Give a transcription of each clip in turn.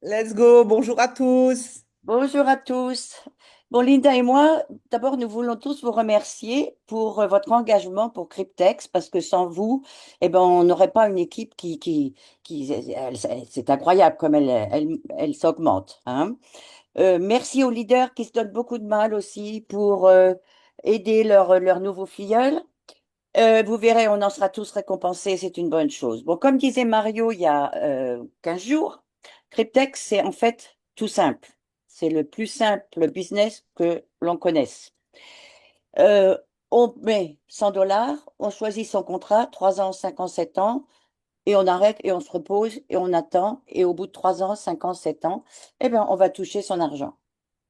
Let's go, bonjour à tous. Bonjour à tous. Bon, Linda et moi, d'abord, nous voulons tous vous remercier pour votre engagement pour Cryptex, parce que sans vous, eh ben, on n'aurait pas une équipe c'est incroyable comme elle s'augmente, hein. Merci aux leaders qui se donnent beaucoup de mal aussi pour aider leurs nouveaux filleuls. Vous verrez, on en sera tous récompensés, c'est une bonne chose. Bon, comme disait Mario il y a 15 jours, Cryptex, c'est en fait tout simple. C'est le plus simple business que l'on connaisse. Euh, on met 100 dollars, on choisit son contrat, 3 ans, 5 ans, 7 ans, et on arrête et on se repose et on attend. Et au bout de 3 ans, 5 ans, 7 ans, eh bien, on va toucher son argent.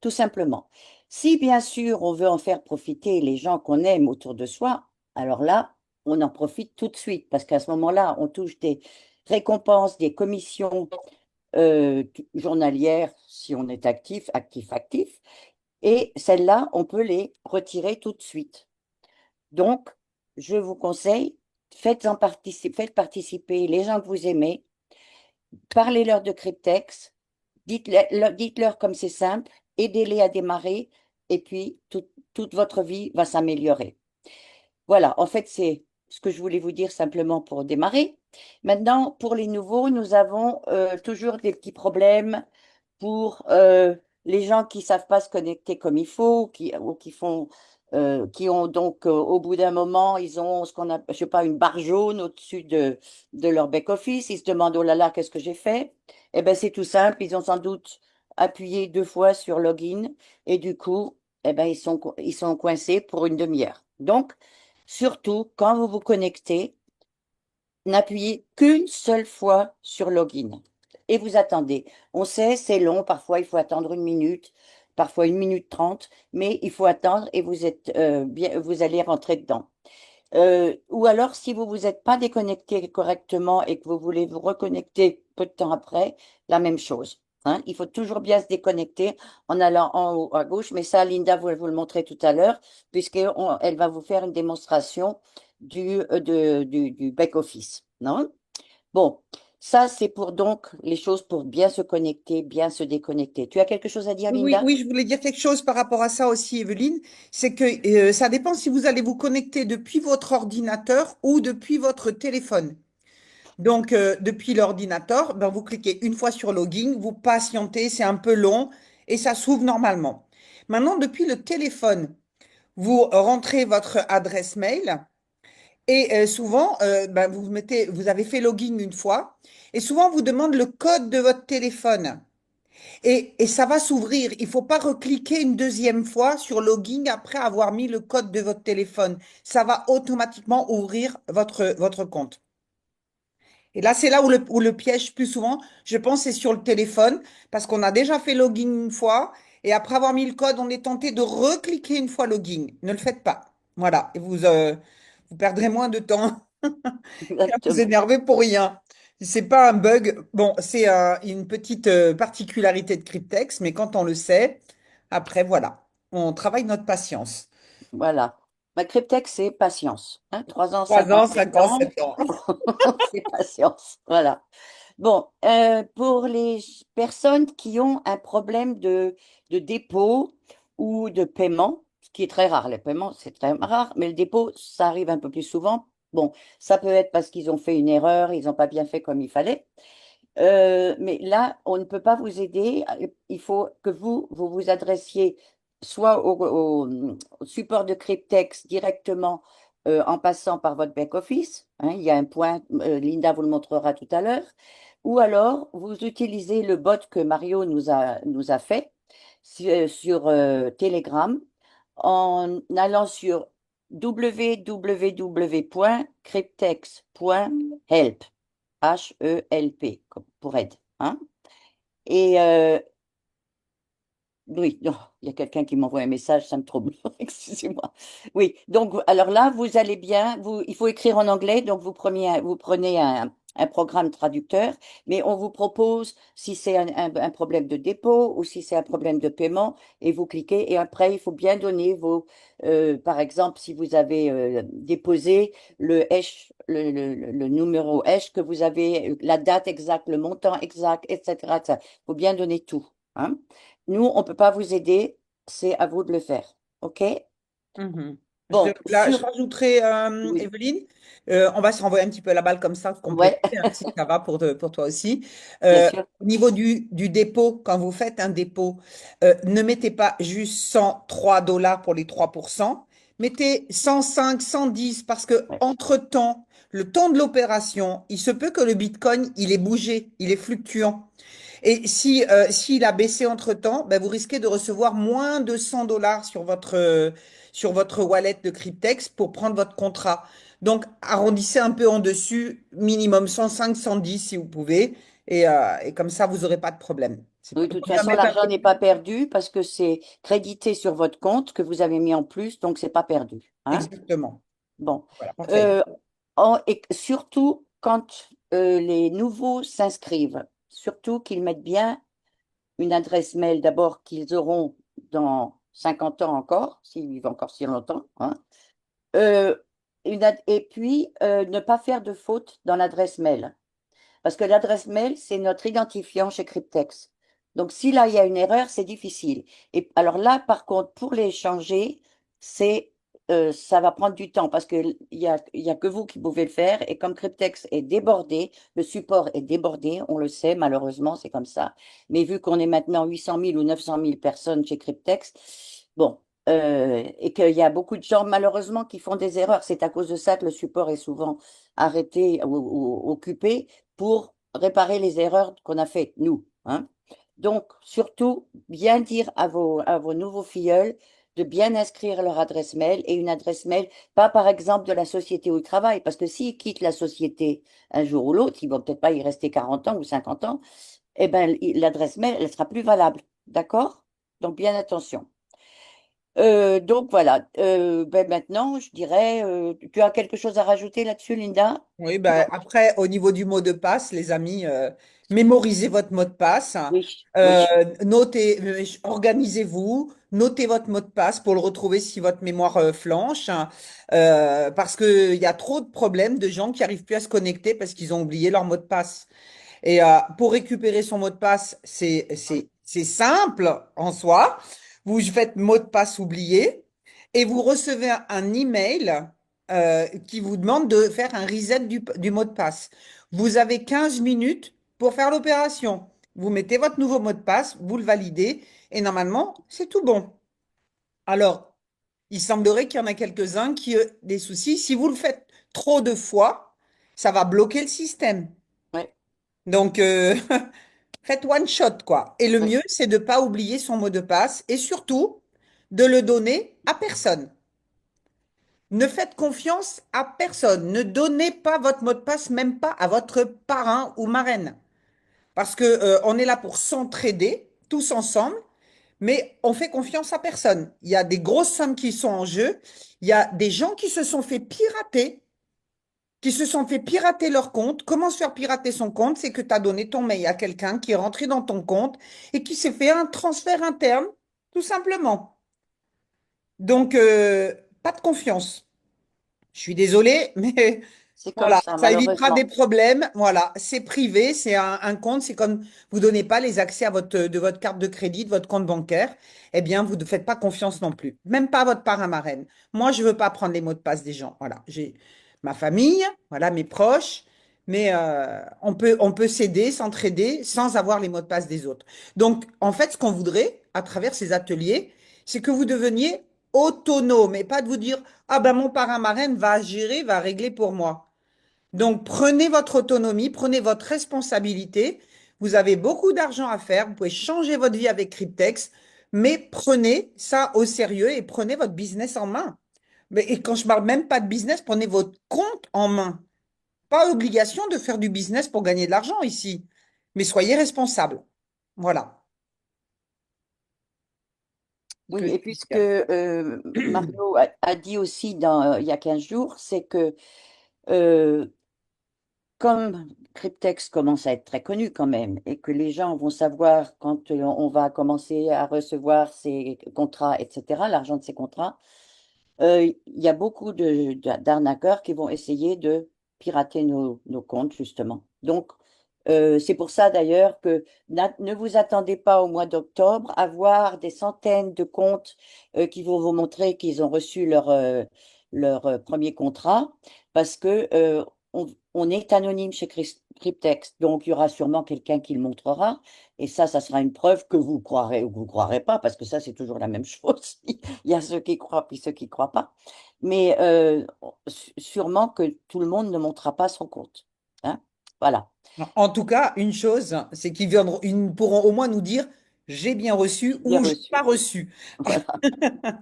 Tout simplement. Si bien sûr on veut en faire profiter les gens qu'on aime autour de soi, alors là, on en profite tout de suite parce qu'à ce moment-là, on touche des récompenses, des commissions journalières si on est actif, actif, actif. Et celles-là, on peut les retirer tout de suite. Donc, je vous conseille, faites participer les gens que vous aimez, parlez-leur de Cryptex, dites-leur comme c'est simple, aidez-les à démarrer, et puis toute votre vie va s'améliorer. Voilà, en fait, c'est ce que je voulais vous dire simplement pour démarrer. Maintenant, pour les nouveaux, nous avons toujours des petits problèmes pour les gens qui savent pas se connecter comme il faut, ou qui font, qui ont donc au bout d'un moment, ils ont ce qu'on a, je sais pas, une barre jaune au-dessus de leur back-office. Ils se demandent, oh là là, qu'est-ce que j'ai fait? Eh ben, c'est tout simple. Ils ont sans doute appuyé 2 fois sur login et du coup, eh ben, ils sont coincés pour une demi-heure. Donc, surtout, quand vous vous connectez, n'appuyez qu'une seule fois sur login et vous attendez. On sait, c'est long, parfois il faut attendre 1 minute, parfois 1 minute 30, mais il faut attendre et vous êtes bien, vous allez rentrer dedans. Ou alors, si vous vous êtes pas déconnecté correctement et que vous voulez vous reconnecter peu de temps après, la même chose. Hein. Il faut toujours bien se déconnecter en allant en haut à gauche, mais ça, Linda va vous le montrer tout à l'heure, puisqu'elle va vous faire une démonstration du back-office. Non? Bon, ça, c'est pour donc les choses pour bien se connecter, bien se déconnecter. Tu as quelque chose à dire, Oui, oui, Linda? oui, je voulais dire quelque chose par rapport à ça aussi, Evelyne. C'est que ça dépend si vous allez vous connecter depuis votre ordinateur ou depuis votre téléphone. Donc, depuis l'ordinateur, ben, vous cliquez une fois sur login, vous patientez, c'est un peu long et ça s'ouvre normalement. Maintenant, depuis le téléphone, vous rentrez votre adresse mail. Et souvent, ben, vous avez fait login une fois, et souvent, on vous demande le code de votre téléphone. Et ça va s'ouvrir. Il ne faut pas recliquer une deuxième fois sur login après avoir mis le code de votre téléphone. Ça va automatiquement ouvrir votre compte. Et là, c'est là où le piège, plus souvent, je pense, c'est sur le téléphone, parce qu'on a déjà fait login une fois, et après avoir mis le code, on est tenté de recliquer une fois login. Ne le faites pas. Voilà. Et vous perdrez moins de temps. À vous Exactement. énerver pour rien. C'est pas un bug. Bon, c'est une petite particularité de Cryptex, mais quand on le sait, après, voilà, on travaille notre patience. Voilà. Ma cryptex, c'est patience. Hein. 3 ans, 3 5 ans, ans, 7 5 ans, ans, 7 ans. c'est patience. Voilà. Bon, pour les personnes qui ont un problème de dépôt ou de paiement, ce qui est très rare, les paiements, c'est très rare, mais le dépôt, ça arrive un peu plus souvent. Bon, ça peut être parce qu'ils ont fait une erreur, ils n'ont pas bien fait comme il fallait. Mais là, on ne peut pas vous aider. Il faut que vous vous adressiez soit au support de Cryptex directement en passant par votre back-office. Hein, il y a un point, Linda vous le montrera tout à l'heure. Ou alors, vous utilisez le bot que Mario nous a fait sur Telegram en allant sur www.cryptex.help. HELP, comme pour aide. Hein? Et oui, non, il y a quelqu'un qui m'envoie un message, ça me trouble. Excusez-moi. Oui, donc alors là, vous allez bien. Il faut écrire en anglais, donc vous prenez un programme traducteur, mais on vous propose si c'est un problème de dépôt ou si c'est un problème de paiement, et vous cliquez, et après, il faut bien donner vos, par exemple, si vous avez déposé le hash, le numéro hash que vous avez, la date exacte, le montant exact, etc. Il faut bien donner tout, hein. Nous, on ne peut pas vous aider, c'est à vous de le faire. OK? Mhm. Bon, Là, je sur... rajouterai, Oui, Evelyne, on va se renvoyer un petit peu la balle comme ça, compléter, ouais, hein, si ça va pour toi aussi. bien sûr. Au niveau du dépôt, quand vous faites un dépôt, ne mettez pas juste 103 $ pour les 3%, mettez 105, 110, parce que Ouais. entre-temps, le temps de l'opération, il se peut que le Bitcoin, il est bougé, il est fluctuant. Et si, s'il a baissé entre-temps, ben, vous risquez de recevoir moins de 100 $ sur votre wallet de Cryptex pour prendre votre contrat. Donc, arrondissez un peu en dessus, minimum 105, 110 si vous pouvez. Et comme ça, vous n'aurez pas de problème. Oui, Il de toute vaut mieux façon, mettre un l'argent peu n'est plus. pas perdu parce que c'est crédité sur votre compte que vous avez mis en plus, donc c'est pas perdu, hein? Exactement. Bon. Voilà, parfait. Euh, et surtout, quand les nouveaux s'inscrivent, surtout qu'ils mettent bien une adresse mail d'abord qu'ils auront dans 50 ans encore, s'ils vivent encore si longtemps, hein. Euh, et puis, ne pas faire de faute dans l'adresse mail. Parce que l'adresse mail, c'est notre identifiant chez Cryptex. Donc, si là, il y a une erreur, c'est difficile. Et alors là, par contre, pour les changer, ça va prendre du temps parce il y a que vous qui pouvez le faire. Et comme Cryptex est débordé, le support est débordé, on le sait, malheureusement, c'est comme ça. Mais vu qu'on est maintenant 800 000 ou 900 000 personnes chez Cryptex, bon, et qu'il y a beaucoup de gens, malheureusement, qui font des erreurs. C'est à cause de ça que le support est souvent arrêté ou occupé pour réparer les erreurs qu'on a faites, nous, hein. Donc, surtout, bien dire à vos nouveaux filleuls de bien inscrire leur adresse mail et une adresse mail, pas par exemple de la société où ils travaillent, parce que s'ils quittent la société un jour ou l'autre, ils vont peut-être pas y rester 40 ans ou 50 ans, eh ben, l'adresse mail, elle sera plus valable. D'accord? Donc, bien attention. Donc voilà. Ben maintenant, je dirais, tu as quelque chose à rajouter là-dessus, Linda? Oui, Non. ben, après, au niveau du mot de passe, les amis, mémorisez votre mot de passe, Oui, oui, notez, organisez-vous, notez votre mot de passe pour le retrouver si votre mémoire flanche, parce qu'il y a trop de problèmes de gens qui n'arrivent plus à se connecter parce qu'ils ont oublié leur mot de passe. Et pour récupérer son mot de passe, c'est simple en soi. Vous faites mot de passe oublié et vous recevez un email qui vous demande de faire un reset du mot de passe. Vous avez 15 minutes pour faire l'opération. Vous mettez votre nouveau mot de passe, vous le validez et normalement, c'est tout bon. Alors, il semblerait qu'il y en a quelques-uns qui ont des soucis. Si vous le faites trop de fois, ça va bloquer le système. ouais, Donc, faites one shot, quoi. Et le ouais. mieux, c'est de ne pas oublier son mot de passe et surtout de le donner à personne. Ne faites confiance à personne. Ne donnez pas votre mot de passe, même pas à votre parrain ou marraine. Parce que, on est là pour s'entraider, tous ensemble, mais on fait confiance à personne. Il y a des grosses sommes qui sont en jeu. Il y a des gens qui se sont fait pirater leur compte. Comment se faire pirater son compte? C'est que tu as donné ton mail à quelqu'un qui est rentré dans ton compte et qui s'est fait un transfert interne, tout simplement. Donc, pas de confiance. Je suis désolée, mais C'est comme voilà, ça, ça évitera des malheureusement. problèmes. Voilà, c'est privé, c'est un compte, c'est comme vous donnez pas les accès à de votre carte de crédit, de votre compte bancaire, eh bien, vous ne faites pas confiance non plus. Même pas à votre parrain marraine. Moi, je veux pas prendre les mots de passe des gens. Voilà, j'ai ma famille, voilà, mes proches, mais on peut s'aider, s'entraider sans avoir les mots de passe des autres. Donc, en fait, ce qu'on voudrait à travers ces ateliers, c'est que vous deveniez autonome et pas de vous dire, ah ben mon parrain marraine va gérer, va régler pour moi. Donc, prenez votre autonomie, prenez votre responsabilité. Vous avez beaucoup d'argent à faire. Vous pouvez changer votre vie avec Cryptex, mais prenez ça au sérieux et prenez votre business en main. Et quand je parle même pas de business, prenez votre compte en main. Pas obligation de faire du business pour gagner de l'argent ici, mais soyez responsable. Voilà ce que Oui, je et peux puisque dire. Mario a dit aussi il y a 15 jours, c'est que euh, comme Cryptex commence à être très connu quand même et que les gens vont savoir quand on va commencer à recevoir ces contrats, etc., l'argent de ces contrats, il y a beaucoup d'arnaqueurs qui vont essayer de pirater nos comptes, justement. Donc, c'est pour ça d'ailleurs que ne vous attendez pas au mois d'octobre à voir des centaines de comptes qui vont vous montrer qu'ils ont reçu leur premier contrat, parce que on est anonyme chez Cryptex, donc il y aura sûrement quelqu'un qui le montrera, et ça sera une preuve que vous croirez ou que vous ne croirez pas, parce que ça, c'est toujours la même chose. Il y a ceux qui croient puis ceux qui ne croient pas. Mais sûrement que tout le monde ne montrera pas son compte. Hein. Voilà, En tout cas, une chose, c'est ils pourront au moins nous dire j'ai bien reçu j'ai bien ou j'ai pas reçu. reçu. Voilà.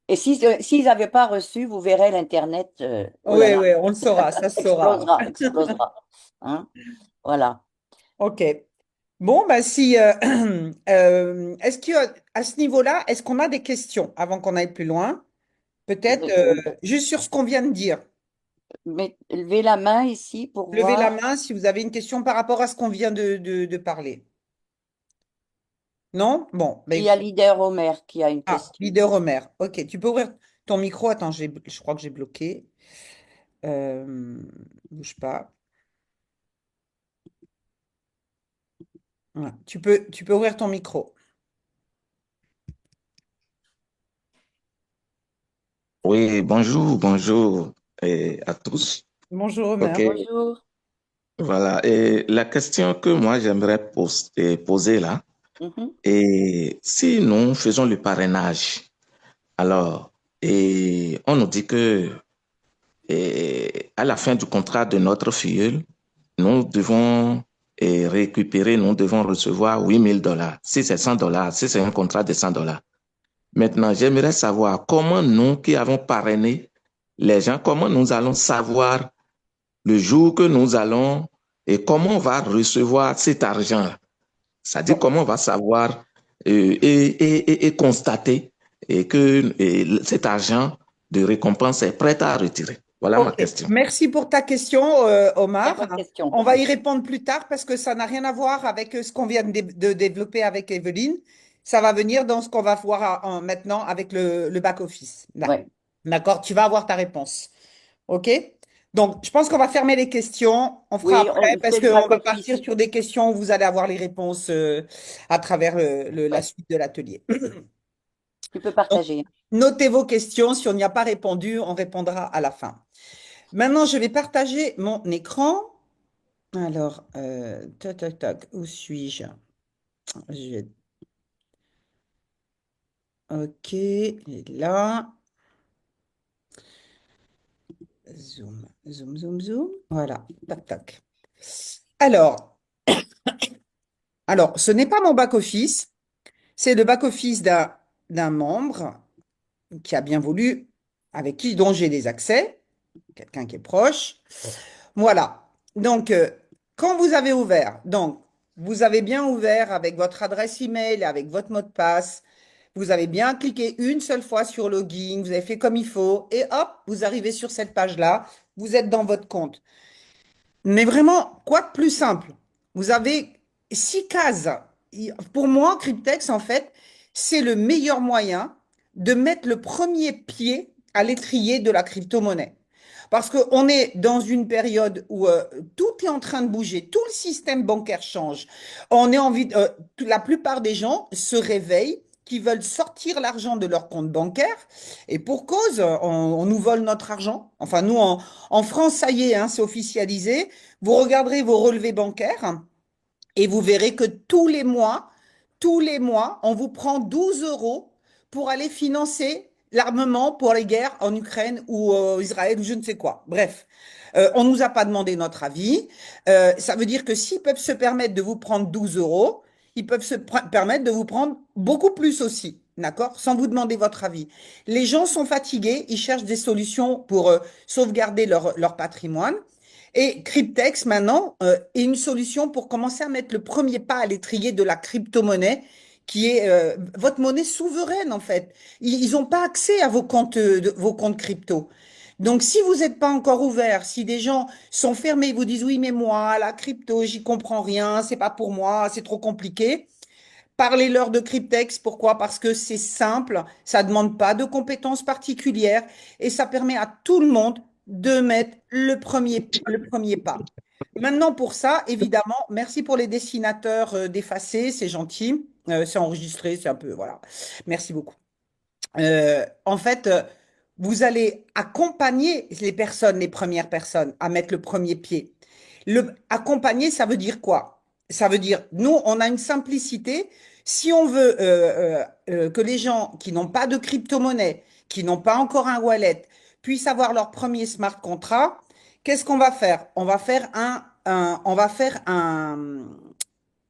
Et s'ils n'avaient pas reçu, vous verrez l'Internet, oh là Oui, là, oui, on le saura, ça se saura. explosera, explosera. Hein. Voilà. Ok. Bon, bah si, est-ce qu'à ce niveau-là, est-ce qu'on a des questions avant qu'on aille plus loin? Peut-être juste sur ce qu'on vient de dire. Levez la main ici pour Levez la voir. main si vous avez une question par rapport à ce qu'on vient de parler. Non? Bon, bah, Il y a Leader Homer qui a une ah, question. leader Homer. Ok, tu peux ouvrir ton micro. Attends, je crois que j'ai bloqué. Bouge pas. Voilà. Tu peux ouvrir ton micro. Oui, bonjour, bonjour à tous. Bonjour Homer. OK, Bonjour. voilà. Et la question que moi j'aimerais poser là, Mhm. et si nous faisons le parrainage, alors, et on nous dit que à la fin du contrat de notre filleul, nous devons nous devons recevoir $8,000. Si c'est $100, si c'est un contrat de $100. Maintenant, j'aimerais savoir comment nous qui avons parrainé les gens, comment nous allons savoir le jour que nous allons et comment on va recevoir cet argent. C'est-à-dire Bon, comment on va savoir et constater que cet argent de récompense est prêt à retirer. Voilà ma ok. question. Merci pour ta question, Très Omar. bonne question. On va y répondre plus tard parce que ça n'a rien à voir avec ce qu'on vient de développer avec Evelyne. Ça va venir dans ce qu'on va voir maintenant avec le back-office. Ouais. D'accord? Tu vas avoir ta réponse. OK? Donc, je pense qu'on va fermer les questions. On fera Oui, après parce c'est le qu'on va partir back-office. sur des questions où vous allez avoir les réponses à travers la Ouais. suite de l'atelier. Tu peux Donc, partager. notez vos questions. Si on n'y a pas répondu, on répondra à la fin. Maintenant, je vais partager mon écran. Alors, tac, tac, tac, où suis-je? Je- Ok, il est là. Zoom, zoom, zoom, zoom. Voilà, tac, tac. Alors, ce n'est pas mon back-office. C'est le back-office d'un membre qui a bien voulu, dont j'ai des accès, quelqu'un qui est proche. Voilà. Donc, quand vous avez ouvert, donc, vous avez bien ouvert avec votre adresse email et avec votre mot de passe. Vous avez bien cliqué une seule fois sur login, vous avez fait comme il faut, et hop, vous arrivez sur cette page-là, vous êtes dans votre compte. Mais vraiment, quoi de plus simple? Vous avez 6 cases. Pour moi, Cryptex, en fait, c'est le meilleur moyen de mettre le premier pied à l'étrier de la crypto-monnaie. Parce qu'on est dans une période où tout est en train de bouger, tout le système bancaire change. La plupart des gens se réveillent, qui veulent sortir l'argent de leur compte bancaire, et pour cause, on nous vole notre argent. Enfin, nous, en France, ça y est, hein, c'est officialisé. Vous regarderez vos relevés bancaires et vous verrez que tous les mois, on vous prend 12 euros pour aller financer l'armement pour les guerres en Ukraine ou Israël ou je ne sais quoi. Bref, on ne nous a pas demandé notre avis. Ça veut dire que s'ils peuvent se permettre de vous prendre 12 euros, ils peuvent permettre de vous prendre beaucoup plus aussi. D'accord? Sans vous demander votre avis. Les gens sont fatigués, ils cherchent des solutions pour sauvegarder leur patrimoine. Et Cryptex, maintenant, est une solution pour commencer à mettre le premier pas à l'étrier de la crypto-monnaie, qui est votre monnaie souveraine, en fait. Ils n'ont pas accès à vos comptes crypto. Donc, si vous n'êtes pas encore ouvert, si des gens sont fermés, vous disent oui, mais moi, la crypto, j'y comprends rien, c'est pas pour moi, c'est trop compliqué. Parlez-leur de Cryptex. Pourquoi? Parce que c'est simple, ça ne demande pas de compétences particulières et ça permet à tout le monde de mettre le premier pas. Maintenant, pour ça, évidemment, merci pour les dessinateurs d'effacer, c'est gentil. C'est enregistré, c'est un peu, voilà. Merci beaucoup. En fait, vous allez accompagner les personnes, les premières personnes, à mettre le premier pied. Accompagner, ça veut dire quoi? Ça veut dire, nous, on a une simplicité. Si on veut que les gens qui n'ont pas de crypto-monnaie, qui n'ont pas encore un wallet, puissent avoir leur premier smart contract, qu'est-ce qu'on va faire? On va faire un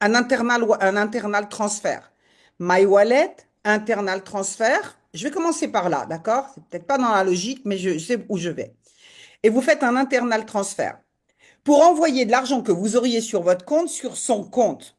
internal transfert. My wallet, internal transfert. Je vais commencer par là, d'accord? C'est peut-être pas dans la logique, mais je sais où je vais. Et vous faites un internal transfert pour envoyer de l'argent que vous auriez sur votre compte sur son compte.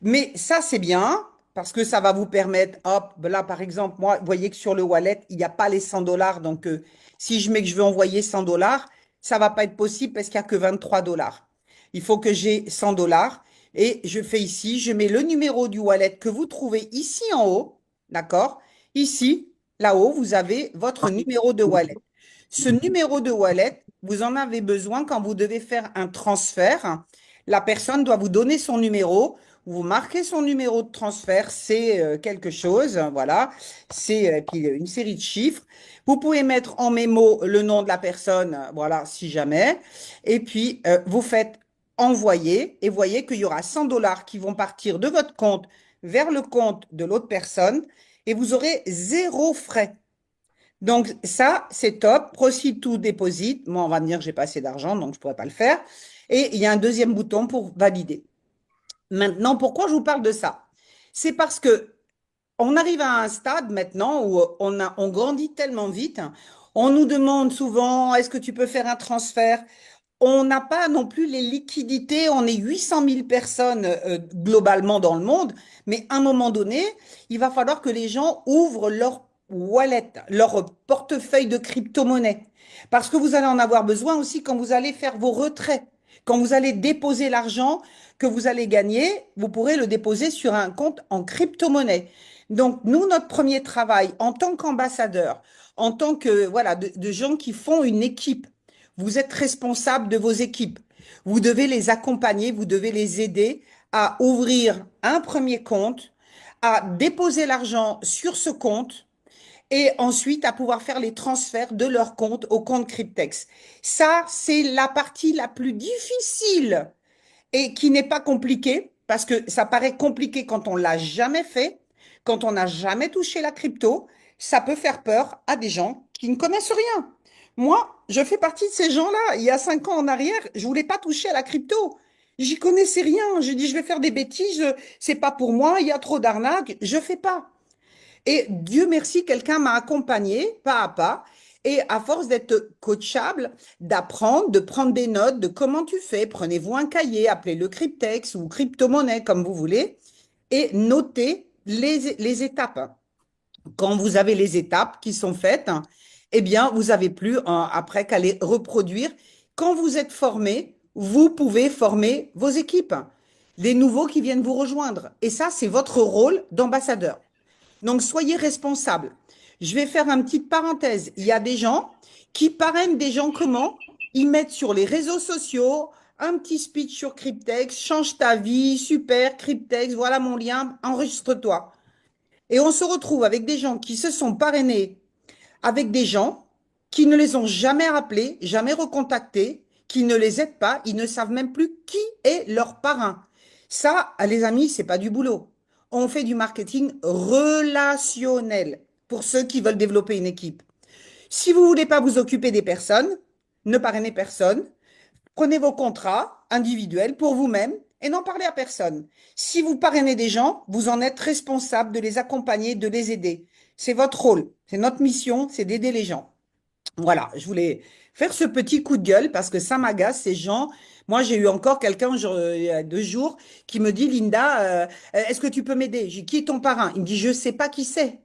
Mais ça, c'est bien parce que ça va vous permettre, hop, là, par exemple, moi, vous voyez que sur le wallet, il n'y a pas les 100 dollars. Donc, si je mets que je veux envoyer 100 dollars, ça ne va pas être possible parce qu'il n'y a que 23 dollars. Il faut que j'ai 100 dollars et je fais ici, je mets le numéro du wallet que vous trouvez ici en haut, d'accord? Ici, là-haut, vous avez votre numéro de wallet. Ce numéro de wallet, vous en avez besoin quand vous devez faire un transfert. La personne doit vous donner son numéro. Vous marquez son numéro de transfert, c'est quelque chose, voilà, c'est puis une série de chiffres. Vous pouvez mettre en mémo le nom de la personne, voilà, si jamais. Et puis, vous faites envoyer et voyez qu'il y aura 100 dollars qui vont partir de votre compte vers le compte de l'autre personne et vous aurez zéro frais. Donc, ça, c'est top. Proceed to deposit. Moi, on va me dire que j'ai pas assez d'argent, donc je pourrais pas le faire. Et il y a un deuxième bouton pour valider. Maintenant, pourquoi je vous parle de ça? C'est parce que on arrive à un stade maintenant où on grandit tellement vite. On nous demande souvent, est-ce que tu peux faire un transfert? On n'a pas non plus les liquidités. On est 800 000 personnes globalement dans le monde. Mais à un moment donné, il va falloir que les gens ouvrent leur wallet, leur portefeuille de crypto-monnaie. Parce que vous allez en avoir besoin aussi quand vous allez faire vos retraits. Quand vous allez déposer l'argent que vous allez gagner, vous pourrez le déposer sur un compte en crypto-monnaie. Donc, nous, notre premier travail en tant qu'ambassadeur, en tant que, voilà, de gens qui font une équipe, vous êtes responsable de vos équipes. Vous devez les accompagner, vous devez les aider à ouvrir un premier compte, à déposer l'argent sur ce compte et ensuite à pouvoir faire les transferts de leur compte au compte Cryptex. Ça, c'est la partie la plus difficile et qui n'est pas compliquée parce que ça paraît compliqué quand on l'a jamais fait, quand on n'a jamais touché la crypto. Ça peut faire peur à des gens qui ne connaissent rien. Moi, je fais partie de ces gens-là. Il y a 5 ans en arrière, je voulais pas toucher à la crypto. J'y connaissais rien. J'ai dit, je vais faire des bêtises. C'est pas pour moi. Il y a trop d'arnaques. Je fais pas. Et Dieu merci, quelqu'un m'a accompagné pas à pas. Et à force d'être coachable, d'apprendre, de prendre des notes de comment tu fais, prenez-vous un cahier, appelez-le Cryptex ou crypto-monnaie comme vous voulez, et notez les étapes. Quand vous avez les étapes qui sont faites, eh bien, vous n'avez plus après qu'à les reproduire. Quand vous êtes formé, vous pouvez former vos équipes, les nouveaux qui viennent vous rejoindre. Et ça, c'est votre rôle d'ambassadeur. Donc, soyez responsable. Je vais faire une petite parenthèse. Il y a des gens qui parrainent des gens comment? Ils mettent sur les réseaux sociaux un petit speech sur Cryptex, change ta vie, super, Cryptex, voilà mon lien, enregistre-toi. Et on se retrouve avec des gens qui se sont parrainés, avec des gens qui ne les ont jamais rappelés, jamais recontactés, qui ne les aident pas, ils ne savent même plus qui est leur parrain. Ça, les amis, c'est pas du boulot. On fait du marketing relationnel pour ceux qui veulent développer une équipe. Si vous voulez pas vous occuper des personnes, ne parrainez personne. Prenez vos contrats individuels pour vous-même et n'en parlez à personne. Si vous parrainez des gens, vous en êtes responsable de les accompagner, de les aider. C'est votre rôle, c'est notre mission, c'est d'aider les gens. Voilà, je voulais faire ce petit coup de gueule parce que ça m'agace, ces gens. Moi, j'ai eu encore quelqu'un il y a 2 jours qui me dit, Linda, est-ce que tu peux m'aider? J'ai dit, qui est ton parrain? Il me dit, je ne sais pas qui c'est.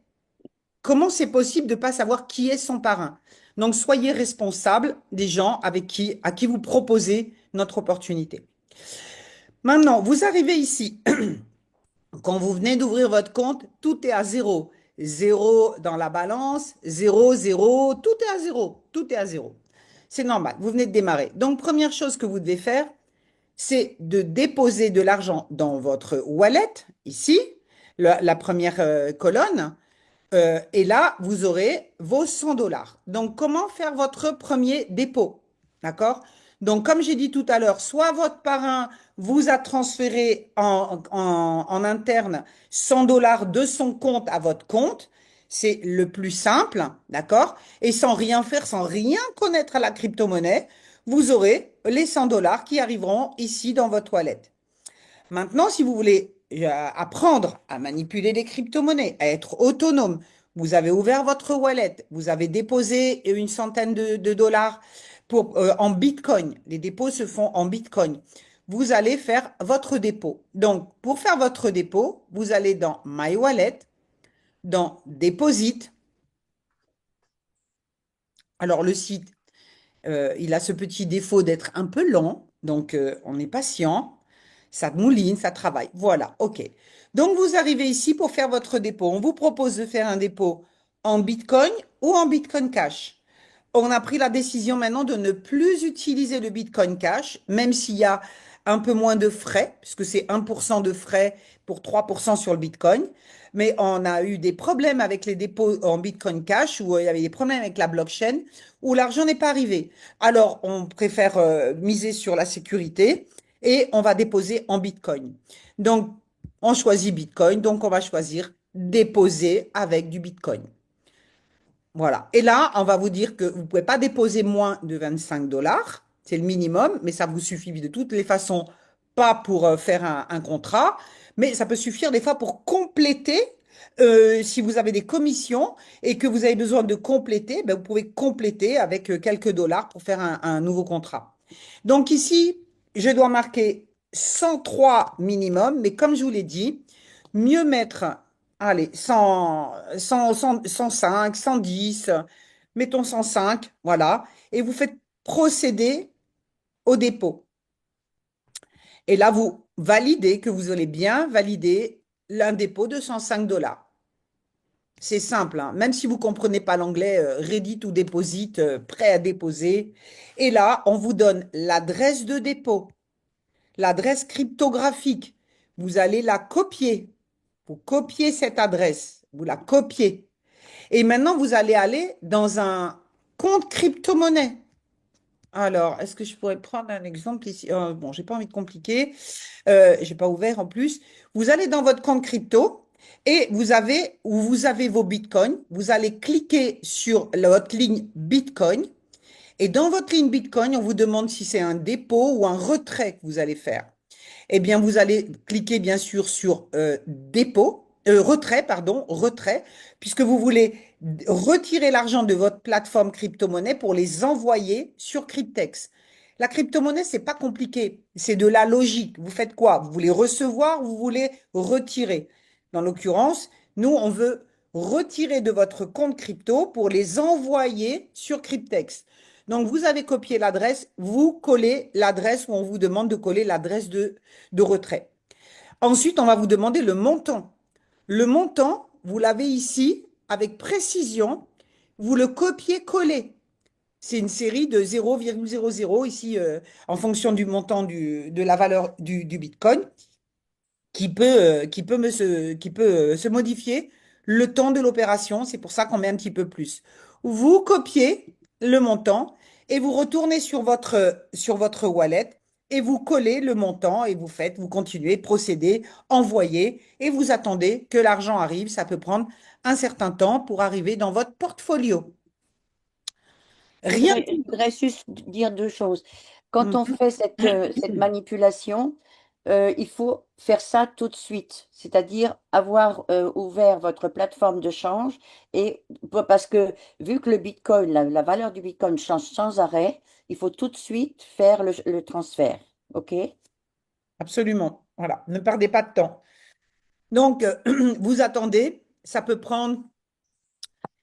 Comment c'est possible de ne pas savoir qui est son parrain? Donc, soyez responsable des gens à qui vous proposez notre opportunité. Maintenant, vous arrivez ici. Quand vous venez d'ouvrir votre compte, tout est à zéro. Zéro dans la balance, zéro, zéro, tout est à zéro. Tout est à zéro. C'est normal, vous venez de démarrer. Donc, première chose que vous devez faire, c'est de déposer de l'argent dans votre wallet, ici, la première colonne. Et là, vous aurez vos 100 dollars. Donc, comment faire votre premier dépôt? D'accord? Donc, comme j'ai dit tout à l'heure, soit votre parrain vous a transféré en interne 100 dollars de son compte à votre compte. C'est le plus simple, d'accord? Et sans rien faire, sans rien connaître à la crypto-monnaie, vous aurez les 100 dollars qui arriveront ici dans votre wallet. Maintenant, si vous voulez apprendre à manipuler les crypto-monnaies, à être autonome, vous avez ouvert votre wallet, vous avez déposé une centaine de dollars en Bitcoin. Les dépôts se font en Bitcoin. Vous allez faire votre dépôt. Donc, pour faire votre dépôt, vous allez dans My Wallet, dans Deposit. Alors, le site, il a ce petit défaut d'être un peu lent, donc on est patient. Ça mouline, ça travaille. Voilà, OK. Donc, vous arrivez ici pour faire votre dépôt. On vous propose de faire un dépôt en Bitcoin ou en Bitcoin Cash. On a pris la décision maintenant de ne plus utiliser le Bitcoin Cash, même s'il y a un peu moins de frais, puisque c'est 1% de frais pour 3% sur le Bitcoin. Mais on a eu des problèmes avec les dépôts en Bitcoin Cash, où il y avait des problèmes avec la blockchain, où l'argent n'est pas arrivé. Alors, on préfère miser sur la sécurité et on va déposer en Bitcoin. Donc, on choisit Bitcoin, donc on va choisir déposer avec du Bitcoin. Voilà. Et là, on va vous dire que vous ne pouvez pas déposer moins de 25 dollars. C'est le minimum, mais ça vous suffit de toutes les façons, pas pour faire un contrat, mais ça peut suffire des fois pour compléter. Si vous avez des commissions et que vous avez besoin de compléter, ben vous pouvez compléter avec quelques dollars pour faire un nouveau contrat. Donc ici, je dois marquer 103 minimum, mais comme je vous l'ai dit, mieux mettre, allez, 105, 110, mettons 105, voilà, et vous faites procéder au dépôt. Et là, vous validez que vous allez bien valider un dépôt de 105 dollars. C'est simple, hein. Même si vous ne comprenez pas l'anglais, Ready to Deposit, prêt à déposer. Et là, on vous donne l'adresse de dépôt, l'adresse cryptographique. Vous allez la copier. Vous copiez cette adresse, vous la copiez. Et maintenant, vous allez aller dans un compte crypto-monnaie. Alors, est-ce que je pourrais prendre un exemple ici? Bon, j'ai pas envie de compliquer. J'ai pas ouvert en plus. Vous allez dans votre compte crypto et vous avez vos bitcoins. Vous allez cliquer sur votre ligne Bitcoin. Et dans votre ligne Bitcoin, on vous demande si c'est un dépôt ou un retrait que vous allez faire. Eh bien, vous allez cliquer bien sûr sur retrait, pardon, retrait, puisque vous voulez retirer l'argent de votre plateforme crypto-monnaie pour les envoyer sur Cryptex. La crypto-monnaie, c'est pas compliqué, c'est de la logique. Vous faites quoi? Vous voulez recevoir, vous voulez retirer. Dans l'occurrence, nous, on veut retirer de votre compte crypto pour les envoyer sur Cryptex. Donc, vous avez copié l'adresse, vous collez l'adresse où on vous demande de coller l'adresse de retrait. Ensuite, on va vous demander le montant. Le montant, vous l'avez ici avec précision. Vous le copiez-collez. C'est une série de 0,00 ici en fonction du montant de la valeur du Bitcoin qui peut se modifier le temps de l'opération. C'est pour ça qu'on met un petit peu plus. Vous copiez le montant et vous retournez sur votre wallet et vous collez le montant et vous continuez, procédez, envoyez et vous attendez que l'argent arrive. Ça peut prendre un certain temps pour arriver dans votre portfolio. Rien. Je voudrais juste dire deux choses. Quand on Mhm. fait cette manipulation, il faut faire ça tout de suite, c'est-à-dire avoir ouvert votre plateforme de change et parce que vu que le Bitcoin, la valeur du Bitcoin change sans arrêt, il faut tout de suite faire le transfert. OK? Absolument. Voilà. Ne perdez pas de temps. Donc, vous attendez. Ça peut prendre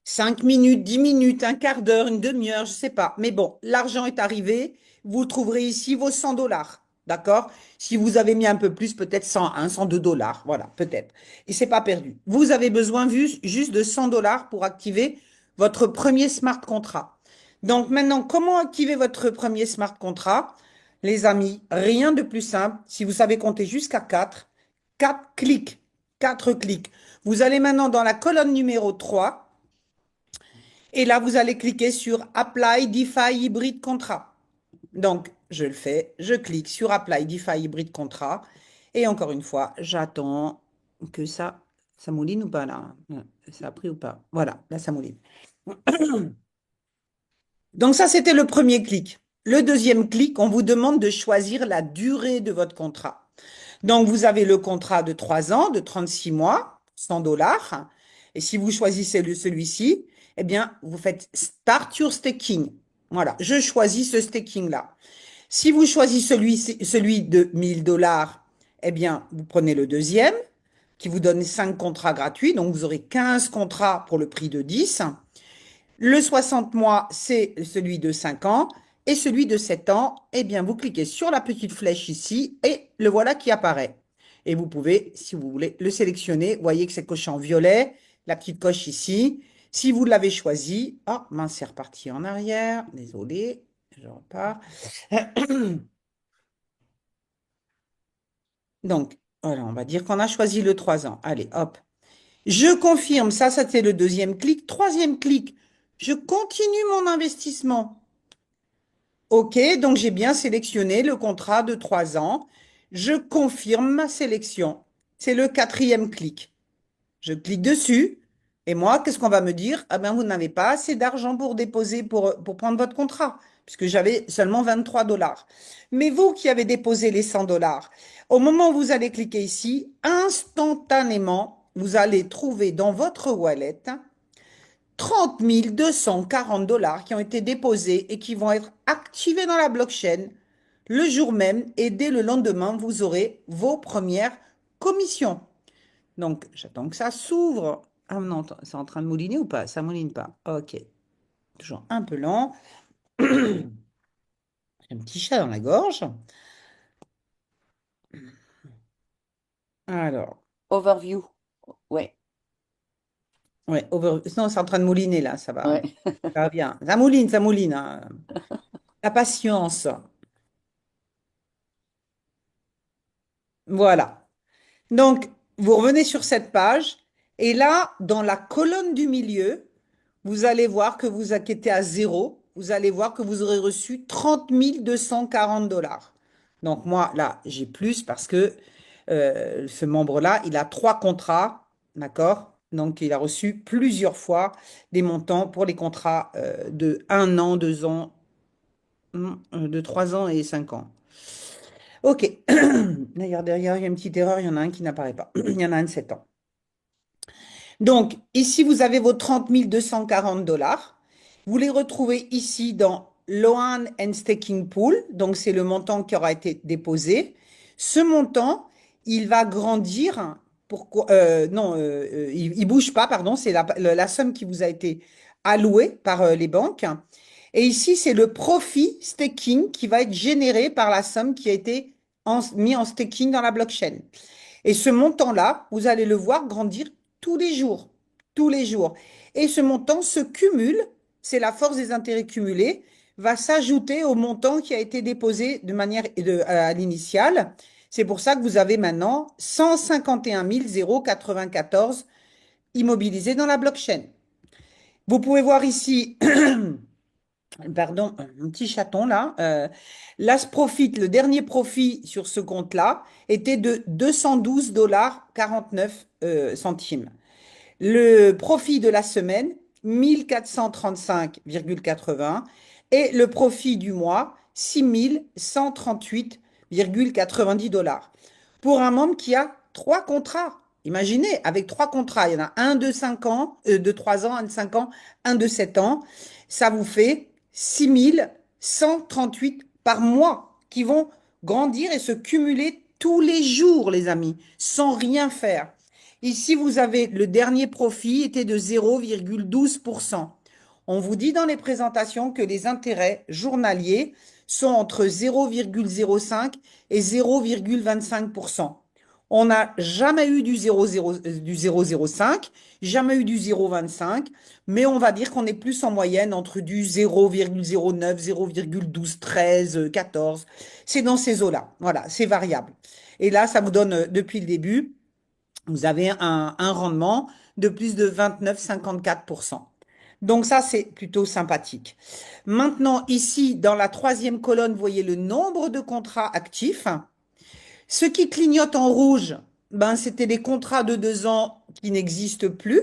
5 minutes, 10 minutes, un quart d'heure, une demi-heure, je ne sais pas. Mais bon, l'argent est arrivé. Vous trouverez ici vos 100 dollars. D'accord? Si vous avez mis un peu plus, peut-être 101, 102 dollars. Voilà, peut-être. Et c'est pas perdu. Vous avez besoin juste de 100 dollars pour activer votre premier smart contract. Donc maintenant, comment activer votre premier smart contract? Les amis, rien de plus simple. Si vous savez compter jusqu'à 4, 4 clics. 4 clics. Vous allez maintenant dans la colonne numéro 3. Et là, vous allez cliquer sur Apply DeFi Hybrid Contract. Donc, je le fais, je clique sur Apply DeFi Hybrid Contract. Et encore une fois, j'attends que ça mouline ou pas là? Ça a pris ou pas? Voilà, là, ça mouline. Donc, ça, c'était le premier clic. Le deuxième clic, on vous demande de choisir la durée de votre contrat. Donc, vous avez le contrat de 3 ans, de 36 mois, 100 dollars. Et si vous choisissez celui-ci, eh bien, vous faites Start your staking. Voilà, je choisis ce staking-là. Si vous choisissez celui de 1000 dollars, eh bien, vous prenez le deuxième qui vous donne 5 contrats gratuits. Donc, vous aurez 15 contrats pour le prix de 10. Le 60 mois, c'est celui de 5 ans. Et celui de 7 ans, eh bien, vous cliquez sur la petite flèche ici et le voilà qui apparaît. Et vous pouvez, si vous voulez, le sélectionner. Vous voyez que c'est coché en violet, la petite coche ici. Si vous l'avez choisi, ah, mince, c'est reparti en arrière. Désolé, je repars. Donc, voilà, on va dire qu'on a choisi le 3 ans. Allez, hop. Je confirme, ça, c'était le deuxième clic. Troisième clic, je continue mon investissement. OK, donc j'ai bien sélectionné le contrat de 3 ans. Je confirme ma sélection. C'est le quatrième clic. Je clique dessus et moi, qu'est-ce qu'on va me dire? Ah ben, vous n'avez pas assez d'argent pour déposer pour prendre votre contrat, puisque j'avais seulement 23 dollars. Mais vous qui avez déposé les 100 dollars, au moment où vous allez cliquer ici, instantanément, vous allez trouver dans votre wallet 30 240 dollars qui ont été déposés et qui vont être activés dans la blockchain le jour même et dès le lendemain, vous aurez vos premières commissions. Donc, j'attends que ça s'ouvre. Ah non, c'est en train de mouliner ou pas? Ça mouline pas. OK. Toujours un peu lent. J'ai un petit chat dans la gorge. Alors, Overview. Ouais, ouais, non, c'est en train de mouliner là, ça va. ouais. Ça va bien. Ça mouline, hein. La patience. Voilà. Donc, vous revenez sur cette page et là, dans la colonne du milieu, vous allez voir que vous acquittez à zéro. Vous allez voir que vous aurez reçu 30 240 dollars. Donc, moi, là, j'ai plus parce que ce membre-là, il a 3 contrats, d'accord? Donc, il a reçu plusieurs fois des montants pour les contrats de 1 an, 2 ans, de 3 ans et 5 ans. OK. D'ailleurs, derrière, il y a une petite erreur, il y en a un qui n'apparaît pas. Il y en a un de 7 ans. Donc, ici, vous avez vos 30 240 dollars. Vous les retrouvez ici dans Loan and Staking Pool. Donc, c'est le montant qui aura été déposé. Ce montant, il va grandir. Pourquoi? Non, il ne bouge pas, pardon. C'est la somme qui vous a été allouée par les banques. Et ici, c'est le profit staking qui va être généré par la somme qui a été mis en staking dans la blockchain. Et ce montant-là, vous allez le voir grandir tous les jours, tous les jours. Et ce montant se cumule, c'est la force des intérêts cumulés, va s'ajouter au montant qui a été déposé de manière à l'initiale. C'est pour ça que vous avez maintenant 151 094 immobilisés dans la blockchain. Vous pouvez voir ici, pardon, un petit chaton là. Last profit, le dernier profit sur ce compte-là était de 212 dollars 49 centimes. Le profit de la semaine, 1435,80 et le profit du mois, 6138,90 dollars. Pour un membre qui a 3 contrats. Imaginez, avec 3 contrats, il y en a un de 5 ans, de 3 ans, un de 5 ans, un de 7 ans. Ça vous fait 6138 par mois qui vont grandir et se cumuler tous les jours, les amis, sans rien faire. Ici, vous avez le dernier profit était de 0,12%. On vous dit dans les présentations que les intérêts journaliers sont entre 0,05 et 0,25%. On n'a jamais eu du 0,05, jamais eu du 0,25, mais on va dire qu'on est plus en moyenne entre du 0,09, 0,12, 13, 14. C'est dans ces eaux-là. Voilà, c'est variable. Et là, ça vous donne, depuis le début, vous avez un rendement de plus de 29,54%. Donc ça, c'est plutôt sympathique. Maintenant, ici, dans la troisième colonne, vous voyez le nombre de contrats actifs. Ce qui clignote en rouge, ben, c'était les contrats de 2 ans qui n'existent plus.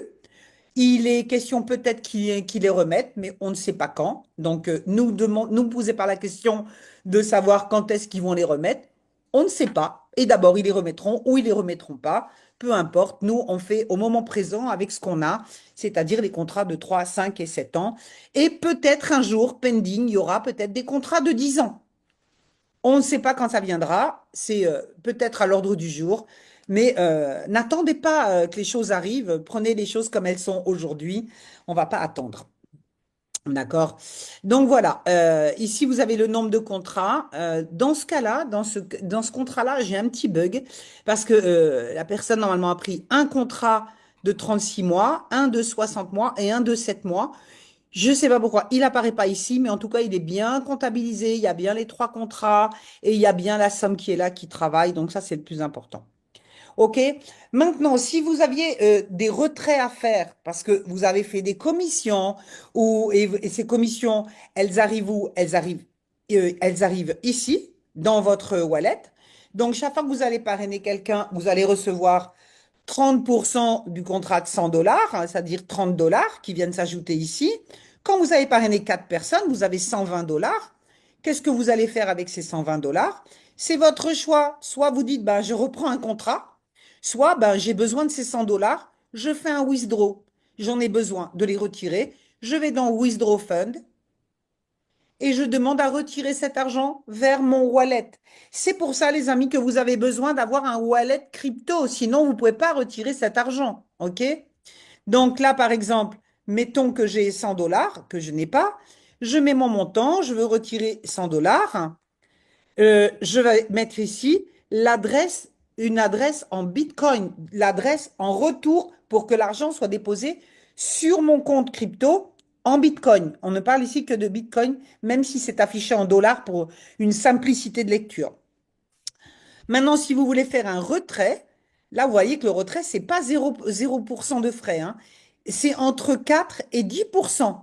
Il est question peut-être qu'ils les remettent, mais on ne sait pas quand. Donc, nous posez pas la question de savoir quand est-ce qu'ils vont les remettre. On ne sait pas. Et d'abord, ils les remettront ou ils les remettront pas. Peu importe. Nous, on fait au moment présent avec ce qu'on a, c'est-à-dire les contrats de 3, 5 et 7 ans. Et peut-être un jour, pending, il y aura peut-être des contrats de 10 ans. On ne sait pas quand ça viendra, c'est peut-être à l'ordre du jour, mais n'attendez pas que les choses arrivent, prenez les choses comme elles sont aujourd'hui, on ne va pas attendre. D'accord? Donc voilà, ici vous avez le nombre de contrats. Dans ce cas-là, dans ce contrat-là, j'ai un petit bug parce que la personne normalement a pris un contrat de 36 mois, un de 60 mois et un de 7 mois. Je ne sais pas pourquoi, il apparaît pas ici, mais en tout cas, il est bien comptabilisé, il y a bien les 3 contrats et il y a bien la somme qui est là, qui travaille. Donc ça, c'est le plus important. OK? Maintenant, si vous aviez des retraits à faire parce que vous avez fait des commissions et ces commissions, elles arrivent où? Elles arrivent ici, dans votre wallet. Donc, chaque fois que vous allez parrainer quelqu'un, vous allez recevoir 30% du contrat de 100 dollars, hein, c'est-à-dire 30 dollars qui viennent s'ajouter ici. Quand vous avez parrainé 4 personnes, vous avez 120 dollars. Qu'est-ce que vous allez faire avec ces 120 dollars? C'est votre choix. Soit vous dites, ben, je reprends un contrat, soit ben, j'ai besoin de ces 100 dollars, je fais un withdraw. J'en ai besoin de les retirer. Je vais dans Withdraw Fund et je demande à retirer cet argent vers mon wallet. C'est pour ça, les amis, que vous avez besoin d'avoir un wallet crypto. Sinon, vous ne pouvez pas retirer cet argent. OK? Donc là, par exemple, mettons que j'ai 100 dollars, que je n'ai pas. Je mets mon montant, je veux retirer 100 dollars. Je vais mettre ici l'adresse, une adresse en Bitcoin, l'adresse en retour pour que l'argent soit déposé sur mon compte crypto en Bitcoin. On ne parle ici que de Bitcoin, même si c'est affiché en dollars pour une simplicité de lecture. Maintenant, si vous voulez faire un retrait, là, vous voyez que le retrait, c'est pas 0% de frais, hein. C'est entre 4 et 10%.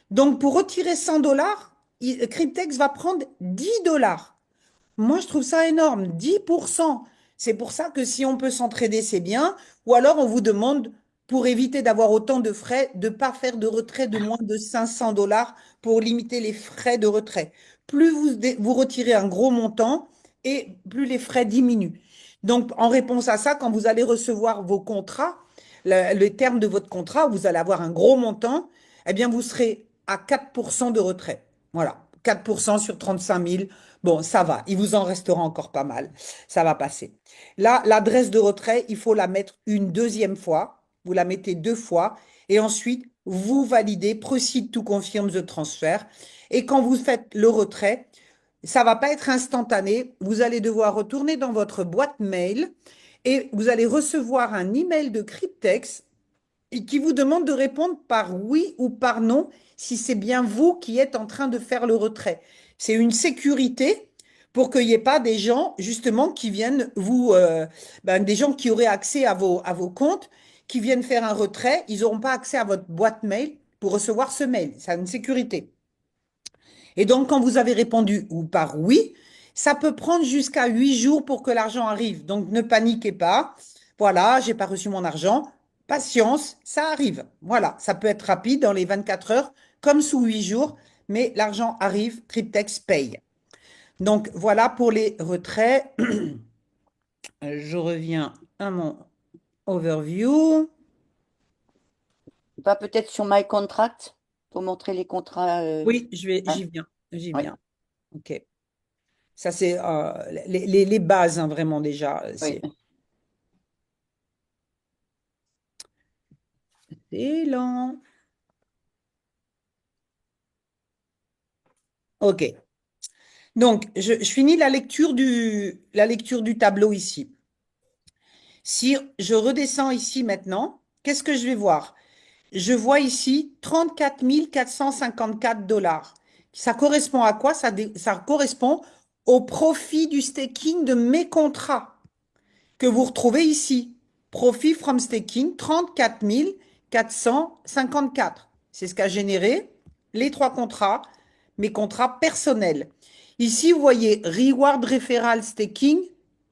Donc, pour retirer 100 dollars, Cryptex va prendre 10 dollars. Moi, je trouve ça énorme, 10%. C'est pour ça que si on peut s'entraider, c'est bien. Ou alors, on vous demande, pour éviter d'avoir autant de frais, de ne pas faire de retrait de moins de 500 dollars pour limiter les frais de retrait. Plus vous retirez un gros montant et plus les frais diminuent. Donc, en réponse à ça, quand vous allez recevoir vos contrats, le terme de votre contrat, vous allez avoir un gros montant, eh bien, vous serez à 4% de retrait. Voilà, 4% sur 35 000. Bon, ça va, il vous en restera encore pas mal. Ça va passer. Là, l'adresse de retrait, il faut la mettre une deuxième fois. Vous la mettez 2 fois et ensuite, vous validez Proceed to confirm the transfer. Et quand vous faites le retrait, ça va pas être instantané. Vous allez devoir retourner dans votre boîte mail et vous allez recevoir un email de Cryptex et qui vous demande de répondre par oui ou par non si c'est bien vous qui êtes en train de faire le retrait. C'est une sécurité pour qu'il n'y ait pas des gens, justement, qui viennent des gens qui auraient accès à vos comptes, qui viennent faire un retrait, ils n'auront pas accès à votre boîte mail pour recevoir ce mail. C'est une sécurité. Et donc, quand vous avez répondu ou par oui, ça peut prendre jusqu'à 8 jours pour que l'argent arrive. Donc, ne paniquez pas. Voilà, j'ai pas reçu mon argent. Patience, ça arrive. Voilà, ça peut être rapide dans les 24 heures, comme sous 8 jours, mais l'argent arrive, Cryptex paye. Donc, voilà pour les retraits. Je reviens à mon overview. Va peut-être sur My Contract pour montrer les contrats. Oui, Hein, j'y viens, j'y oui, viens. OK. Ça, c'est les bases, hein, vraiment déjà. oui. Excellent. OK. Donc, je finis la lecture du tableau ici. Si je redescends ici maintenant, qu'est-ce que je vais voir? Je vois ici 34 454 dollars. Ça correspond à quoi? Ça correspond au profit du staking de mes contrats que vous retrouvez ici. Profit from staking, 34 454. C'est ce qu'a généré les trois contrats, mes contrats personnels. Ici, vous voyez reward referral staking,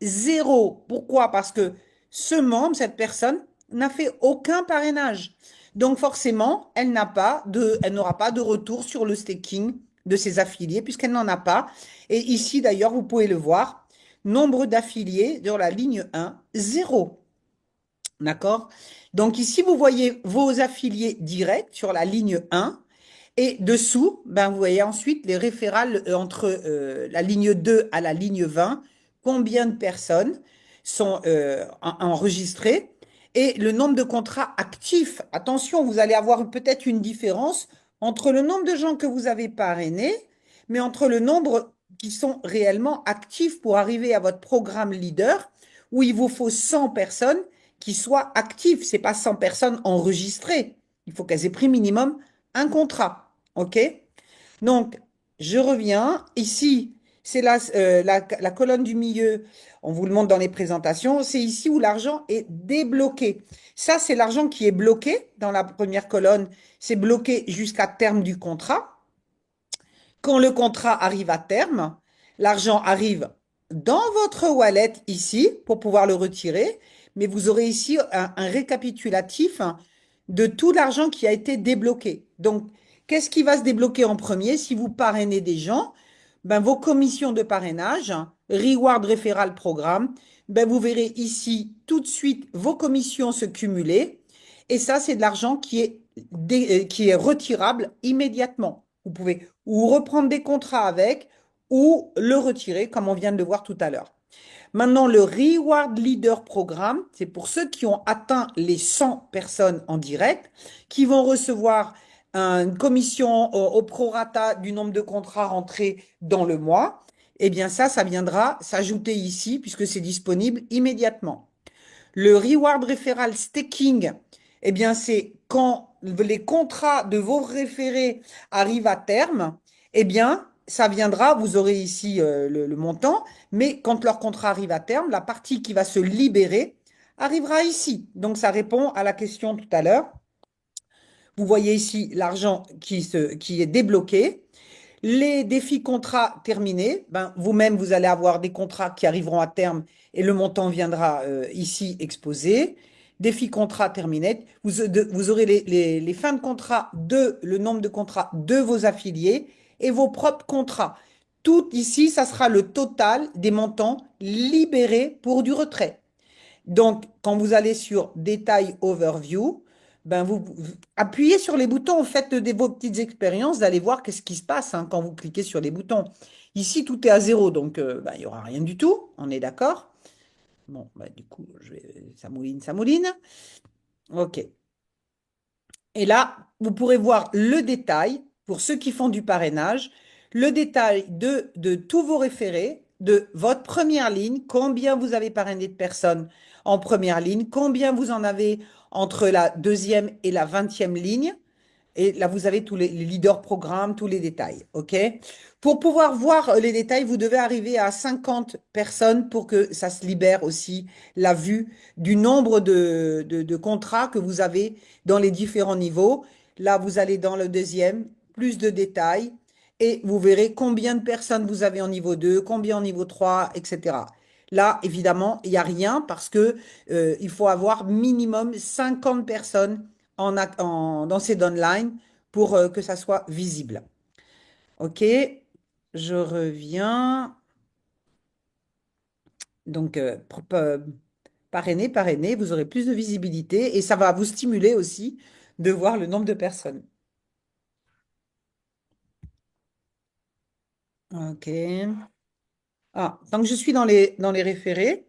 zéro. Pourquoi? Parce que ce membre, cette personne, n'a fait aucun parrainage. Donc forcément, elle n'aura pas de retour sur le staking de ses affiliés puisqu'elle n'en a pas. Et ici, d'ailleurs, vous pouvez le voir, nombre d'affiliés sur la ligne 1, zéro. D'accord? Donc ici, vous voyez vos affiliés directs sur la ligne 1. Et dessous, ben, vous voyez ensuite les référals entre la ligne 2 à la ligne 20, combien de personnes sont enregistrées et le nombre de contrats actifs. Attention, vous allez avoir peut-être une différence entre le nombre de gens que vous avez parrainés, mais entre le nombre qui sont réellement actifs pour arriver à votre programme leader, où il vous faut 100 personnes qui soient actives. Ce n'est pas 100 personnes enregistrées. Il faut qu'elles aient pris minimum un contrat. OK? Donc, je reviens. Ici, c'est la colonne du milieu. On vous le montre dans les présentations. C'est ici où l'argent est débloqué. Ça, c'est l'argent qui est bloqué dans la première colonne. C'est bloqué jusqu'à terme du contrat. Quand le contrat arrive à terme, l'argent arrive dans votre wallet ici pour pouvoir le retirer. Mais vous aurez ici un récapitulatif de tout l'argent qui a été débloqué. Donc, qu'est-ce qui va se débloquer en premier si vous parrainez des gens? Ben, vos commissions de parrainage, Reward Referral Programme, ben, vous verrez ici tout de suite vos commissions se cumuler. Et ça, c'est de l'argent qui est retirable immédiatement. Vous pouvez ou reprendre des contrats avec ou le retirer, comme on vient de le voir tout à l'heure. Maintenant, le Reward Leader Programme, c'est pour ceux qui ont atteint les 100 personnes en direct, qui vont recevoir une commission au prorata du nombre de contrats rentrés dans le mois. Eh bien, ça viendra s'ajouter ici puisque c'est disponible immédiatement. Le Reward Referral Staking, eh bien, c'est quand les contrats de vos référés arrivent à terme, eh bien, ça viendra, vous aurez ici le montant, mais quand leur contrat arrive à terme, la partie qui va se libérer arrivera ici. Donc, ça répond à la question tout à l'heure. Vous voyez ici l'argent qui est débloqué. Les défis contrats terminés, ben, vous-même, vous allez avoir des contrats qui arriveront à terme et le montant viendra ici exposé. Défis contrats terminés, vous aurez les fins de contrat le nombre de contrats de vos affiliés et vos propres contrats. Tout ici, ça sera le total des montants libérés pour du retrait. Donc, quand vous allez sur Détail Overview, ben vous appuyez sur les boutons, faites vos petites expériences, d'aller voir qu'est-ce qui se passe quand vous cliquez sur les boutons. Ici, tout est à zéro, donc ben, il n'y aura rien du tout, on est d'accord? Bon, ben, du coup, ça mouline, ça mouline. OK. Et là, vous pourrez voir le détail, pour ceux qui font du parrainage, le détail de tous vos référés, de votre première ligne, combien vous avez parrainé de personnes en première ligne, combien vous en avez entre la deuxième et la 20e ligne. Et là, vous avez tous les leaders programmes, tous les détails. OK? Pour pouvoir voir les détails, vous devez arriver à 50 personnes pour que ça se libère aussi la vue du nombre de contrats que vous avez dans les différents niveaux. Là, vous allez dans le deuxième, plus de détails, et vous verrez combien de personnes vous avez en niveau 2, combien en niveau 3, etc. Là, évidemment, il n'y a rien parce que il faut avoir minimum 50 personnes dans ces downlines pour que ça soit visible. OK, je reviens. Donc, parrainer, vous aurez plus de visibilité et ça va vous stimuler aussi de voir le nombre de personnes. OK. Ah, donc je suis dans les référés.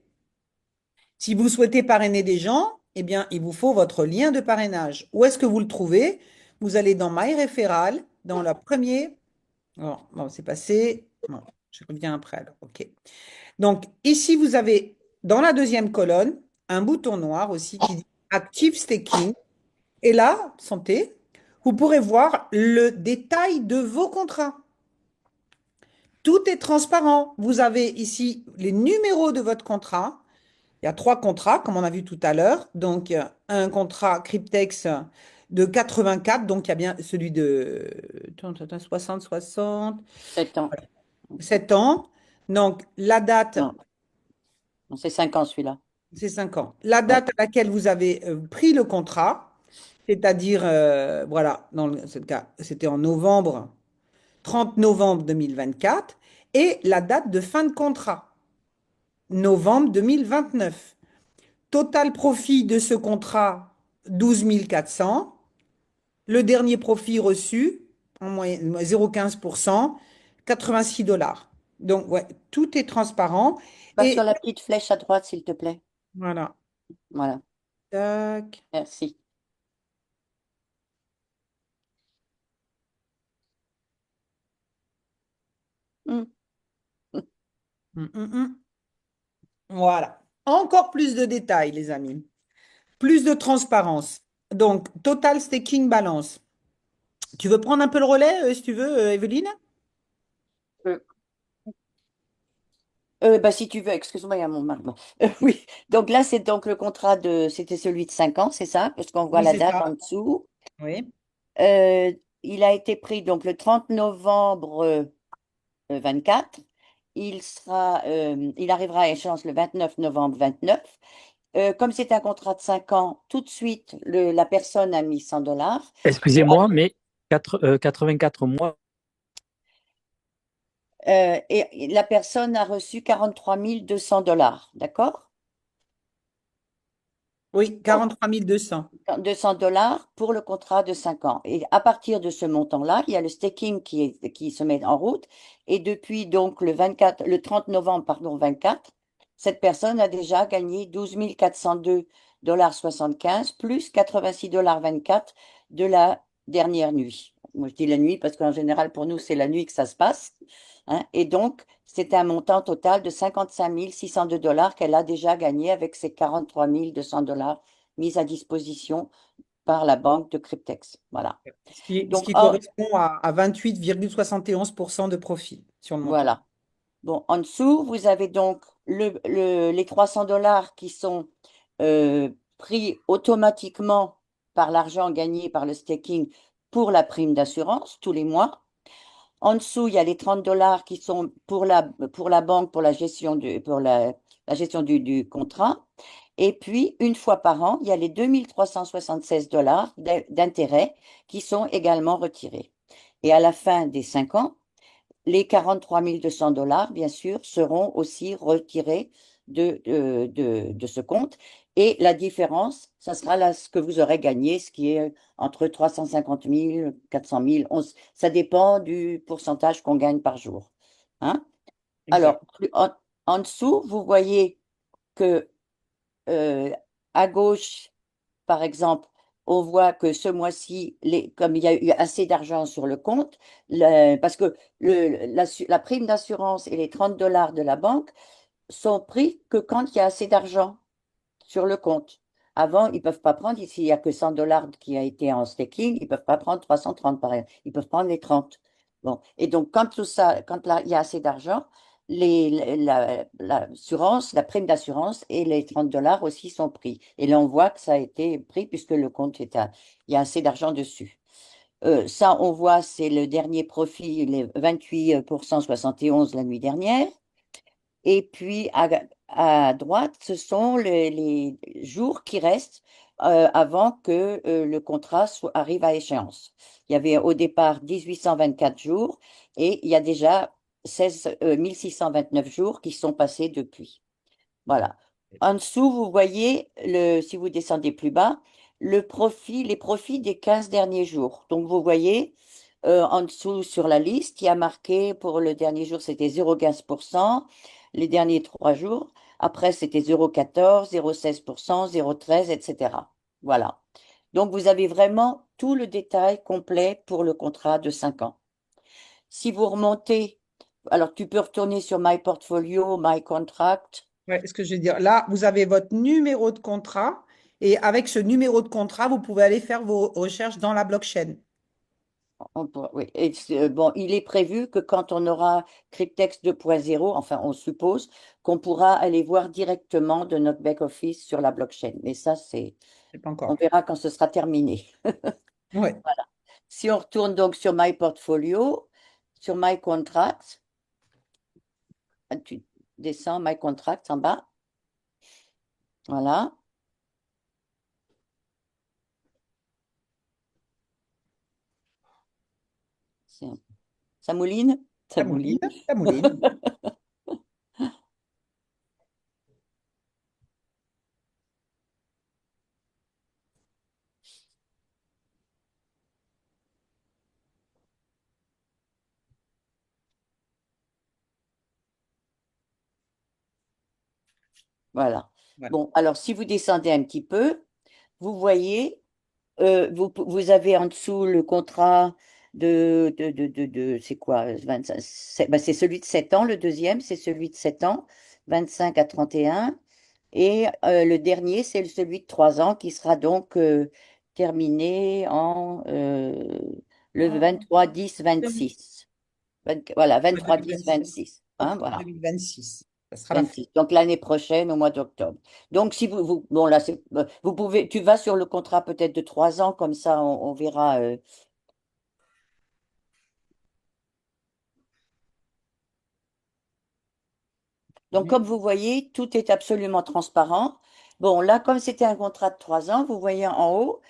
Si vous souhaitez parrainer des gens, eh bien, il vous faut votre lien de parrainage. Où est-ce que vous le trouvez? Vous allez dans My Referral, dans le premier. Bon, c'est passé. Bon, je reviens après alors. OK. Donc, ici, vous avez dans la deuxième colonne un bouton noir aussi qui dit Active Staking. Et là, santé, vous pourrez voir le détail de vos contrats. Tout est transparent. Vous avez ici les numéros de votre contrat. Il y a trois contrats, comme on a vu tout à l'heure. Donc, un contrat Cryptex de 84. Donc, il y a bien celui de 60, 7 ans. 7 ans. Donc, la date, Non, non, c'est 5 ans celui-là. c'est 5 ans. La Ouais. date à laquelle vous avez pris le contrat, c'est-à-dire, voilà, ce cas, c'était en novembre, 30 novembre 2024, et la date de fin de contrat, novembre 2029. Total profit de ce contrat, 12 400. Le dernier profit reçu, en moyenne 0,15%, 86 dollars. Donc, ouais, tout est transparent. Va sur Et la petite flèche à droite, s'il te plaît. voilà. Voilà. Tac. Merci. Hmm. Hum, hum, hum. Voilà. Encore plus de détails, les amis. Plus de transparence. Donc, total staking balance. Tu veux prendre un peu le relais, si tu veux, Evelyne? Euh, bah, si tu veux, excuse-moi, il y a mon mari. Bon. Oui, donc là, c'est donc le contrat c'était celui de 5 ans, c'est ça? Parce qu'on voit Oui, la c'est date ça. en dessous. Oui. Euh, il a été pris donc le 30 novembre 24. Il arrivera à échéance le 29 novembre 29. Comme c'est un contrat de 5 ans, tout de suite, la personne a mis 100 dollars. Excusez-moi, mais 84 mois. Et la personne a reçu 43 200 dollars, d'accord? Oui, 43 200. 200 dollars pour le contrat de 5 ans. Et à partir de ce montant-là, il y a le staking qui se met en route. Et depuis donc le 30 novembre, pardon, 24, cette personne a déjà gagné 12 402 75 plus 86,24 de la dernière nuit. Moi, je dis la nuit parce qu'en général, pour nous, c'est la nuit que ça se passe, hein. Et donc, c'est un montant total de 55 602 dollars qu'elle a déjà gagné avec ses 43 200 dollars mise à disposition par la banque de Cryptex. Voilà. Ce Donc, qui correspond à 28,71% de profit sur le montant. voilà. Bon, en dessous, vous avez donc les 300 dollars qui sont pris automatiquement par l'argent gagné par le staking pour la prime d'assurance tous les mois. En dessous, il y a les 30 dollars qui sont pour la banque, pour la gestion la gestion du contrat. Et puis, une fois par an, il y a les 2376 dollars d'intérêt qui sont également retirés. Et à la fin des 5 ans, les 43 200 dollars, bien sûr, seront aussi retirés de ce compte. Et la différence, ça sera là ce que vous aurez gagné, ce qui est entre 350 000, 400 000. Ça dépend du pourcentage qu'on gagne par jour. Hein? Exact. Alors, en dessous, vous voyez que euh, à gauche, par exemple, on voit que ce mois-ci, comme il y a eu assez d'argent sur le compte, parce que la prime d'assurance et les 30 dollars de la banque sont pris que quand il y a assez d'argent sur le compte. Avant, ils ne peuvent pas prendre, s'il n'y a que 100 dollars qui a été en staking, ils ne peuvent pas prendre 330 par exemple. Ils peuvent prendre les 30. Bon. Et donc, quand tout ça, quand là, il y a assez d'argent, l'assurance, la prime d'assurance et les 30 dollars aussi sont pris. Et là, on voit que ça a été pris puisque le compte il y a assez d'argent dessus. Ça, on voit, c'est le dernier profit, les 28,71 la nuit dernière. Et puis à droite, ce sont les jours qui restent avant que le contrat arrive à échéance. Il y avait au départ 1824 jours et il y a déjà 16 jours qui sont passés depuis. Voilà. En dessous, vous voyez, si vous descendez plus bas, les profits des 15 derniers jours. Donc, vous voyez, en dessous sur la liste, il y a marqué pour le dernier jour, c'était 0,15%, les derniers 3 jours. Après, c'était 0,14, 0,16%, 0,13, etc. Voilà. Donc, vous avez vraiment tout le détail complet pour le contrat de 5 ans. Si vous remontez, alors tu peux retourner sur My Portfolio, My Contract. Ouais, ce que je veux dire, là, vous avez votre numéro de contrat et avec ce numéro de contrat, vous pouvez aller faire vos recherches dans la blockchain. Oui. Et bon, il est prévu que quand on aura Cryptex 2.0, enfin, on suppose qu'on pourra aller voir directement de notre back-office sur la blockchain. Mais ça, C'est pas on encore. verra quand ce sera terminé. Ouais, Si on retourne donc sur My Portfolio, sur My Contract, tu descends My Contract en bas. Voilà. C'est- Ça mouline? Ça ça mouline, mouline. ça mouline. Voilà. Voilà. Bon, alors si vous descendez un petit peu, vous voyez, vous avez en dessous le contrat c'est quoi, 25, c'est celui de 7 ans, le deuxième, c'est celui de 7 ans, 25 à 31. Et le dernier, c'est celui de 3 ans qui sera donc terminé en le En 2000 23-10-26. Voilà, ouais, 23-10-26. 2026. Hein, Octobre voilà. 2026. Ça sera la fin. 26. Donc l'année prochaine, au mois d'octobre. Donc si bon là, vous pouvez, tu vas sur le contrat peut-être de 3 ans, comme ça on verra. Donc comme vous voyez, tout est absolument transparent. Bon là, comme c'était un contrat de 3 ans, vous voyez en haut,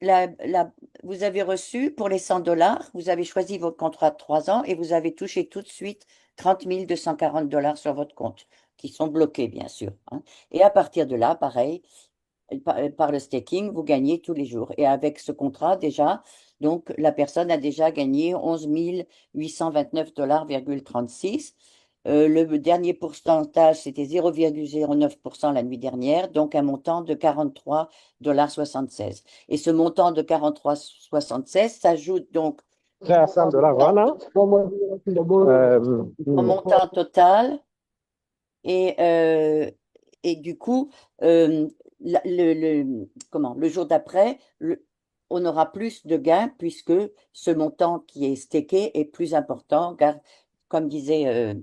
la, la- vous avez reçu pour les 100 dollars, vous avez choisi votre contrat de 3 ans et vous avez touché tout de suite 30 240 $ sur votre compte, qui sont bloqués bien sûr, hein. Et à partir de là, pareil. Par le staking, vous gagnez tous les jours. Et avec ce contrat, déjà, donc la personne a déjà gagné 11 829,36 $. Le dernier pourcentage, c'était 0,09% la nuit dernière, donc un montant de 43,76 $. Et ce montant de 43,76 s'ajoute donc à 100 dollars, voilà. au montant total. Et, du coup, le jour d'après, on aura plus de gains puisque ce montant qui est stacké est plus important, car, comme disait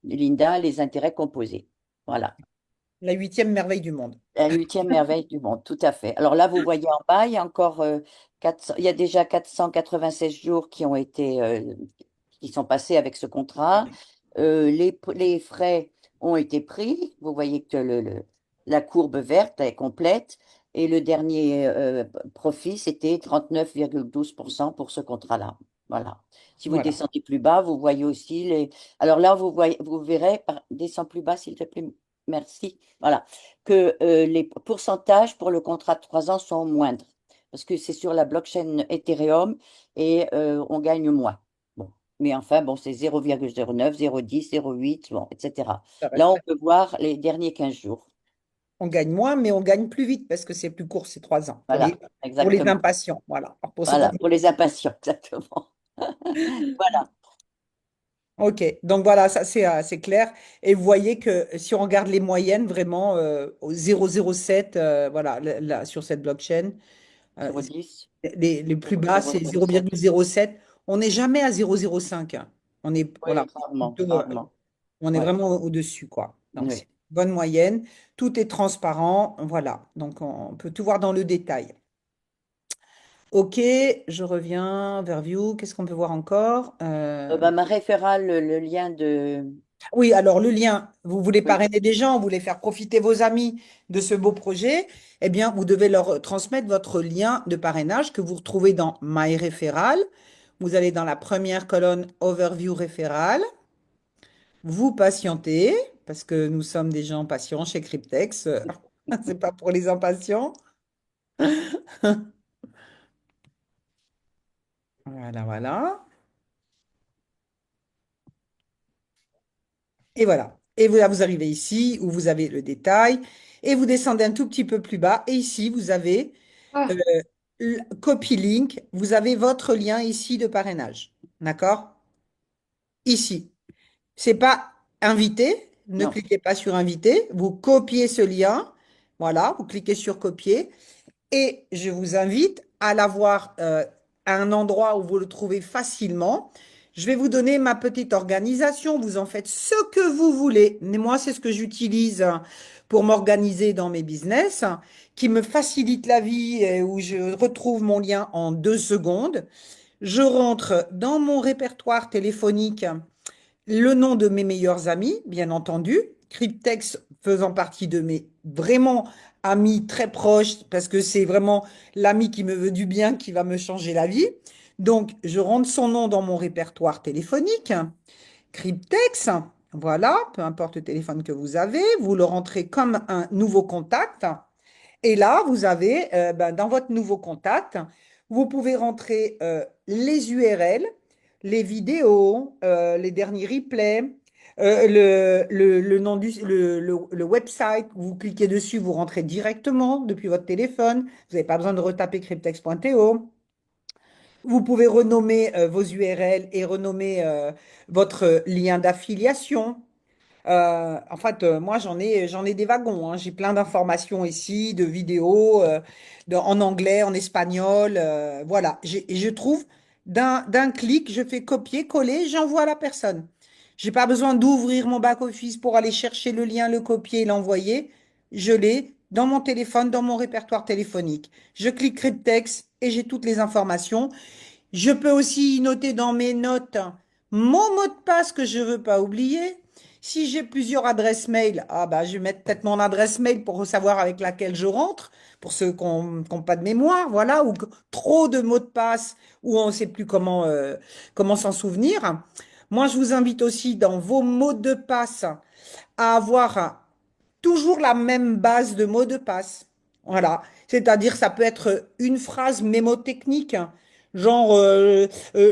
Linda, les intérêts composés. Voilà. La huitième merveille du monde. La huitième merveille du monde, tout à fait. Alors là, vous voyez en bas, il y a encore 400, il y a déjà 496 jours qui sont passés avec ce contrat. Les frais ont été pris. Vous voyez que la courbe verte est complète. Et le dernier profit, c'était 39,12% pour ce contrat-là. Voilà. Si vous Voilà. descendez plus bas, vous voyez aussi les. Alors là, vous verrez, descends plus bas, s'il te plaît. Merci. Voilà que les pourcentages pour le contrat de 3 ans sont moindres, parce que c'est sur la blockchain Ethereum et on gagne moins. Bon. Mais enfin, bon, c'est 0,09, 0,10, 0,8, bon, etc. Ça Là, reste on très- peut voir les derniers 15 jours. On gagne moins, mais on gagne plus vite parce que c'est plus court, c'est 3 ans. Voilà, Pour les exactement. impatients. Voilà. Alors, pour ceux qui Voilà, pour les impatients, exactement. Voilà. Ok, donc voilà, ça c'est clair. Et vous voyez que si on regarde les moyennes, vraiment au 0,07, voilà, là, sur cette blockchain, euh, 0,10, les plus bas, c'est 0,07. 0,07. On n'est jamais à 0,05, hein. On est, voilà, Oui, rarement, plutôt, rarement. on est Ouais, vraiment au-dessus, quoi. Donc c'est oui. une bonne moyenne. Tout est transparent, voilà. Donc on peut tout voir dans le détail. Ok, je reviens vers View. Qu'est-ce qu'on peut voir encore? Ben, ma référale, le lien de. Oui, alors le lien, vous voulez Oui, parrainer des gens, vous voulez faire profiter vos amis de ce beau projet, eh bien, vous devez leur transmettre votre lien de parrainage que vous retrouvez dans My Référal. Vous allez dans la première colonne Overview Référal. Vous patientez, parce que nous sommes des gens patients chez Cryptex. C'est pas pour les impatients. Voilà, voilà. Et voilà. Et là, vous arrivez ici où vous avez le détail et vous descendez un tout petit peu plus bas. Et ici, vous avez Ah, euh, copy link. Vous avez votre lien ici de parrainage. D'accord? Ici. C'est pas invité. Ne Non. cliquez pas sur inviter. Vous copiez ce lien. Voilà, vous cliquez sur copier. Et je vous invite à l'avoir à un endroit où vous le trouvez facilement. Je vais vous donner ma petite organisation. Vous en faites ce que vous voulez. Mais moi, c'est ce que j'utilise pour m'organiser dans mes business, qui me facilite la vie et où je retrouve mon lien en 2 secondes. Je rentre dans mon répertoire téléphonique le nom de mes meilleurs amis, bien entendu. Cryptex faisant partie de mes vraiment amis très proches, parce que c'est vraiment l'ami qui me veut du bien, qui va me changer la vie. Donc, je rentre son nom dans mon répertoire téléphonique. Cryptex, voilà, peu importe le téléphone que vous avez, vous le rentrez comme un nouveau contact. Et là, vous avez, dans votre nouveau contact, vous pouvez rentrer les URL, les vidéos, les derniers replays, le nom le website. Vous cliquez dessus, vous rentrez directement depuis votre téléphone. Vous n'avez pas besoin de retaper cryptex.to. Vous pouvez renommer vos URL et renommer votre lien d'affiliation. En fait, moi, j'en ai des wagons, hein. J'ai plein d'informations ici, de vidéos, en anglais, en espagnol. Voilà. Et je trouve, d'un clic, je fais copier, coller, j'envoie à la personne. J'ai pas besoin d'ouvrir mon back-office pour aller chercher le lien, le copier et l'envoyer. Je l'ai dans mon téléphone, dans mon répertoire téléphonique. Je clique Cryptex et j'ai toutes les informations. Je peux aussi noter dans mes notes mon mot de passe que je ne veux pas oublier. Si j'ai plusieurs adresses mail, ah bah, je vais mettre peut-être mon adresse mail pour savoir avec laquelle je rentre, pour ceux qui n'ont pas de mémoire, voilà, ou trop de mots de passe, où on ne sait plus comment s'en souvenir. Moi, je vous invite aussi dans vos mots de passe à avoir toujours la même base de mots de passe. Voilà. C'est-à-dire, ça peut être une phrase mémotechnique, hein, genre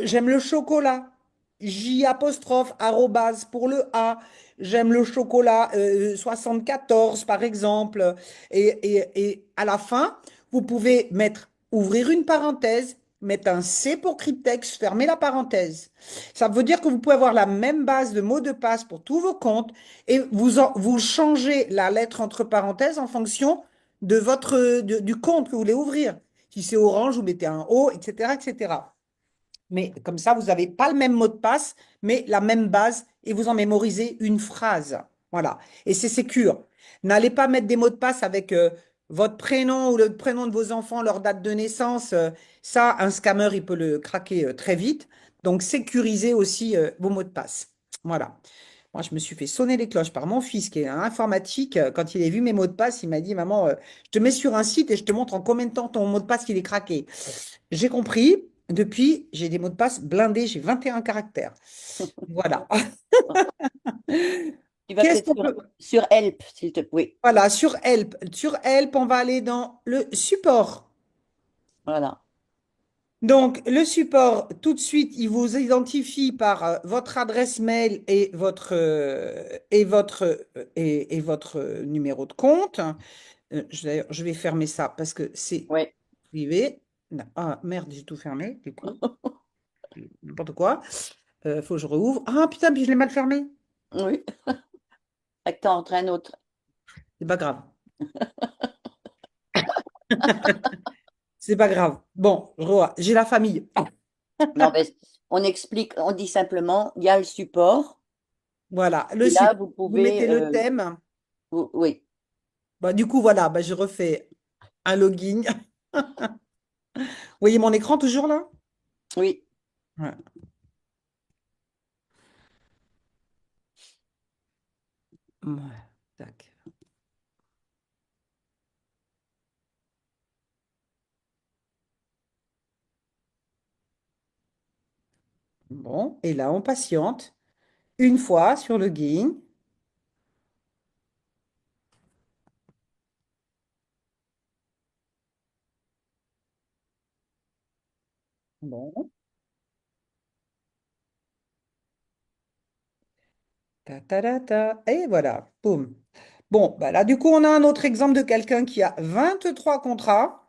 j'aime le chocolat. J apostrophe arrobase pour le A. J'aime le chocolat 74 par exemple. Et à la fin, vous pouvez ouvrir une parenthèse, mettre un C pour cryptex, fermer la parenthèse. Ça veut dire que vous pouvez avoir la même base de mots de passe pour tous vos comptes et vous changez la lettre entre parenthèses en fonction du compte que vous voulez ouvrir. Si c'est orange, vous mettez un O, etc., etc. Mais comme ça, vous n'avez pas le même mot de passe, mais la même base et vous en mémorisez une phrase. Voilà. Et c'est sécure. N'allez pas mettre des mots de passe avec votre prénom ou le prénom de vos enfants, leur date de naissance. Ça, un scammer, il peut le craquer très vite. Donc, sécurisez aussi vos mots de passe. Voilà. Moi, je me suis fait sonner les cloches par mon fils qui est un informatique. Quand il a vu mes mots de passe, il m'a dit, Maman, je te mets sur un site et je te montre en combien de temps ton mot de passe il est craqué. J'ai compris. Depuis, j'ai des mots de passe blindés. J'ai 21 caractères. Voilà. Tu vas Qu'est-ce peut-être qu'on peut... sur Help, s'il te plaît. Voilà, sur Help. Sur Help, on va aller dans le support. Voilà. Donc, le support, tout de suite, il vous identifie par votre adresse mail et votre numéro de compte. D'ailleurs, je vais fermer ça parce que c'est Oui. privé. Non, ah, merde, j'ai tout fermé, du coup. N'importe quoi. Faut que je rouvre. Ah, putain, puis je l'ai mal fermé. Oui. Fait que t'en entraînes un autre. C'est pas grave. C'est pas grave. Bon, j'ai la famille. Non, mais on explique, on dit simplement, il y a le support. Voilà, le Et là, support. vous Vous mettez pouvez, le thème. oui, Bah, du coup, voilà, bah, je refais un login. Vous voyez mon écran toujours là? oui. Ouais. Ouais, tac. Bon, et là, on patiente une fois sur le login. Bon. Ta, ta, ta, ta. Et voilà, boum. Bon, bah là, du coup, on a un autre exemple de quelqu'un qui a 23 contrats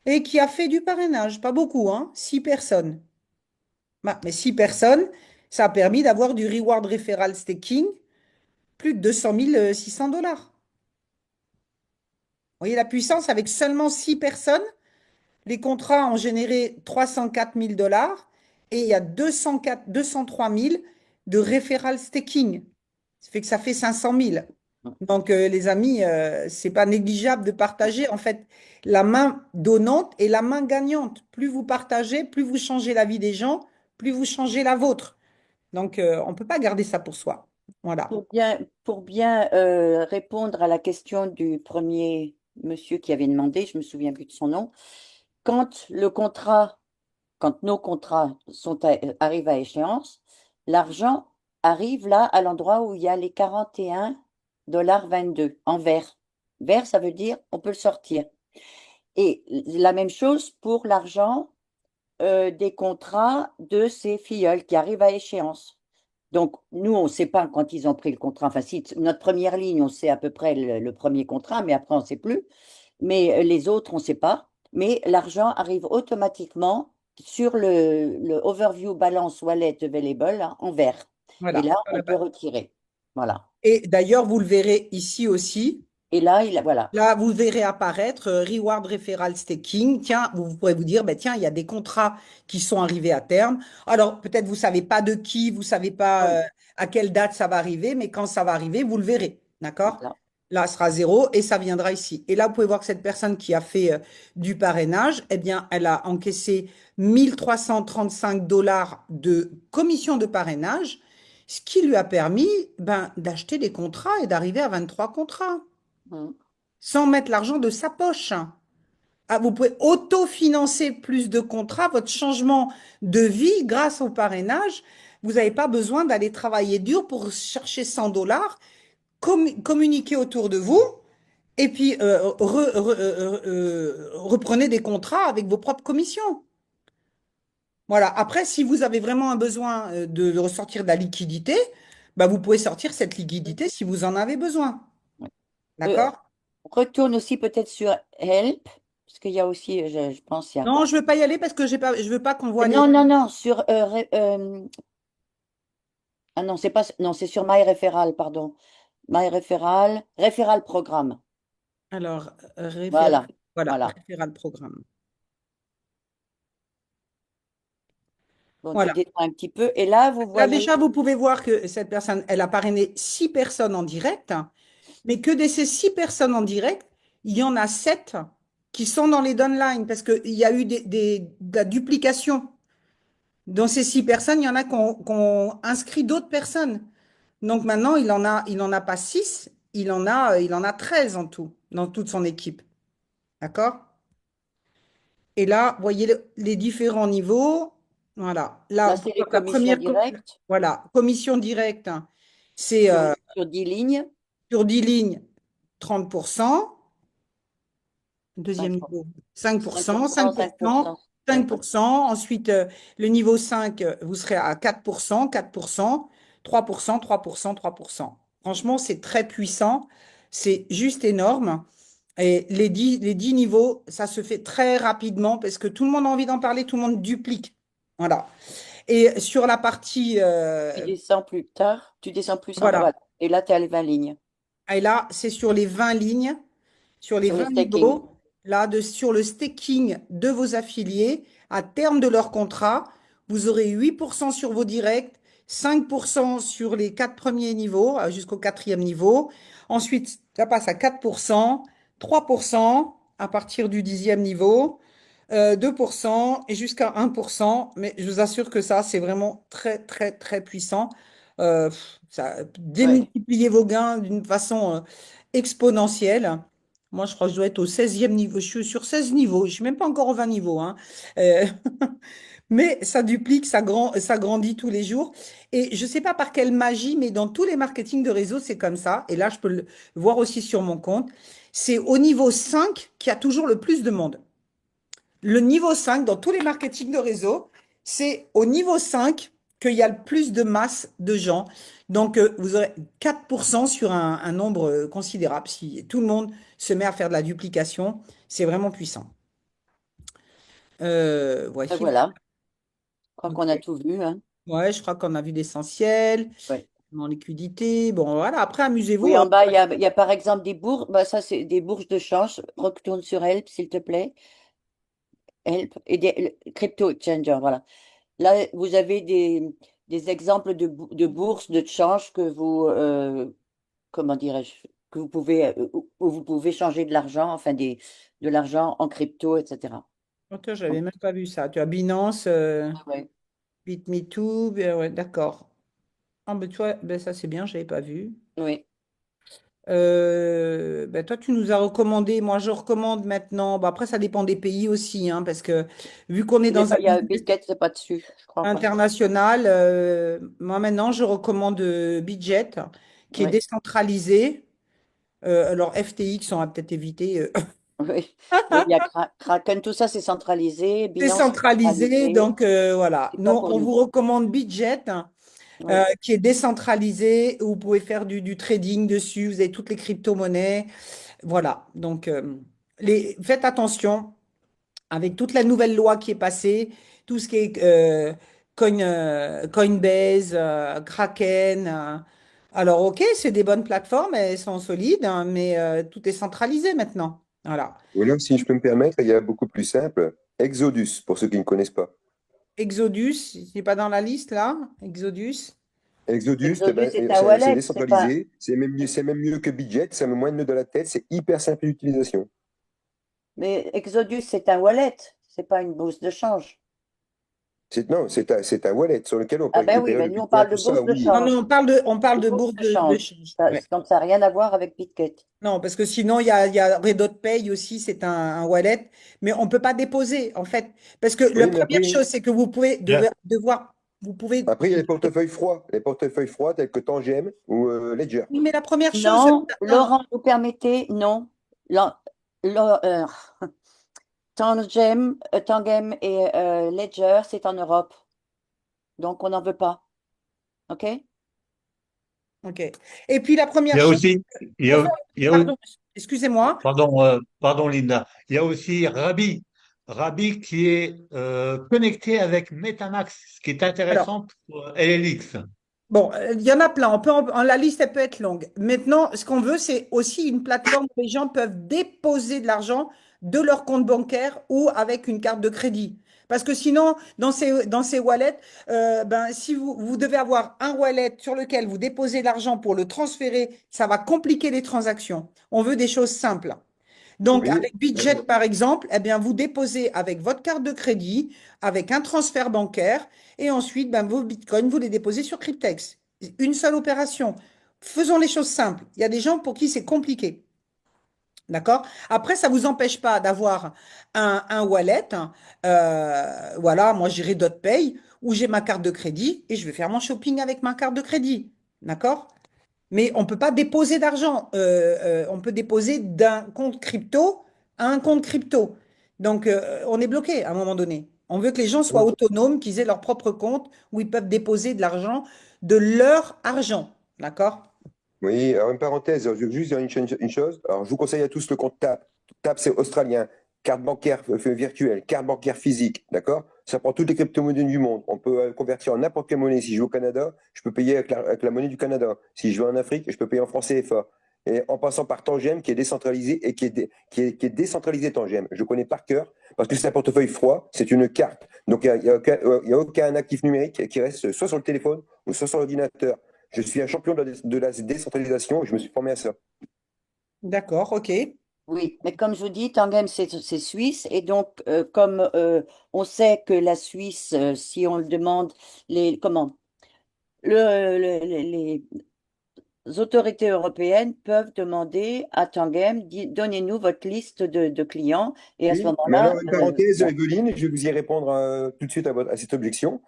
et qui a fait du parrainage. Pas beaucoup, hein? 6 personnes. Bah, mais 6 personnes, ça a permis d'avoir du reward referral staking, plus de 200 600 $. Vous voyez la puissance avec seulement 6 personnes? Les contrats ont généré 304 000 $ et il y a 203 000 de referral staking. Ça fait que ça fait 500 000. Donc, les amis, c'est pas négligeable de partager. En fait, la main donnante et la main gagnante. Plus vous partagez, plus vous changez la vie des gens, plus vous changez la vôtre. Donc, on ne peut pas garder ça pour soi. Voilà. Pour bien répondre à la question du premier monsieur qui avait demandé, je me souviens plus de son nom, quand le contrat, quand nos contrats arrivent à échéance, l'argent arrive là à l'endroit où il y a les 41,22 en vert. Vert, ça veut dire on peut le sortir. Et la même chose pour l'argent des contrats de ces filleuls qui arrivent à échéance. Donc, nous, on ne sait pas quand ils ont pris le contrat. Enfin, si notre première ligne, on sait à peu près le premier contrat, mais après, on ne sait plus. Mais les autres, on ne sait pas. Mais l'argent arrive automatiquement sur le Overview Balance Wallet Available hein, en vert. Et Voilà. là, on peut retirer. Voilà. Et d'ailleurs, vous le verrez ici aussi. Et là, voilà. Là, vous verrez apparaître Reward Referral Staking. Tiens, vous pourrez vous dire, ben, tiens, il y a des contrats qui sont arrivés à terme. Alors, peut-être vous ne savez pas de qui, vous ne savez pas Oui, à quelle date ça va arriver, mais quand ça va arriver, vous le verrez. D'accord? voilà. Là, ce sera zéro et ça viendra ici. Et là, vous pouvez voir que cette personne qui a fait du parrainage, eh bien, elle a encaissé 1 335 $ de commission de parrainage, ce qui lui a permis ben, d'acheter des contrats et d'arriver à 23 contrats Mm. sans mettre l'argent de sa poche. Ah, vous pouvez autofinancer plus de contrats, votre changement de vie grâce au parrainage. Vous n'avez pas besoin d'aller travailler dur pour chercher 100 $. Communiquer autour de vous et puis reprenez des contrats avec vos propres commissions. Voilà. Après, si vous avez vraiment un besoin de ressortir de la liquidité, bah, vous pouvez sortir cette liquidité si vous en avez besoin. Euh, D'accord? Retourne aussi peut-être sur Help, parce qu'il y a aussi, je pense, il y a. Non, je ne veux pas y aller parce que j'ai pas, je veux pas qu'on voit les. Non, non, non, sur. Ah non, c'est pas. Non, c'est sur MyReferral, pardon. MyReferral, Referral Programme. Alors, Voilà, voilà, voilà. référal programme. Bon, tu Voilà. descends un petit peu. Et là, vous Là, voyez. déjà, vous pouvez voir que cette personne, elle a parrainé 6 personnes en direct, mais que de ces 6 personnes en direct, il y en a 7 qui sont dans les downlines parce qu'il y a eu de la duplication. Dans ces 6 personnes, il y en a qui ont inscrit d'autres personnes. Donc maintenant, il en a pas 6, il en a 13 en tout, dans toute son équipe. D'accord? Et là, vous voyez les différents niveaux. Voilà. Là, Là, on peut c'est les voir la commissions première directes voilà, commission directe, hein, c'est sur 10 lignes. sur 10 lignes, 30%. Deuxième 5, niveau, 5%, 5%, 5%, 5%. Oui. 5%. Ensuite, le niveau 5, vous serez à 4%, 4%, 3%, 3%, 3%. Franchement, c'est très puissant. C'est juste énorme. Et les 10 niveaux, ça se fait très rapidement parce que tout le monde a envie d'en parler, tout le monde duplique. Voilà. Et sur la partie, Tu descends plus tard. Tu descends plus en bas. voilà. Voilà. Et là, tu as les 20 lignes Et là, c'est sur les 20 lignes, sur les sur le 20 staking. niveaux, là, sur le staking de vos affiliés, à terme de leur contrat, vous aurez 8% sur vos directs, 5% sur les 4 premiers niveaux, jusqu'au quatrième niveau. Ensuite, ça passe à 4%, 3% à partir du dixième niveau, 2% et jusqu'à 1%. Mais je vous assure que ça, c'est vraiment très, très, très puissant. Ça, Ouais. démultipliez vos gains d'une façon exponentielle. Moi, je crois que je dois être au 16e niveau. Je suis sur 16 niveaux. Je ne suis même pas encore au 20 niveaux, hein. Euh, mais ça duplique, ça grandit tous les jours. Et je ne sais pas par quelle magie, mais dans tous les marketing de réseau, c'est comme ça. Et là, je peux le voir aussi sur mon compte. C'est au niveau 5 qu'il y a toujours le plus de monde. Le niveau 5 dans tous les marketing de réseau, c'est au niveau 5 qu'il y a le plus de masse de gens. Donc, vous aurez 4% sur un nombre considérable. Si tout le monde se met à faire de la duplication, c'est vraiment puissant. Ben Voici. voilà, je crois qu'on a Ok. tout vu, hein. Ouais, je crois qu'on a vu l'essentiel, Ouais. en liquidité. Bon, voilà, après, Oui, amusez-vous. en bas, il y a par exemple des bourses. Ben, ça, c'est des bourses de change. Retourne sur Help, s'il te plaît. Help et le crypto exchanger, voilà. Là, vous avez des exemples de bourses de change que vous, comment dirais-je, que vous pouvez, où vous pouvez changer de l'argent, enfin de l'argent en crypto, etc. Attends, je n'avais même pas vu ça. Tu as Binance, Ouais. BitMe2, ouais, d'accord. Ah, ben, toi, ben, ça, c'est bien, je n'avais pas vu. Oui. Ben, toi, tu nous as recommandé. Moi, je recommande maintenant. Bon, après, ça dépend des pays aussi, hein, parce que vu qu'on est dans un Il y a business Bitget, c'est pas dessus, je crois pas. international, moi, maintenant, je recommande Budget, qui est Oui. décentralisé. Alors, FTX, on va peut-être éviter. Oui. Oui, il y a Kraken, tout ça, c'est centralisé. Binance, c'est Décentralisé, centralisé. donc voilà. C'est Nous, pas pour on nous. vous recommande Budget, Oui. qui est décentralisé, où vous pouvez faire du trading dessus, vous avez toutes les crypto-monnaies. Voilà, donc faites attention avec toute la nouvelle loi qui est passée, tout ce qui est Coinbase, Kraken. Alors, ok, c'est des bonnes plateformes, elles sont solides, hein, mais tout est centralisé maintenant. Voilà. Ou alors, si je peux me permettre, il y a beaucoup plus simple, Exodus, pour ceux qui ne connaissent pas. Exodus, il n'est pas dans la liste là? Exodus. Exodus, eh Exodus, ben, c'est un c'est wallet, c'est pas. décentralisé, c'est même mieux que Budget, ça me moins de nœuds dans la tête, c'est hyper simple d'utilisation. Mais Exodus, c'est un wallet, c'est pas une bourse de change. Non, c'est un wallet sur lequel on peut Ah ben oui, récupérer ben le nous on Bitcoin, parle tout de ça, bourse de oui. Non, non, change. on parle De de bourse bourse de de change. change. Ça, Ouais. donc ça n'a rien à voir avec Bitget. Non, parce que sinon, il y a Redot Pay aussi, c'est un wallet, mais on ne peut pas déposer, en fait. Parce que la Oui, mais première après, chose, c'est que vous pouvez vous pouvez. après, il y a les portefeuilles froids tels que Tangem ou Ledger. Oui, mais la première chose, Non, non, Laurent, vous permettez, non. La- la- euh, Tangem et Ledger, c'est en Europe. Donc on n'en veut pas. OK? ok. Et puis la Il première y a chose, aussi, il y pour a, faire, il y a- pardon, excusez-moi, pardon Linda, il y a aussi Rabi qui est connecté avec MetaMax, ce qui est alors, intéressant pour LLX. bon, il y en a plein. La liste, elle peut être longue. Maintenant, ce qu'on veut, c'est aussi une plateforme où les gens peuvent déposer de l'argent de leur compte bancaire ou avec une carte de crédit. Parce que sinon, dans ces wallets, ben, si vous devez avoir un wallet sur lequel vous déposez l'argent pour le transférer, ça va compliquer les transactions. On veut des choses simples. Donc, Oui, avec Budget, par exemple, eh bien, vous déposez avec votre carte de crédit, avec un transfert bancaire, et ensuite, ben, vos bitcoins, vous les déposez sur Cryptex. Une seule opération. Faisons les choses simples. Il y a des gens pour qui c'est compliqué. D'accord? Après, ça ne vous empêche pas d'avoir un wallet. Voilà, moi, j'irai DotPay, où j'ai ma carte de crédit et je vais faire mon shopping avec ma carte de crédit. D'accord? Mais on ne peut pas déposer d'argent. On peut déposer d'un compte crypto à un compte crypto. Donc, on est bloqué à un moment donné. On veut que les gens soient autonomes, qu'ils aient leur propre compte où ils peuvent déposer de l'argent, de leur argent. D'accord? oui, alors une parenthèse, je veux juste dire une chose. Alors, je vous conseille à tous le compte TAP. TAP, c'est australien. Carte bancaire virtuelle, carte bancaire physique, d'accord? Ça prend toutes les crypto-monnaies du monde. On peut convertir en n'importe quelle monnaie. Si je vais au Canada, je peux payer avec la monnaie du Canada. Si je vais en Afrique, je peux payer en francs CFA. Et en passant par Tangem, qui est décentralisé et qui est décentralisé Tangem. Je connais par cœur parce que c'est un portefeuille froid, c'est une carte. Donc, il y a aucun actif numérique qui reste soit sur le téléphone ou soit sur l'ordinateur. Je suis un champion de la décentralisation et je me suis formé à ça. D'accord, ok. Oui, mais comme je vous dis, Tangem, c'est suisse. Et donc, comme on sait que la Suisse, si on le demande, comment, les autorités européennes peuvent demander à Tangem, donnez-nous votre liste de clients. Et à ce Oui, mais moment-là, alors, une parenthèse, Evelyne, je vais vous y répondre tout de suite à cette objection.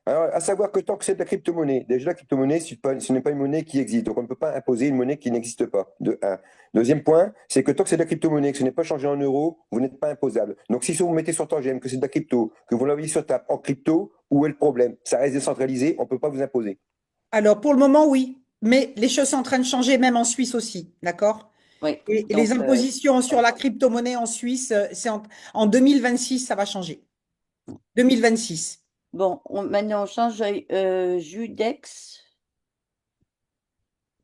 Alors, à savoir que tant que c'est de la crypto-monnaie, déjà la crypto-monnaie, ce n'est pas une monnaie qui existe. Donc, on ne peut pas imposer une monnaie qui n'existe pas. De un. Deuxième point, c'est que tant que c'est de la crypto-monnaie, que ce n'est pas changé en euros, vous n'êtes pas imposable. Donc, si vous mettez sur Tangem que c'est de la crypto, que vous l'envoyez sur TAP en crypto, où est le problème? Ça reste décentralisé, on ne peut pas vous imposer. Alors, pour le moment, oui. Mais les choses sont en train de changer, même en Suisse aussi. D'accord? Oui. Et les Donc, impositions sur voilà. la crypto-monnaie en Suisse, en 2026, ça va changer. 2026. Bon, maintenant on change Judex.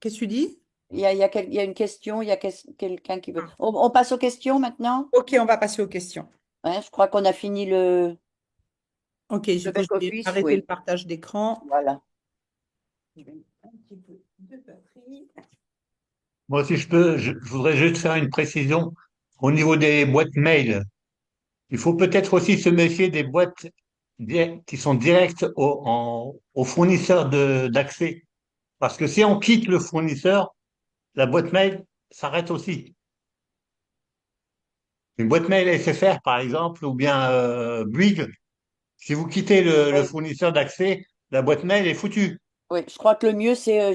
Qu'est-ce que tu dis? Il y a une question, il y a quelqu'un qui veut. On passe aux questions maintenant? Ok, on va passer aux questions. Hein, je crois qu'on a fini le Ok, il faut que je vais back-office, arrêter le oui. partage d'écran. Voilà. Je vais mettre un petit peu de batterie. Moi, si je peux, je voudrais juste faire une précision au niveau des boîtes mail. Il faut peut-être aussi se méfier des boîtes qui sont directes au fournisseur d'accès. Parce que si on quitte le fournisseur, la boîte mail s'arrête aussi. Une boîte mail SFR, par exemple, ou bien Bouygues, si vous quittez le Oui, fournisseur d'accès, la boîte mail est foutue. oui, je crois que le mieux c'est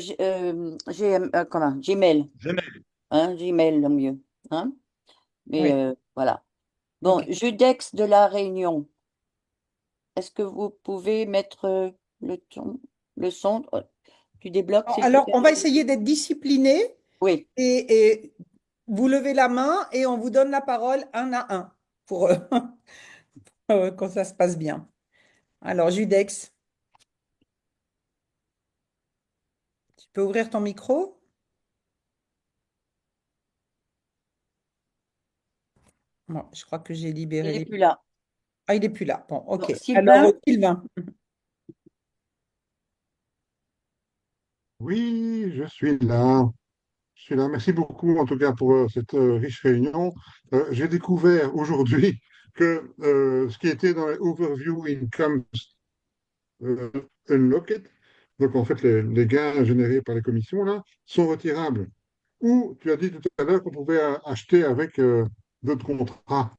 comment? Gmail. Jamais. Hein, Gmail le mieux. Hein? Mais Oui, voilà. Bon, ok. Judex de la Réunion. Est-ce que vous pouvez mettre le son? Tu débloques, s'il te Alors, plaît? on va essayer d'être discipliné Oui. et vous levez la main et on vous donne la parole un à un pour que ça se passe bien. Alors, Judex, tu peux ouvrir ton micro? Bon, je crois que j'ai libéré Il n'est les... plus là. Ah, il n'est plus là. Bon, Bon, ok. Alors, Sylvain? Sylvain. Oui, je suis là. Je suis là. Merci beaucoup, en tout cas, pour cette riche réunion. J'ai découvert aujourd'hui que ce qui était dans les Overview Income euh, Unlocked, donc en fait, les gains générés par les commissions, là, sont retirables. Ou tu as dit tout à l'heure qu'on pouvait acheter avec d'autres contrats.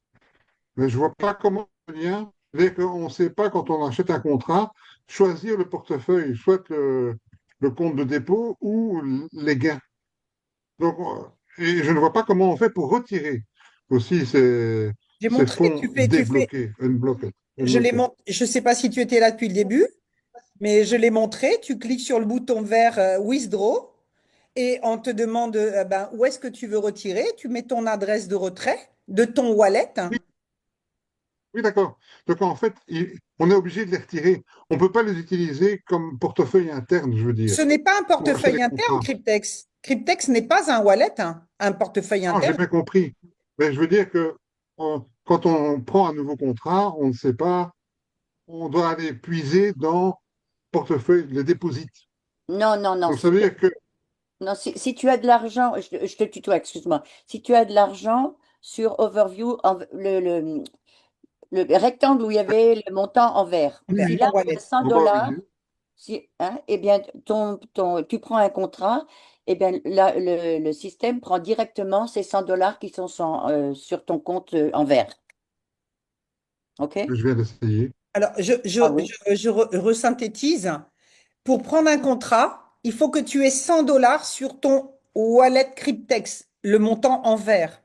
Mais je vois pas comment le lien. C'est-à-dire qu'on ne sait pas quand on achète un contrat, choisir le portefeuille, soit le compte de dépôt ou les gains. Donc, et je ne vois pas comment on fait pour retirer aussi J'ai ces montré, fonds tu fais, débloqués, unblocked, unlocked. je ne sais pas si tu étais là depuis le début, mais je l'ai montré. Tu cliques sur le bouton vert Withdraw et on te demande ben, où est-ce que tu veux retirer. Tu mets ton adresse de retrait de ton wallet. Oui, oui, d'accord. Donc, en fait, on est obligé de les retirer. On ne peut pas les utiliser comme portefeuille interne, je veux dire, Ce n'est pas un pour acheter des portefeuille interne, contrats. Cryptex. Cryptex n'est pas un wallet, hein, un portefeuille Non, j'ai interne. bien compris. Mais je veux dire que quand on prend un nouveau contrat, on ne sait pas, on doit aller puiser dans portefeuille, les déposits. Non, non, non. Donc, ça veut dire que, Non, si tu as de l'argent, je te tutoie, excuse-moi. Si tu as de l'argent sur Overview, le rectangle où il y avait le montant en vert, Vers si ton là tu as wallet. 100 dollars, overview, eh bien, tu prends un contrat, eh bien, là, le système prend directement ces 100 dollars qui sont sur ton compte en vert. OK? que je viens d'essayer. Alors, Ah oui. je resynthétise. Pour prendre un contrat, il faut que tu aies 100 dollars sur ton wallet Cryptex, le montant en vert.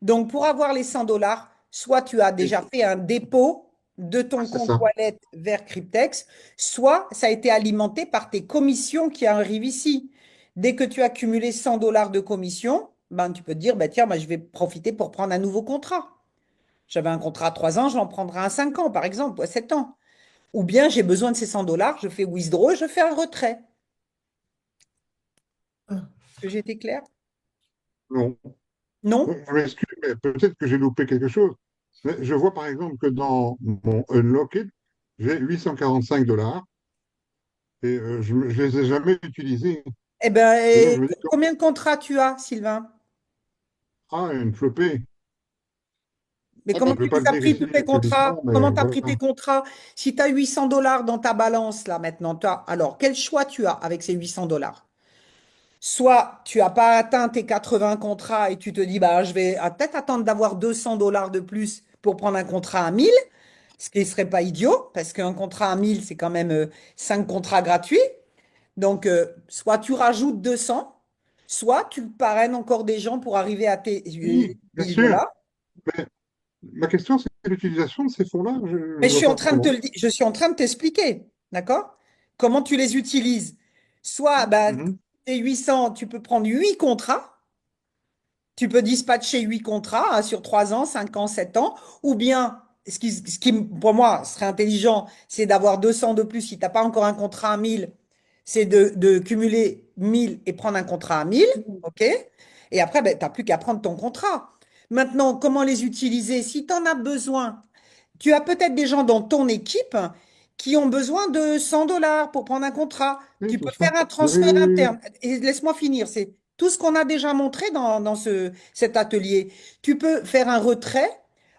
Donc, pour avoir les 100 dollars, soit tu as Oui, déjà fait un dépôt de ton c'est compte ça. wallet vers Cryptex, soit ça a été alimenté par tes commissions qui arrivent ici. Dès que tu as cumulé 100 dollars de commission, ben, tu peux te dire, ben, tiens, ben, je vais profiter pour prendre un nouveau contrat. J'avais un contrat à 3 ans, je l'en prendrai à 5 ans, par exemple, ou à 7 ans. Ou bien j'ai besoin de ces 100 dollars, je fais withdraw, je fais un retrait. Est-ce que j'ai été claire? Non. Non? Je m'excuse, mais peut-être que j'ai loupé quelque chose. Mais je vois par exemple que dans mon Unlocked, j'ai 845 dollars et je ne les ai jamais utilisés. Eh ben, Et donc je me dis, combien de contrats tu as, Sylvain? ah, une flopée. Mais Eh comment bien, Je ne vais tu pas les le as dire pris ici tous tes publiquement, contrats? Comment mais tu as voilà. pris tes contrats? Si tu as 800 dollars dans ta balance, là, maintenant, alors, quel choix tu as avec ces 800 dollars? Soit tu n'as pas atteint tes 80 contrats et tu te dis, bah, je vais peut-être attendre d'avoir 200 dollars de plus pour prendre un contrat à 1000. ce qui ne serait pas idiot, parce qu'un contrat à 1000, c'est quand même 5 contrats gratuits. Donc, soit tu rajoutes 200, soit tu parraines encore des gens pour arriver à tes Oui, bien 1000 sûr. dollars. Mais ma question, c'est l'utilisation de ces fonds-là. Je Mais ne je vois suis en pas train de comment. je suis en train de t'expliquer, d'accord? Comment tu les utilises. Soit, bah, Mhm. tes 800, tu peux prendre 8 contrats. Tu peux dispatcher 8 contrats hein, sur 3 ans, 5 ans, 7 ans, ou bien, ce qui pour moi serait intelligent, c'est d'avoir 200 de plus si tu n'as pas encore un contrat à 1000, c'est de cumuler 1000 et prendre un contrat à 1000, OK? Et après, ben, tu n'as plus qu'à prendre ton contrat. Maintenant, comment les utiliser? Si tu en as besoin, tu as peut-être des gens dans ton équipe qui ont besoin de 100 dollars pour prendre un contrat. Oui, Tu peux c'est ça. faire un Oui, transfert oui, oui, oui. interne. Et laisse-moi finir. C'est tout ce qu'on a déjà montré dans cet atelier. Tu peux faire un retrait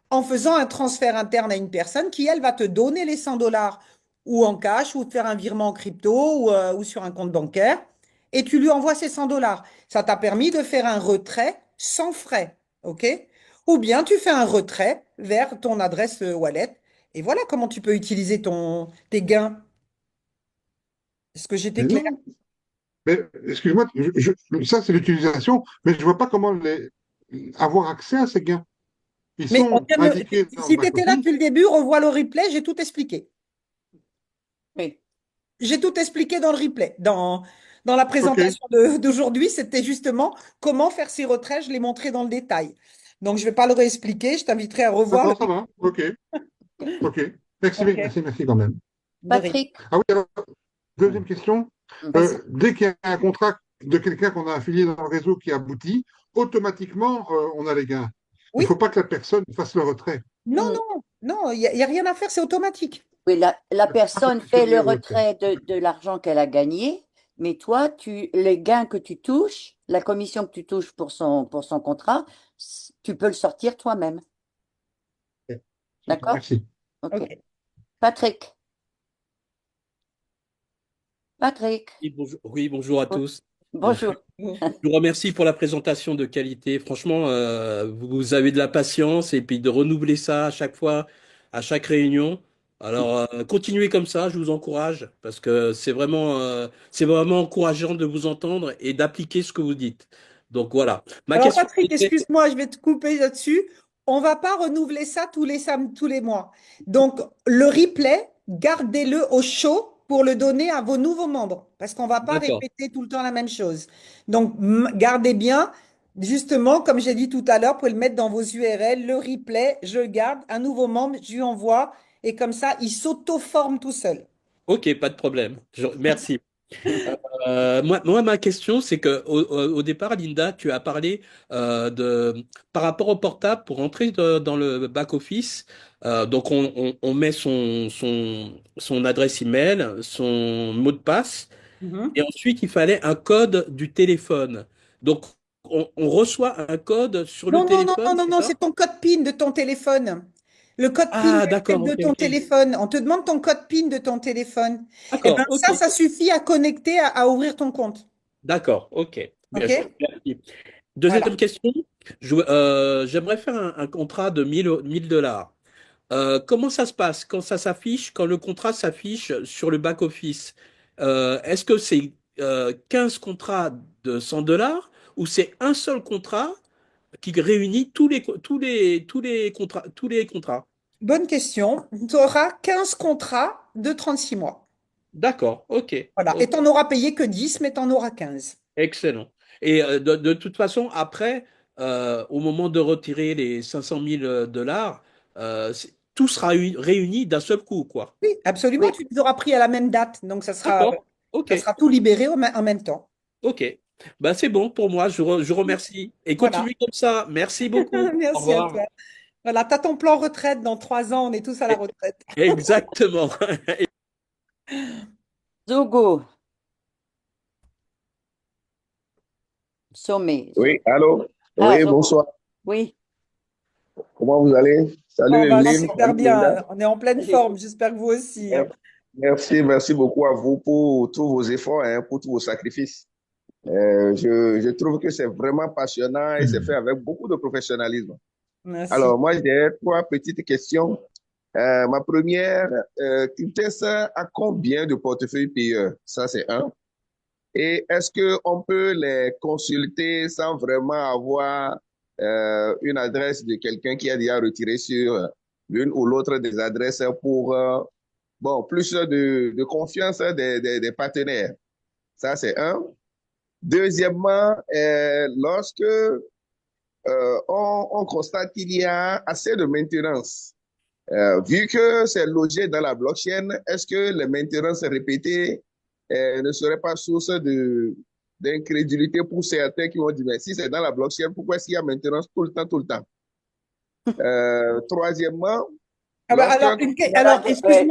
en faisant un transfert interne à une personne qui, elle, va te donner les 100 dollars ou en cash ou te faire un virement en crypto ou sur un compte bancaire et tu lui envoies ces 100 dollars. Ça t'a permis de faire un retrait sans frais. OK? Ou bien tu fais un retrait vers ton adresse wallet. Et voilà comment tu peux utiliser tes gains. Est-ce que j'étais Mais claire? non, mais excuse-moi, ça c'est l'utilisation, mais je ne vois pas comment avoir accès à ces gains. Ils Mais sont indiqués dans le si tu étais là back-office. depuis le début, revois le replay, j'ai tout expliqué. Oui. J'ai tout expliqué dans le replay. Dans la OK, présentation d'aujourd'hui, c'était justement comment faire ces retraits. Je l'ai montré dans le détail. Donc, je ne vais pas le réexpliquer. Je t'inviterai à revoir le d'accord, ça va. OK, OK. Merci, replay. merci, merci quand même. De rien. Patrick, Ah oui, alors, deuxième question. Vas-y. Dès qu'il y a un contrat de quelqu'un qu'on a affilié dans le réseau qui aboutit, automatiquement, on a les gains. Il ne Oui? faut pas que la personne fasse le retrait. Non, hmm, non, non, y a rien à faire, c'est automatique. oui, la Pas personne fait confectionner le le retrait. retrait de l'argent qu'elle a gagné, mais toi, les gains que tu touches, la commission que tu touches pour son contrat, tu peux le sortir toi-même. Ok, D'accord? merci. OK. OK. Patrick, Patrick, Oui, bonjour à bon- tous. bonjour. Je vous remercie pour la présentation de qualité. Franchement, vous avez de la patience et puis de renouveler ça à chaque fois, à chaque réunion. Alors, continuez comme ça, je vous encourage parce que c'est vraiment encourageant de vous entendre et d'appliquer ce que vous dites. Donc voilà. Ma Alors, question Patrick, était, excuse-moi, je vais te couper là-dessus. On va pas renouveler ça tous les mois. Donc, le replay, gardez-le au chaud pour le donner à vos nouveaux membres, parce qu'on va pas d'accord. répéter tout le temps la même chose. Donc, gardez bien, justement, comme j'ai dit tout à l'heure, vous pouvez le mettre dans vos URL, le replay, je le garde, un nouveau membre, je lui envoie, et comme ça, il s'auto-forme tout seul. Ok, pas de problème. Merci. Ma question, c'est que au départ, Linda, tu as parlé par rapport au portable pour entrer dans le back-office. Donc, on met son adresse email, son mot de passe, Mhm. et ensuite, il fallait un code du téléphone. Donc, on reçoit un code sur le Non, non, non, non, téléphone, non, c'est non, ça? c'est ton code PIN de ton téléphone. Le code PIN Ah, d'accord, de ok, ton ok. téléphone. On te demande ton code PIN de ton téléphone. Eh bien, D'accord, ok. ça suffit à connecter, à ouvrir ton compte. D'accord, ok. OK? Merci. Voilà. Deuxième question, j'aimerais faire un contrat de 1000 dollars. Comment ça se passe quand ça s'affiche, quand le contrat s'affiche sur le back-office? Est-ce que c'est 15 contrats de 100 dollars ou c'est un seul contrat qui réunit tous les contrats? Bonne question. Tu auras 15 contrats de 36 mois. D'accord, ok, Voilà. Et ok, tu n'en auras payé que 10, mais tu en auras 15. excellent. Et de toute façon, après, au moment de retirer les 500 000 dollars, tout sera réuni d'un seul coup, quoi. Oui, absolument. Oui, Tu les auras pris à la même date. Donc, D'accord, ok. ça sera tout libéré en même temps. Ok, bah, c'est bon pour moi, je remercie. Et Voilà. continuez comme ça. Merci beaucoup. Au Merci à revoir. toi. Voilà. Tu as ton plan retraite. Dans 3 ans, on est tous à la E- retraite. Exactement. Zogo, Sommet. Oui, allô? Ah, Oui, Zogo, bonsoir. oui. Comment vous allez? On Salut va Evelyne, super salut Linda. bien. On est en pleine Salut. forme. J'espère que vous aussi, hein. Merci, merci beaucoup à vous pour tous vos efforts, hein, pour tous vos sacrifices. Je trouve que c'est vraiment passionnant et c'est fait avec beaucoup de professionnalisme. Merci. Alors, moi, j'ai trois petites questions. Ma première, Cryptex a combien de portefeuilles payeurs? Ça, c'est un. Et est-ce qu'on peut les consulter sans vraiment avoir une adresse de quelqu'un qui a déjà retiré sur l'une ou l'autre des adresses pour bon, plus de confiance des partenaires? Ça, c'est un. Deuxièmement, lorsque on constate qu'il y a assez de maintenance, vu que c'est logé dans la blockchain, est-ce que les maintenances répétées ne seraient pas source d'incrédulité pour certains qui vont dire, mais si c'est dans la blockchain, pourquoi est-ce qu'il y a maintenance tout le temps, tout le temps? Troisièmement, Ah bah, alors, lorsqu'un alors, Ouais.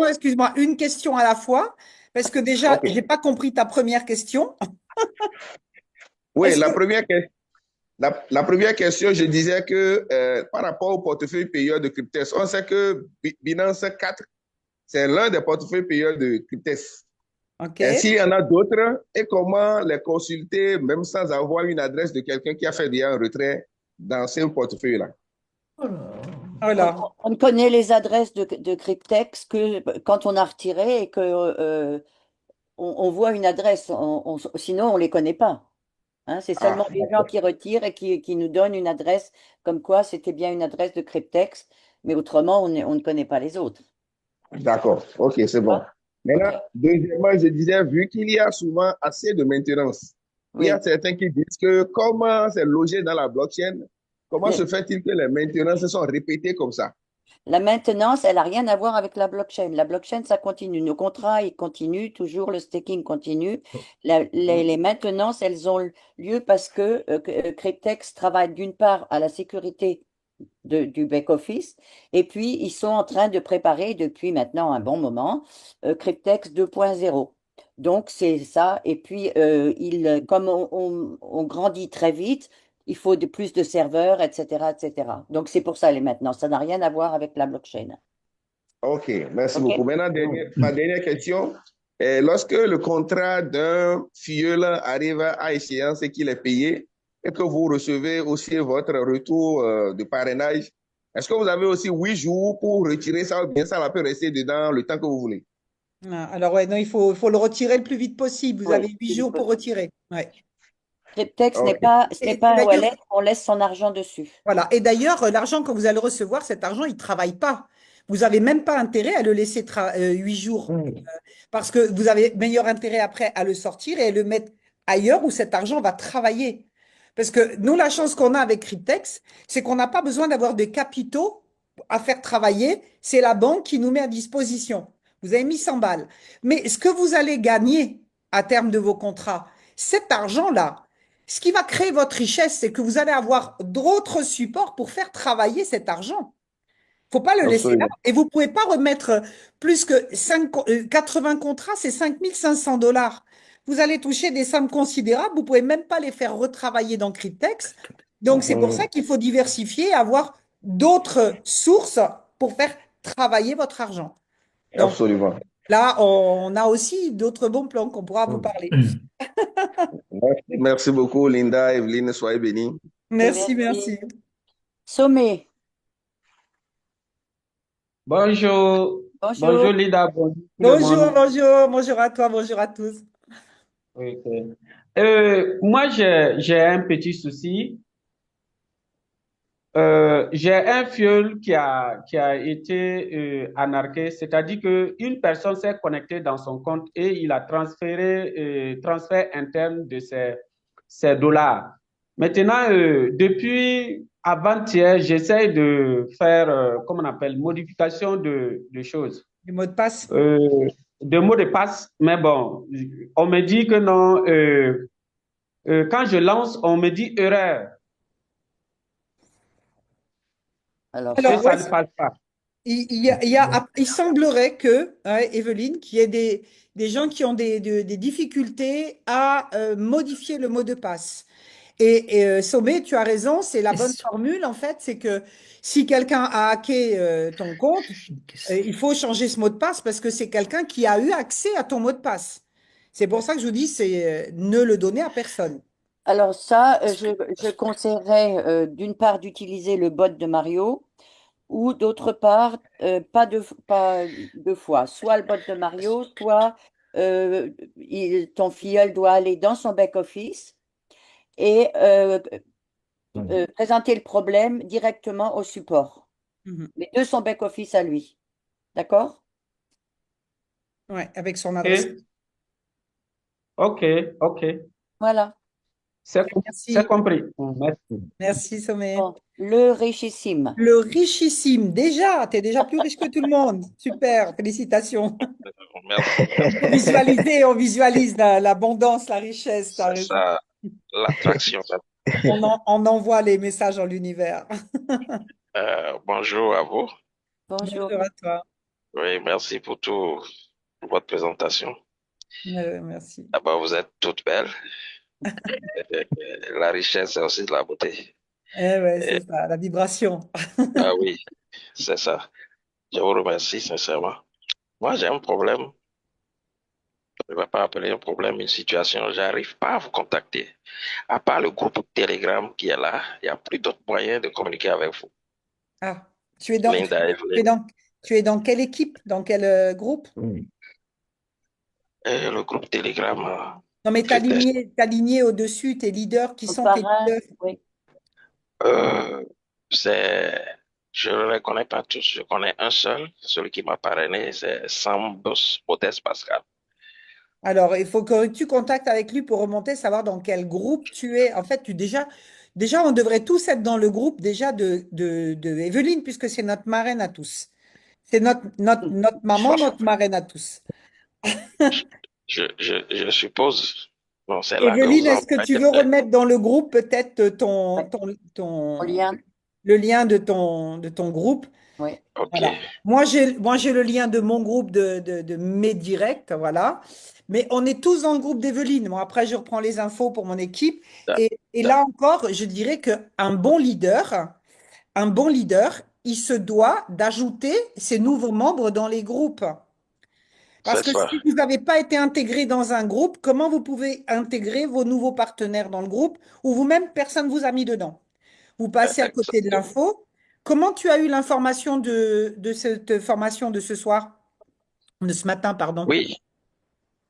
excuse-moi, une question à la fois, parce que déjà, OK. j'ai pas compris ta première question. Oui, Est-ce que, la première question, je disais que par rapport au portefeuille payeur de Cryptex, on sait que Binance 4, c'est l'un des portefeuilles payeurs de Cryptex. ok. Et s'il y en a d'autres, et comment les consulter, même sans avoir une adresse de quelqu'un qui a fait déjà un retrait dans ce portefeuille-là? Voilà. On connaît les adresses de Cryptex que quand on a retiré et que on voit une adresse. Sinon, on ne les connaît pas. Hein, c'est Ah, seulement les gens qui retirent et qui nous donnent une adresse comme quoi c'était bien une adresse de Cryptex, mais autrement, on ne connaît pas les autres. d'accord. OK, c'est bon. Ah, Maintenant, ok. deuxièmement, je disais, vu qu'il y a souvent assez de maintenance, il y a Oui. certains qui disent que comment c'est logé dans la blockchain, comment se fait-il que les maintenances sont répétées comme ça? La maintenance, elle n'a rien à voir avec la blockchain. La blockchain, ça continue. Nos contrats, ils continuent toujours. Le staking continue. Les maintenances, elles ont lieu parce que Cryptex travaille d'une part à la sécurité du back-office et puis ils sont en train de préparer depuis maintenant un bon moment Cryptex 2.0. Donc c'est ça. Et puis, comme on grandit très vite, il faut plus de serveurs, etc., etc. Donc, c'est pour ça les maintenant. Ça n'a rien à voir avec la blockchain. OK, merci OK? beaucoup. Maintenant, ma dernière question. Lorsque le contrat d'un filleul arrive à échéance et qu'il est payé, et que vous recevez aussi votre retour de parrainage, est-ce que vous avez aussi 8 jours pour retirer ça ou bien ça va peut rester dedans le temps que vous voulez? Ah, alors, ouais, non, il faut le retirer le plus vite possible. Vous Oui, avez huit c'est jours pour possible. retirer. Ouais. Cryptex OK, ce n'est Et pas un d'ailleurs, wallet, on laisse son argent dessus. voilà. Et d'ailleurs, l'argent, quand vous allez le recevoir, cet argent, il ne travaille pas. Vous n'avez même pas intérêt à le laisser 8 jours. Parce que vous avez meilleur intérêt après à le sortir et à le mettre ailleurs où cet argent va travailler. Parce que nous, la chance qu'on a avec Cryptex, c'est qu'on n'a pas besoin d'avoir des capitaux à faire travailler. C'est la banque qui nous met à disposition. Vous avez mis 100 balles. Mais ce que vous allez gagner à terme de vos contrats, cet argent-là, ce qui va créer votre richesse, c'est que vous allez avoir d'autres supports pour faire travailler cet argent. Faut pas le laisser là. absolument. Et vous pouvez pas remettre plus que 80 contrats, c'est 5 500 $. Vous allez toucher des sommes considérables. Vous pouvez même pas les faire retravailler dans Cryptex. Donc, c'est pour ça qu'il faut diversifier et avoir d'autres sources pour faire travailler votre argent. Donc, Absolument. là, on a aussi d'autres bons plans qu'on pourra vous parler. Merci beaucoup, Linda, Evelyne, soyez bénis. Merci, Merci. merci. Sommet, Bonjour, bonjour bonjour. Lida, bonjour tout le Bonjour, monde. bonjour, bonjour à toi, bonjour à tous. Ok. Moi, j'ai un petit souci. J'ai un filleul qui a été anarqué, c'est-à-dire qu'une personne s'est connectée dans son compte et il a transféré transfert interne de ses dollars. Maintenant, depuis avant-hier, j'essaie de faire, comment on appelle, modification de choses, Du mot de passe. euh, de mots de passe, mais bon, on me dit que non, quand je lance, on me dit erreur Alors et Alors, ça, ouais, ça ne passe pas. il semblerait que, ouais, Evelyne, qu'il y ait des gens qui ont des difficultés à modifier le mot de passe. Et Sommet, tu as raison, c'est la bonne formule en fait, c'est que si quelqu'un a hacké ton compte, il faut changer ce mot de passe parce que c'est quelqu'un qui a eu accès à ton mot de passe. C'est pour ça que je vous dis, c'est ne le donner à personne. je conseillerais d'une part d'utiliser le bot de Mario. ou d'autre part, pas deux fois, soit le bot de Mario, soit ton filleul doit aller dans son back-office et présenter le problème directement au support. Mhm. Les deux sont back-office à lui. D'accord? Ouais, avec son adresse. Ok, ok. Voilà. C'est Merci. compris. Merci. Merci, Sommet. Bon, le richissime. Le richissime, déjà, tu es déjà plus riche que tout le monde. Super, félicitations. Merci. On visualise l'abondance, la richesse, t'as C'est raison. ça, l'attraction. On envoie les messages dans l'univers. Bonjour à vous. Bonjour. Bonjour à toi. Oui, merci pour votre présentation. Merci. D'abord, vous êtes toutes belles. La richesse, c'est aussi de la beauté. Eh ouais, Et- c'est ça, la vibration. ah oui, c'est ça. Je vous remercie sincèrement. Moi, j'ai un problème. Je ne vais pas appeler un problème, une situation. J'arrive pas à vous contacter. À part le groupe Telegram qui est là, il n'y a plus d'autres moyens de communiquer avec vous. Ah, tu es dans, tu Linda es Evelyn. dans, tu es dans quelle équipe? Dans quel groupe? Le groupe Telegram, Non, mais je teste. t'as aligné au-dessus tes leaders. Qui Au sont tes parrain, leaders? oui. C'est, je ne les connais pas tous. Je connais un seul, celui qui m'a parrainé, c'est Sam Boss, Modeste Pascal. Alors, il faut que tu contactes avec lui pour remonter, savoir dans quel groupe tu es. En fait, déjà, on devrait tous être dans le groupe déjà de Evelyne, puisque c'est notre marraine à tous. C'est notre maman, notre marraine à tous. Je suppose, bon, c'est là que Evelyne, vous est-ce que tu veux envoyez remettre dans le groupe peut-être Ouais. Au lien. le lien de ton groupe? Oui. Ok, Voilà. Moi, j'ai le lien de mon groupe de mes directs, voilà. Mais on est tous dans le groupe d'Evelyne. Moi, après, je reprends les infos pour mon équipe. Et là encore, je dirais un bon leader, il se doit d'ajouter ses nouveaux membres dans les groupes. Parce c'est que ça. si vous n'avez pas été intégré dans un groupe, comment vous pouvez intégrer vos nouveaux partenaires dans le groupe ou vous-même, personne ne vous a mis dedans? Vous passez à côté de Exactement. l'info. Comment tu as eu l'information de cette formation de ce soir, de ce matin, pardon? Oui,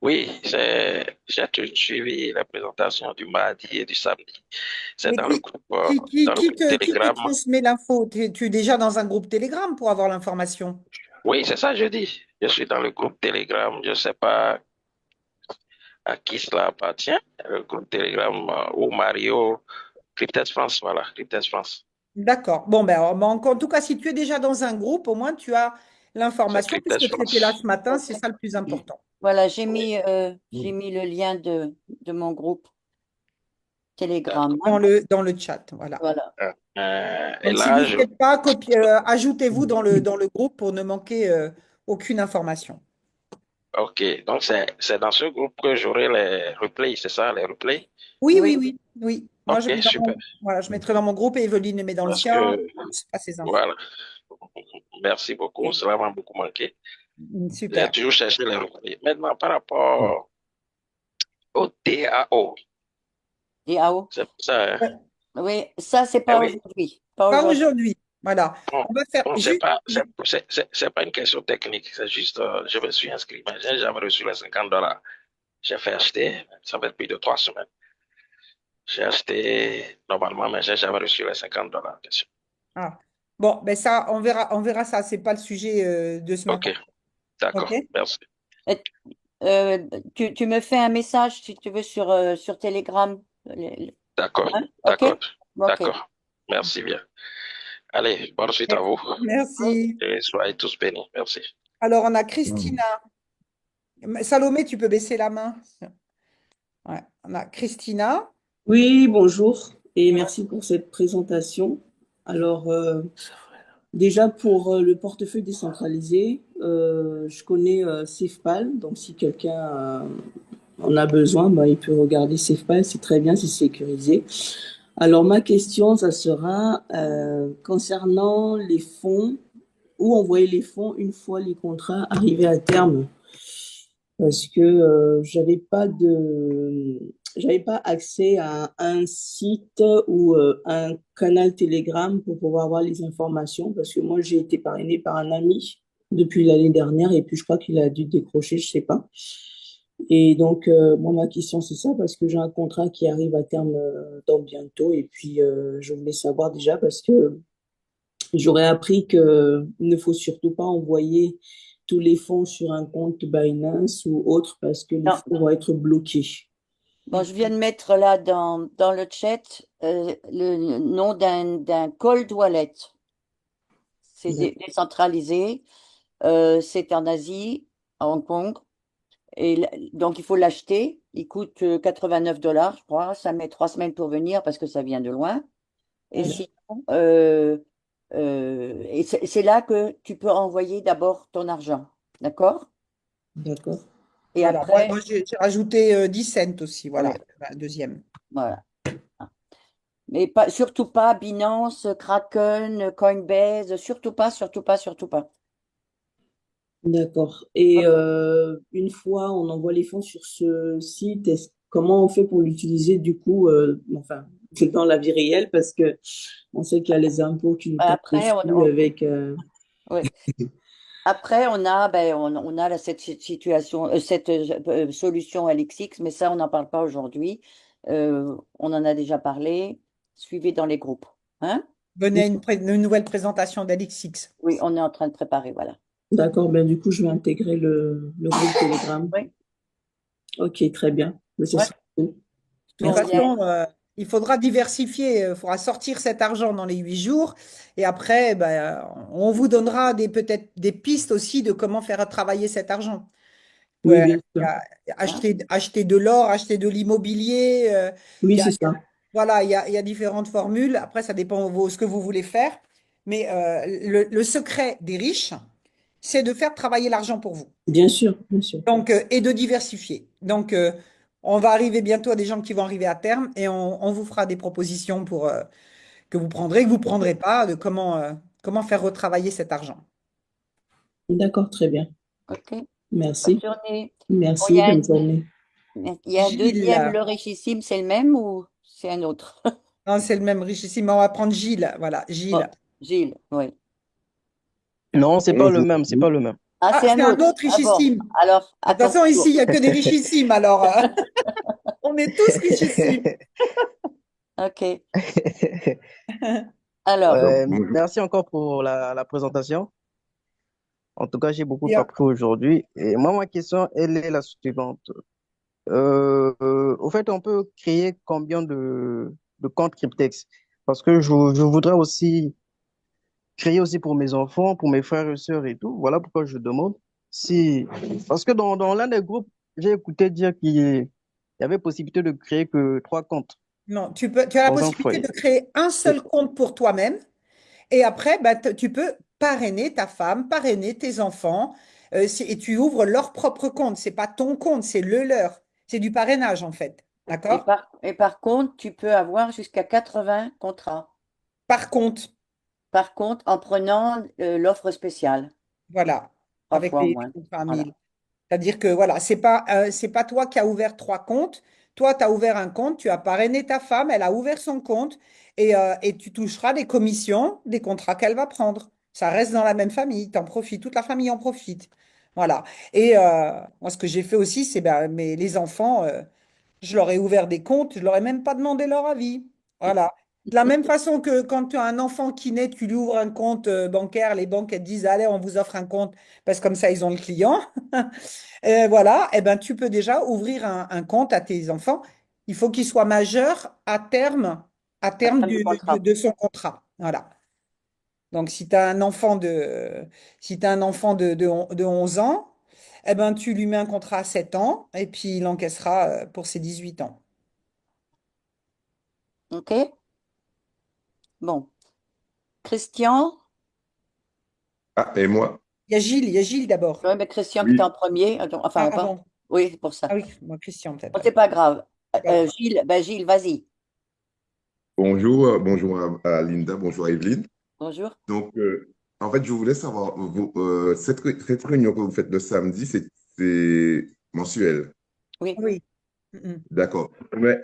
oui, j'ai tout suivi la présentation du mardi et du samedi. C'est Mais dans le groupe qui te Telegram. transmet l'info? Tu es déjà dans un groupe Telegram pour avoir l'information. Oui, c'est ça, je dis. Je suis dans le groupe Telegram. Je ne sais pas à qui cela appartient. Le groupe Telegram ou Mario, Cryptes France, voilà, Cryptes France. D'accord. Bon, ben, en tout cas, si tu es déjà dans un groupe, au moins tu as C'est l'information Cryptes puisque tu étais là France. ce matin, c'est ça le plus important. Voilà, j'ai mis le lien de mon groupe Telegram. Dans le chat, voilà. Voilà. Et Donc, si vous là, ne faites pas, ajoutez-vous dans le groupe pour ne manquer aucune information. ok, donc c'est dans ce groupe que j'aurai les replays, c'est ça, les replays? Oui, Oui. oui, oui, oui. Moi, Ok, super. voilà, je mettrai dans mon groupe et Evelyne le met dans le Parce sien. que, C'est pas ses infos. voilà, merci beaucoup, cela m'a beaucoup manqué. J'ai Super. toujours cherché les replays. Maintenant, par rapport au DAO, DAO. c'est ça, hein? Oui, ça, c'est Eh pas oui, aujourd'hui. Pas aujourd'hui. Voilà. bon, On va faire bon, juste. c'est pas une question technique, c'est juste, je me suis inscrit, mais j'ai jamais reçu les $50. J'ai fait acheter, ça fait plus de 3 semaines. J'ai acheté normalement, mais j'ai jamais reçu les $50, bien sûr. Ah. Bon, ben ça, on verra ça. C'est pas le sujet de ce matin. Ok, d'accord, OK? merci. Tu me fais un message si tu veux sur Telegram. D'accord, Hein? d'accord, Ok? d'accord. Merci bien. Allez, bonne suite à vous. Merci. Et soyez tous bénis. Merci. Alors, on a Christina. Salomé, tu peux baisser la main. Ouais. On a Christina. Oui, bonjour et merci pour cette présentation. Alors, déjà pour le portefeuille décentralisé, je connais SafePal, donc si quelqu'un en a besoin, ben, il peut regarder SafePal, c'est très bien, c'est sécurisé. Alors, ma question, ça sera concernant les fonds, où envoyer les fonds une fois les contrats arrivés à terme. Parce que j'avais pas j'avais pas accès à un site ou un canal Telegram pour pouvoir avoir les informations parce que moi, j'ai été parrainée par un ami depuis l'année dernière et puis je crois qu'il a dû décrocher, je sais pas. Et donc, moi, ma question, c'est ça parce que j'ai un contrat qui arrive à terme dans bientôt et puis je voulais savoir déjà parce que j'aurais appris que il ne faut surtout pas envoyer tous les fonds sur un compte Binance ou autre parce que les Non. fonds vont être bloqués. Bon, je viens de mettre là dans le chat le nom d'un cold wallet. C'est décentralisé. C'est en Asie, à Hong Kong. Et donc, il faut l'acheter. Il coûte 89 $, je crois. Ça met 3 semaines pour venir parce que ça vient de loin. Et sinon, et c'est là que tu peux envoyer d'abord ton argent. D'accord? D'accord. Et Voilà, après, moi, j'ai rajouté 10 cents aussi, voilà, ouais, la deuxième. voilà. Mais pas, surtout pas Binance, Kraken, Coinbase, surtout pas, surtout pas, surtout pas. D'accord. Et une fois on envoie les fonds sur ce site, comment on fait pour l'utiliser du coup, enfin, dans la vie réelle, parce que on sait qu'il y a les impôts qui nous tombent Après, dessus avec. ouais. Après, on a cette situation, cette solution LXX, mais ça, on n'en parle pas aujourd'hui. On en a déjà parlé. Suivez dans les groupes. Hein? Venez à une nouvelle présentation d'Alexix. Oui, on est en train de préparer, voilà. D'accord, ben du coup, je vais intégrer le groupe Telegram. Oui. Ok, très bien. Mais ce Ouais. sera tout. De toute Bon, façon, il faudra diversifier, il faudra sortir cet argent dans les 8 jours. Et après, ben, on vous donnera peut-être des pistes aussi de comment faire travailler cet argin. Oui, Ouais, bien il y sûr. a acheter de l'or, acheter de l'immobilier. Oui, c'est ça. Voilà, il y a différentes formules. Après, ça dépend de ce que vous voulez faire. Mais le secret des riches, c'est de faire travailler l'argent pour vous. Bien sûr, bien sûr. Donc, et de diversifier. Donc, on va arriver bientôt à des gens qui vont arriver à terme et on vous fera des propositions pour, que vous prendrez, que vous ne prendrez pas, de comment faire retravailler cet argent. D'accord, très bien. OK. Bonne Merci. journée. Merci, bonne journée. Il y a un Gilles, deuxième, le richissime, c'est le même ou c'est un autre? non, c'est le même richissime. On va prendre Gilles. Voilà, Gilles. Oh, Gilles, oui. Non, c'est pas le Bonjour. même, c'est pas le même. Ah, Ah, c'est un c'est un autre. autre Ah bon. richissime. Alors, De toute à ton façon, ici, tour. il n'y a que des richissimes. Alors, on est tous richissimes. OK. Alors, Bonjour. Merci encore pour la présentation. En tout cas, j'ai beaucoup Bien. appris aujourd'hui. Et moi, ma question, elle est la suivante. Au fait, on peut créer combien de comptes Cryptex? Parce que je voudrais aussi créer aussi pour mes enfants, pour mes frères et sœurs et tout. Voilà pourquoi je demande si, parce que dans l'un des groupes, j'ai écouté dire qu'il y avait possibilité de créer que 3 comptes Non, tu as la dans un possibilité foyer. de créer un seul compte pour toi-même. Et après, bah, tu peux parrainer ta femme, parrainer tes enfants, et tu ouvres leur propre compte. C'est pas ton compte, c'est le leur. C'est du parrainage, en fait. D'accord? et par contre, tu peux avoir jusqu'à 80 contrats. Par contre, Par contre, en prenant l'offre spéciale, voilà, 3 avec fois au les moins. contrats à Voilà. 1000. C'est-à-dire que voilà, c'est pas toi qui as ouvert 3 comptes. Toi, tu as ouvert un compte, tu as parrainé ta femme, elle a ouvert son compte et tu toucheras les commissions des contrats qu'elle va prendre. Ça reste dans la même famille, tu en profites, toute la famille en profite. Voilà. Et moi, ce que j'ai fait aussi, c'est ben, mais les enfants, je leur ai ouvert des comptes, je leur ai même pas demandé leur avis. Voilà. De la même façon que quand tu as un enfant qui naît, tu lui ouvres un compte bancaire, les banques elles te disent, allez, on vous offre un compte, parce que comme ça, ils ont le client. Voilà, eh ben, tu peux déjà ouvrir un compte à tes enfants. Il faut qu'ils soient majeurs à La terme fin du contrat. de son contrat. Voilà. Donc, si tu as un enfant si t'as un enfant de 11 ans, eh ben, tu lui mets un contrat à 7 ans et puis il encaissera pour ses 18 ans. OK? Bon. Christian? Ah, et moi? Il y a Gilles d'abord. Oui, mais Christian qui était Oui. en premier. Attends, Ah, enfin, pas. pardon. Oui, c'est pour ça. Ah oui, moi, Christian, peut-être. Bon, Ouais. c'est pas grave. C'est pas grave. Gilles, vas-y. Bonjour, bonjour à Linda, bonjour à Evelyne. Bonjour. Donc, en fait, je voulais savoir, cette réunion que vous faites le samedi, c'est mensuel. Oui. Oui. Mm. D'accord. Mais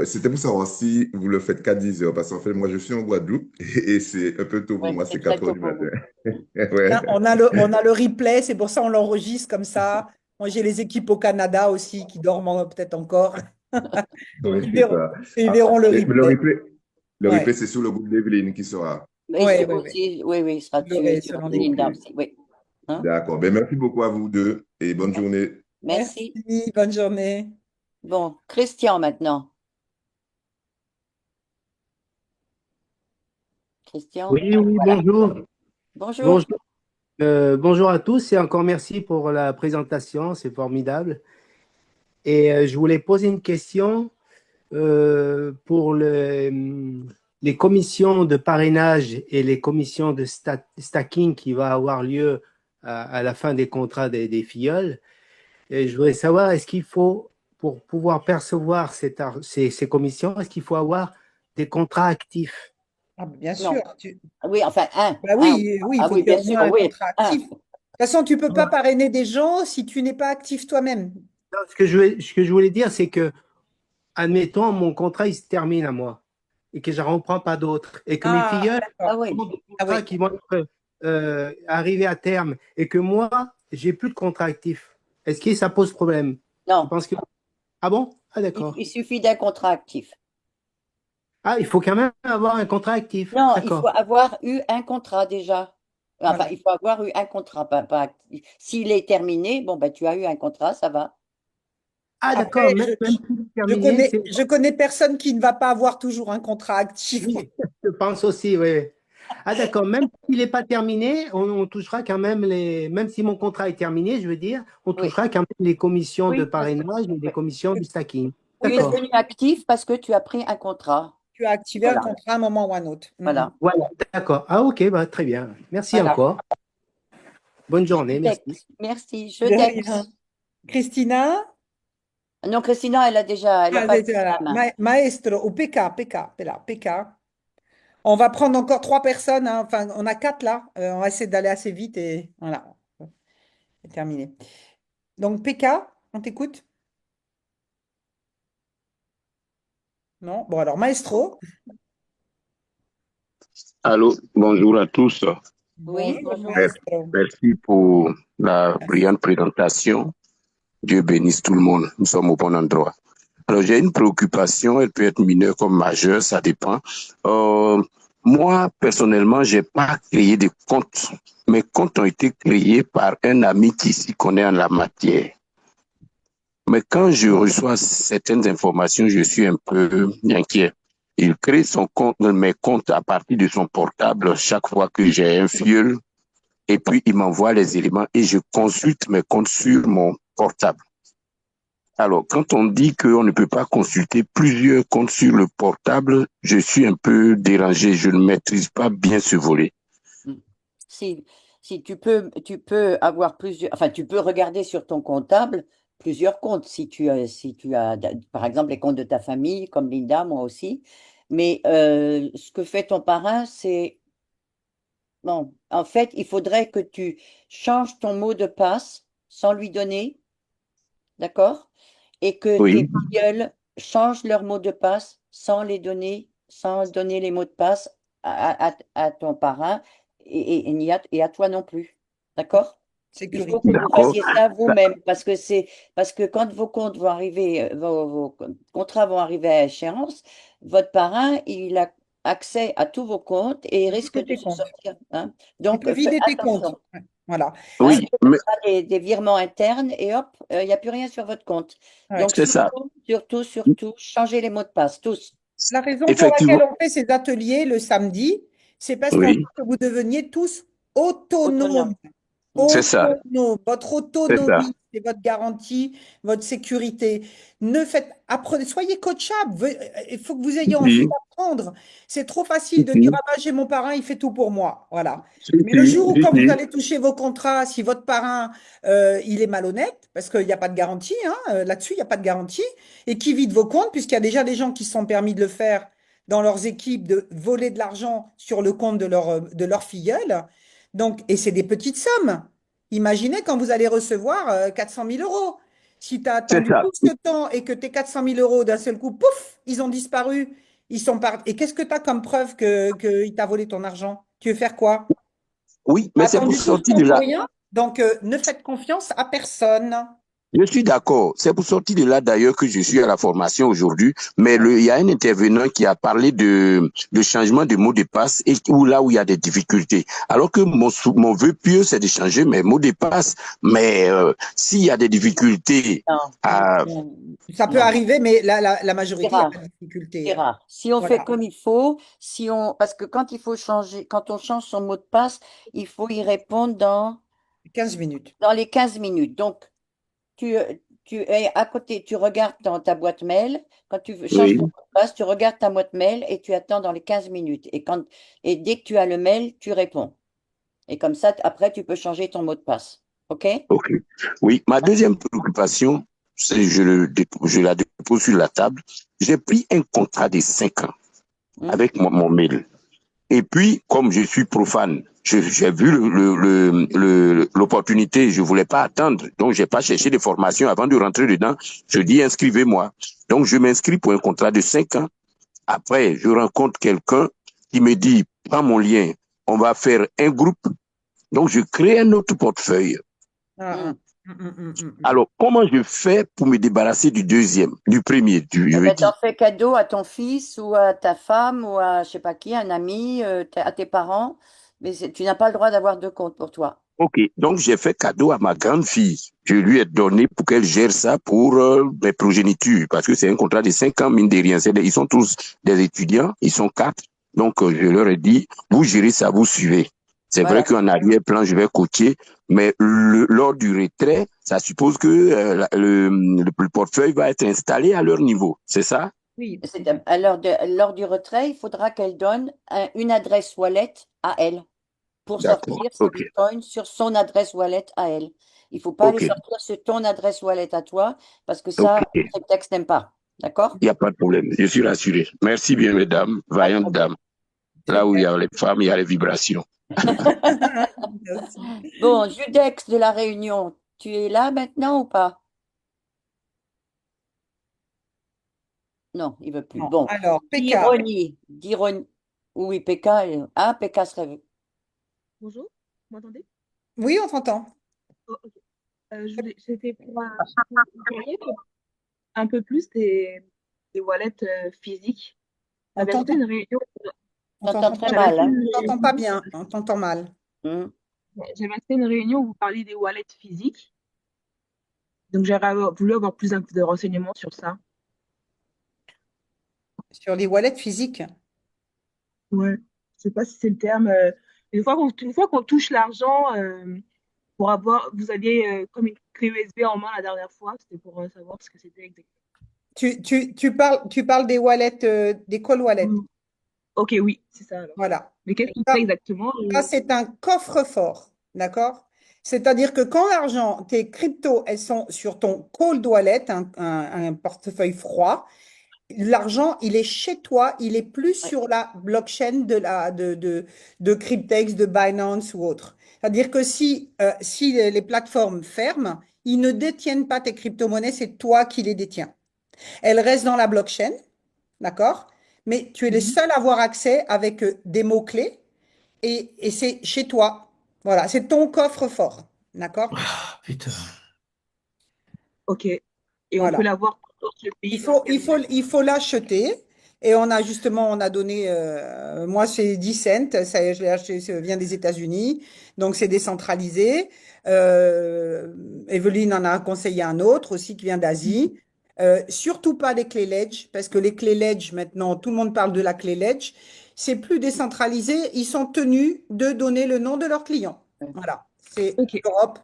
c'était pour savoir si vous le faites qu'à 10 heures, parce qu'en fait, moi, je suis en Guadeloupe et c'est un peu tôt pour Ouais, moi, c'est c'est très 4 heures tôt du pour matin. vous. Ouais. On a le replay, c'est pour ça on l'enregistre comme ça. Moi, j'ai les équipes au Canada aussi qui dorment peut-être encore. Oui, Ils c'est verront, ça. ils Ah, verront le et replay. le Ouais, replay, c'est sur le groupe d'Evelyne qui sera. Mais ouais, sur ouais, ouais. aussi, oui, oui, il sera Vous l'aurez sur selon les OK. Linda groupes. aussi, oui. Hein? D'accord. Ben, merci beaucoup à vous deux et bonne journée. Merci. Merci, bonne journée. Bon, Christian maintenant. Christian, Oui, oui, voilà. bonjour. Bonjour. Bonjour. Bonjour à tous et encore merci pour la présentation, c'est formidable. Et je voulais poser une question pour les commissions de parrainage et les commissions de stacking qui va avoir lieu à la fin des contrats des filleuls. Et je voudrais savoir, est-ce qu'il faut, pour pouvoir percevoir ces commissions, est-ce qu'il faut avoir des contrats actifs? Ah, bien Non. sûr. Oui, enfin, Bah un. oui, oui, il Ah faut oui, qu'il y ait bien au sûr, moins un oui, contrat un. actif. De toute façon, tu ne peux pas parrainer des gens si tu n'es pas actif toi-même. Non, ce que je voulais dire, c'est que, admettons, mon contrat, il se termine à moi et que je n'en reprends pas d'autres et que mes Ah, filleuls Ah d'accord. oui. ont des Ah contrats oui. qui vont être arrivés à terme et que moi, j'ai plus de contrat actif. Est-ce que ça pose problème? Je Non, pense que... Ah bon? Ah il, d'accord. il suffit d'un contrat actif. Ah, il faut quand même avoir un contrat actif. Non, il D'accord. faut avoir eu un contrat déjà. Enfin, Voilà. il faut avoir eu un contrat, pas actif. S'il est terminé, bon, ben, tu as eu un contrat, ça va. Ah Après, d'accord, même si c'est je terminé, connais, c'est... je connais personne qui ne va pas avoir toujours un contrat actif. Oui, je pense aussi, oui. Ah d'accord, même s'il n'est pas terminé, on touchera quand même les... Même si mon contrat est terminé, je veux dire, on Oui, touchera quand même les commissions de oui, parce que parrainage et des oui. commissions du stacking. Tu es D'accord. devenu actif parce que tu as pris un contrat. Tu as activé un Voilà, contrat à un moment ou à un autre. voilà, Voilà, d'accord. Ah ok, bah, très bien. Merci voilà. encore. Bonne journée, merci. Merci. De rien. Christina? Non, Christina, elle n'a Ah, pas levé la voilà. main. Maestro, ou PK. On va prendre encore 3 personnes, hein. Enfin, on a 4 là. On va essayer d'aller assez vite et voilà. C'est terminé. Donc, PK, on t'écoute? Non? Bon, alors, Maestro. Allô, bonjour à tous. Oui, Bonjour, bonjour. Maestro. Merci pour la brillante présentation. Dieu bénisse tout le monde. Nous sommes au bon endroit. Alors, j'ai une préoccupation. Elle peut être mineure comme majeure, ça dépend. Moi, personnellement, j'ai pas créé de comptes. Mes comptes ont été créés par un ami qui s'y connaît en la matière. Mais quand je reçois certaines informations, je suis un peu inquiet. Il crée mes comptes à partir de son portable chaque fois que j'ai un filleul. Et puis, il m'envoie les éléments et je consulte mes comptes sur mon portable. Alors, quand on dit qu'on ne peut pas consulter plusieurs comptes sur le portable, je suis un peu dérangé. Je ne maîtrise pas bien ce volet. Si tu peux avoir plusieurs, enfin, tu peux regarder sur ton comptable plusieurs comptes si tu as, par exemple, les comptes de ta famille, comme Linda, moi aussi. Mais ce que fait ton parrain, c'est, bon, en fait, il faudrait que tu changes ton mot de passe sans lui donner, d'accord? Et que tes Oui, filleuls changent leur mot de passe sans les donner, sans donner les mots de passe à ton parrain et à toi non plus. D'accord? Il faut Sécurité. que vous d'accord. fassiez ça vous-même parce que quand vos comptes vont arriver, vos contrats vont arriver à échéance, votre parrain, il a accès à tous vos comptes et il risque Vider de tes se comptes. sortir, hein. Il Donc, peut faites vider tes comptes. attention. Ouais. Voilà. Hein, Oui, ce mais sera des virements internes et hop, il n'y a plus rien sur votre compte. Ouais. Donc, c'est ça. surtout, changez les mots de passe, tous. La raison pour Effectivement, laquelle on fait ces ateliers le samedi, c'est parce qu'on veut oui, que vous deveniez tous Autonome. autonomes. c'est ça. Autonome. Votre C'est ça. autonomie, c'est votre garantie, votre sécurité. Apprenez, soyez coachable. Il faut que vous ayez envie Si, d'apprendre. C'est trop facile si, de dire, si, ah ben, j'ai mon parrain, il fait tout pour moi. Voilà. si, Mais le jour où, si, quand vous si. allez toucher vos contrats, si votre parrain, il est malhonnête, parce qu'il n'y a pas de garantie, hein, là-dessus, il n'y a pas de garantie, et qui vide vos comptes, puisqu'il y a déjà des gens qui se sont permis de le faire dans leurs équipes, de voler de l'argent sur le compte de leur filleule. Donc, et c'est des petites sommes. Imaginez quand vous allez recevoir 400 000 euros. Si tu as C'est attendu ça. tout ce temps et que tes 400 000 euros, d'un seul coup, pouf, ils ont disparu. Ils sont Et qu'est-ce que tu as comme preuve qu'il t'a volé ton argent? Tu veux faire quoi? Oui, Tu as mais c'est pour attendu tout ce sortir temps de pour là. rien? Donc, ne faites confiance à personne. Je suis d'accord. C'est pour sortir de là d'ailleurs que je suis à la formation aujourd'hui. Mais il y a un intervenant qui a parlé de changement de mot de passe et là où il y a des difficultés. Alors que mon vœu pieux, c'est de changer mes mots de passe. Mais s'il y a des difficultés à... Ça peut arriver, mais la C'est majorité, il n'y a rare. pas de difficulté. C'est rare. Si on fait Voilà. comme il faut, parce que quand il faut changer, quand on change son mot de passe, il faut y répondre 15 minutes. dans les 15 minutes. Donc, tu, tu es à côté, tu regardes dans ta boîte mail. Quand tu changes Oui, ton mot de passe, tu regardes ta boîte mail et tu attends dans les 15 minutes. Et dès que tu as le mail, tu réponds. Et comme ça, après, tu peux changer ton mot de passe. OK? ok. Oui, ma deuxième préoccupation, c'est je la dépose sur la table. J'ai pris un contrat de 5 ans avec mon mail. Et puis, comme je suis profane, j'ai vu l'opportunité, je voulais pas attendre, donc j'ai pas cherché de formation avant de rentrer dedans. Je dis inscrivez-moi. Donc je m'inscris pour un contrat de 5 ans. Après, je rencontre quelqu'un qui me dit prends mon lien, on va faire un groupe. Donc je crée un autre portefeuille. Alors comment je fais pour me débarrasser du premier, je veux T'en dire. fais cadeau à ton fils ou à ta femme ou à je sais pas qui, un ami, à tes parents, mais tu n'as pas le droit d'avoir deux comptes pour toi. Ok, donc j'ai fait cadeau à ma grande fille. Je lui ai donné pour qu'elle gère ça pour mes progénitures, parce que c'est un contrat de 5 ans, mine de rien. Ils sont tous des étudiants, ils sont 4. Donc je leur ai dit, vous gérez ça, vous suivez. C'est vrai qu'en arrière-plan, je vais coacher, mais lors du retrait, ça suppose que le portefeuille va être installé à leur niveau. C'est ça? Oui. Lors du retrait, il faudra qu'elle donne une adresse wallet à elle pour D'accord, sortir ses ok, bitcoins sur son adresse wallet à elle. Il ne faut pas les ok, sortir sur ton adresse wallet à toi parce que ça, ok. Cryptex n'aime pas. D'accord? Il n'y a pas de problème, je suis rassuré. Merci bien, mesdames, vaillantes dames. Là où il y a les femmes, il y a les vibrations. Bon, Judex de la Réunion, tu es là maintenant ou pas? Non, il veut plus. Non. Bon, Alors, PK. d'ironie. Oui, PK. PK se réveille. Bonjour, vous m'entendez? Oui, on t'entend. Oh, ok. C'était pour parler un peu plus des wallets physiques. On J'avais fait t'entend une réunion. On t'entend très mal. On t'entend pas bien, on t'entend mal. J'avais fait une réunion où vous parliez des wallets physiques. Donc j'aurais voulu avoir plus de renseignements sur ça. Sur les wallets physiques? Ouais, je sais pas si c'est le terme. Une fois qu'on touche l'argent, vous aviez comme une clé USB en main la dernière fois. C'était pour savoir ce que c'était exactement. Tu parles des wallets, des call wallets. Ok, oui, c'est ça alors. Voilà. Mais qu'est-ce que c'est exactement? Ça, c'est un coffre-fort, d'accord? C'est-à-dire que quand l'argent, tes cryptos, elles sont sur ton cold wallet, un portefeuille froid, l'argent, il est chez toi, il est plus sur la blockchain de Cryptex, de Binance ou autre. C'est-à-dire que si les plateformes ferment, ils ne détiennent pas tes crypto-monnaies, c'est toi qui les détiens. Elles restent dans la blockchain, d'accord? Mais tu es le seul à avoir accès avec des mots-clés et c'est chez toi. Voilà, c'est ton coffre-fort, d'accord? Putain. Ok. Et Voilà. on peut l'avoir dans ce pays. Il faut l'acheter. Et on a donné, moi c'est 10 cents, ça, je l'ai acheté, ça vient des États-Unis, donc c'est décentralisé. Evelyne en a conseillé un autre aussi qui vient d'Asie. Surtout pas les clés Ledge, parce que les clés Ledge, maintenant, tout le monde parle de la clé Ledge. C'est plus décentralisé, ils sont tenus de donner le nom de leurs clients. Voilà, c'est l'Europe.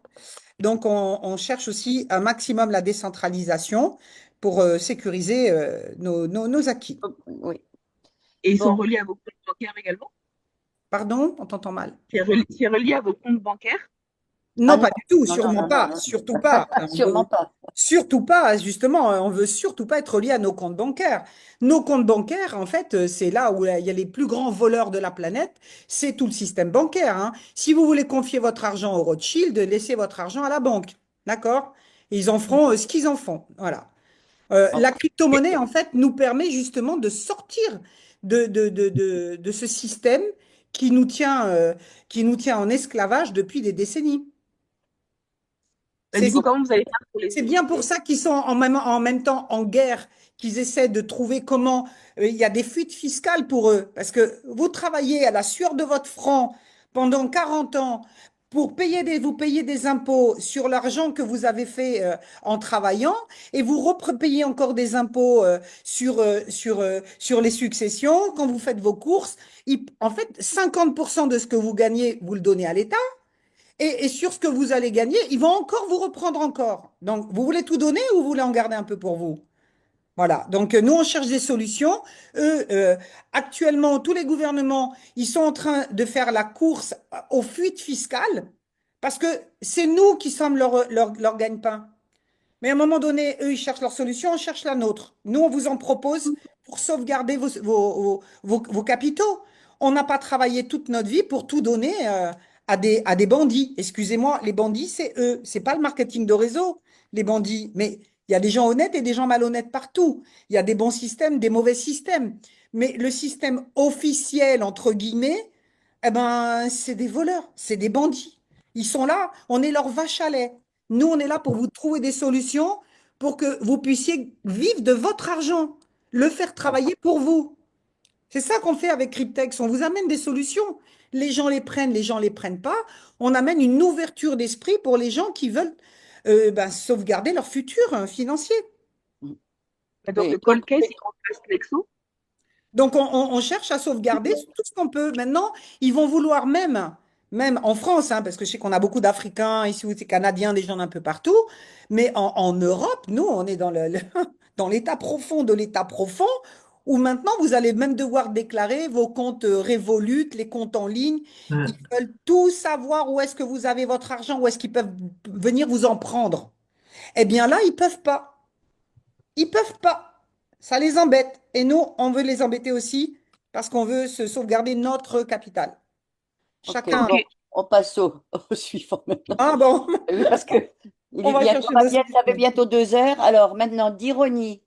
Donc, on cherche aussi un maximum la décentralisation pour sécuriser nos acquis. Oui. Et ils sont reliés à vos comptes bancaires également? Pardon, on t'entend mal. C'est relié à vos comptes bancaires? Non, pas non. du tout, Non, sûrement non, pas, non. surtout pas. Sûrement pas. Surtout pas, justement, on veut surtout pas être lié à nos comptes bancaires. Nos comptes bancaires, en fait, c'est là où il y a les plus grands voleurs de la planète, c'est tout le système bancaire, hein. Si vous voulez confier votre argent au Rothschild, laissez votre argent à la banque, d'accord? ils en feront ce qu'ils en font. Voilà. La crypto-monnaie, en fait, nous permet justement de sortir de ce système qui nous tient en esclavage depuis des décennies. Mais C'est du coup, ça. comment vous allez faire pour les C'est bien pour éviter? ça qu'ils sont en même temps en guerre, qu'ils essaient de trouver comment. Il y a des fuites fiscales pour eux. Parce que vous travaillez à la sueur de votre front pendant 40 ans pour vous payer des impôts sur l'argent que vous avez fait en travaillant et vous repayez encore des impôts sur les successions quand vous faites vos courses. En fait, 50% de ce que vous gagnez, vous le donnez à l'État. Et sur ce que vous allez gagner, ils vont encore vous reprendre encore. Donc, vous voulez tout donner ou vous voulez en garder un peu pour vous? Voilà. Donc, nous, on cherche des solutions. Eux, actuellement, tous les gouvernements, ils sont en train de faire la course aux fuites fiscales parce que c'est nous qui sommes leur gagne-pain. Mais à un moment donné, eux, ils cherchent leur solution, on cherche la nôtre. Nous, on vous en propose pour sauvegarder vos capitaux. On n'a pas travaillé toute notre vie pour tout donner à des bandits. Excusez-moi, les bandits, c'est eux. C'est pas le marketing de réseau, les bandits. Mais il y a des gens honnêtes et des gens malhonnêtes partout. Il y a des bons systèmes, des mauvais systèmes. Mais le système officiel, entre guillemets, eh ben, c'est des voleurs, c'est des bandits. Ils sont là, on est leur vache à lait. Nous, on est là pour vous trouver des solutions pour que vous puissiez vivre de votre argent, le faire travailler pour vous. C'est ça qu'on fait avec Cryptex. On vous amène des solutions. Les gens les gens les prennent pas. On amène une ouverture d'esprit pour les gens qui veulent sauvegarder leur futur financier. Et donc, le cold case, il remplace Lexo? Donc, on cherche à sauvegarder tout ce qu'on peut. Maintenant, ils vont vouloir même en France, hein, parce que je sais qu'on a beaucoup d'Africains ici, ou des Canadiens, des gens d'un peu partout, mais en Europe, nous, on est dans l'état profond de l'état profond, où maintenant, vous allez même devoir déclarer vos comptes Revolut, les comptes en ligne. Ils veulent tout savoir où est-ce que vous avez votre argent, où est-ce qu'ils peuvent venir vous en prendre. Eh bien là, ils peuvent pas. Ils peuvent pas. Ça les embête. Et nous, on veut les embêter aussi parce qu'on veut se sauvegarder notre capital. Chacun. Ok, on passe au suivant maintenant. Ah bon? Oui, parce que On va chercher le ça fait bientôt 2 heures. Alors maintenant, d'ironie.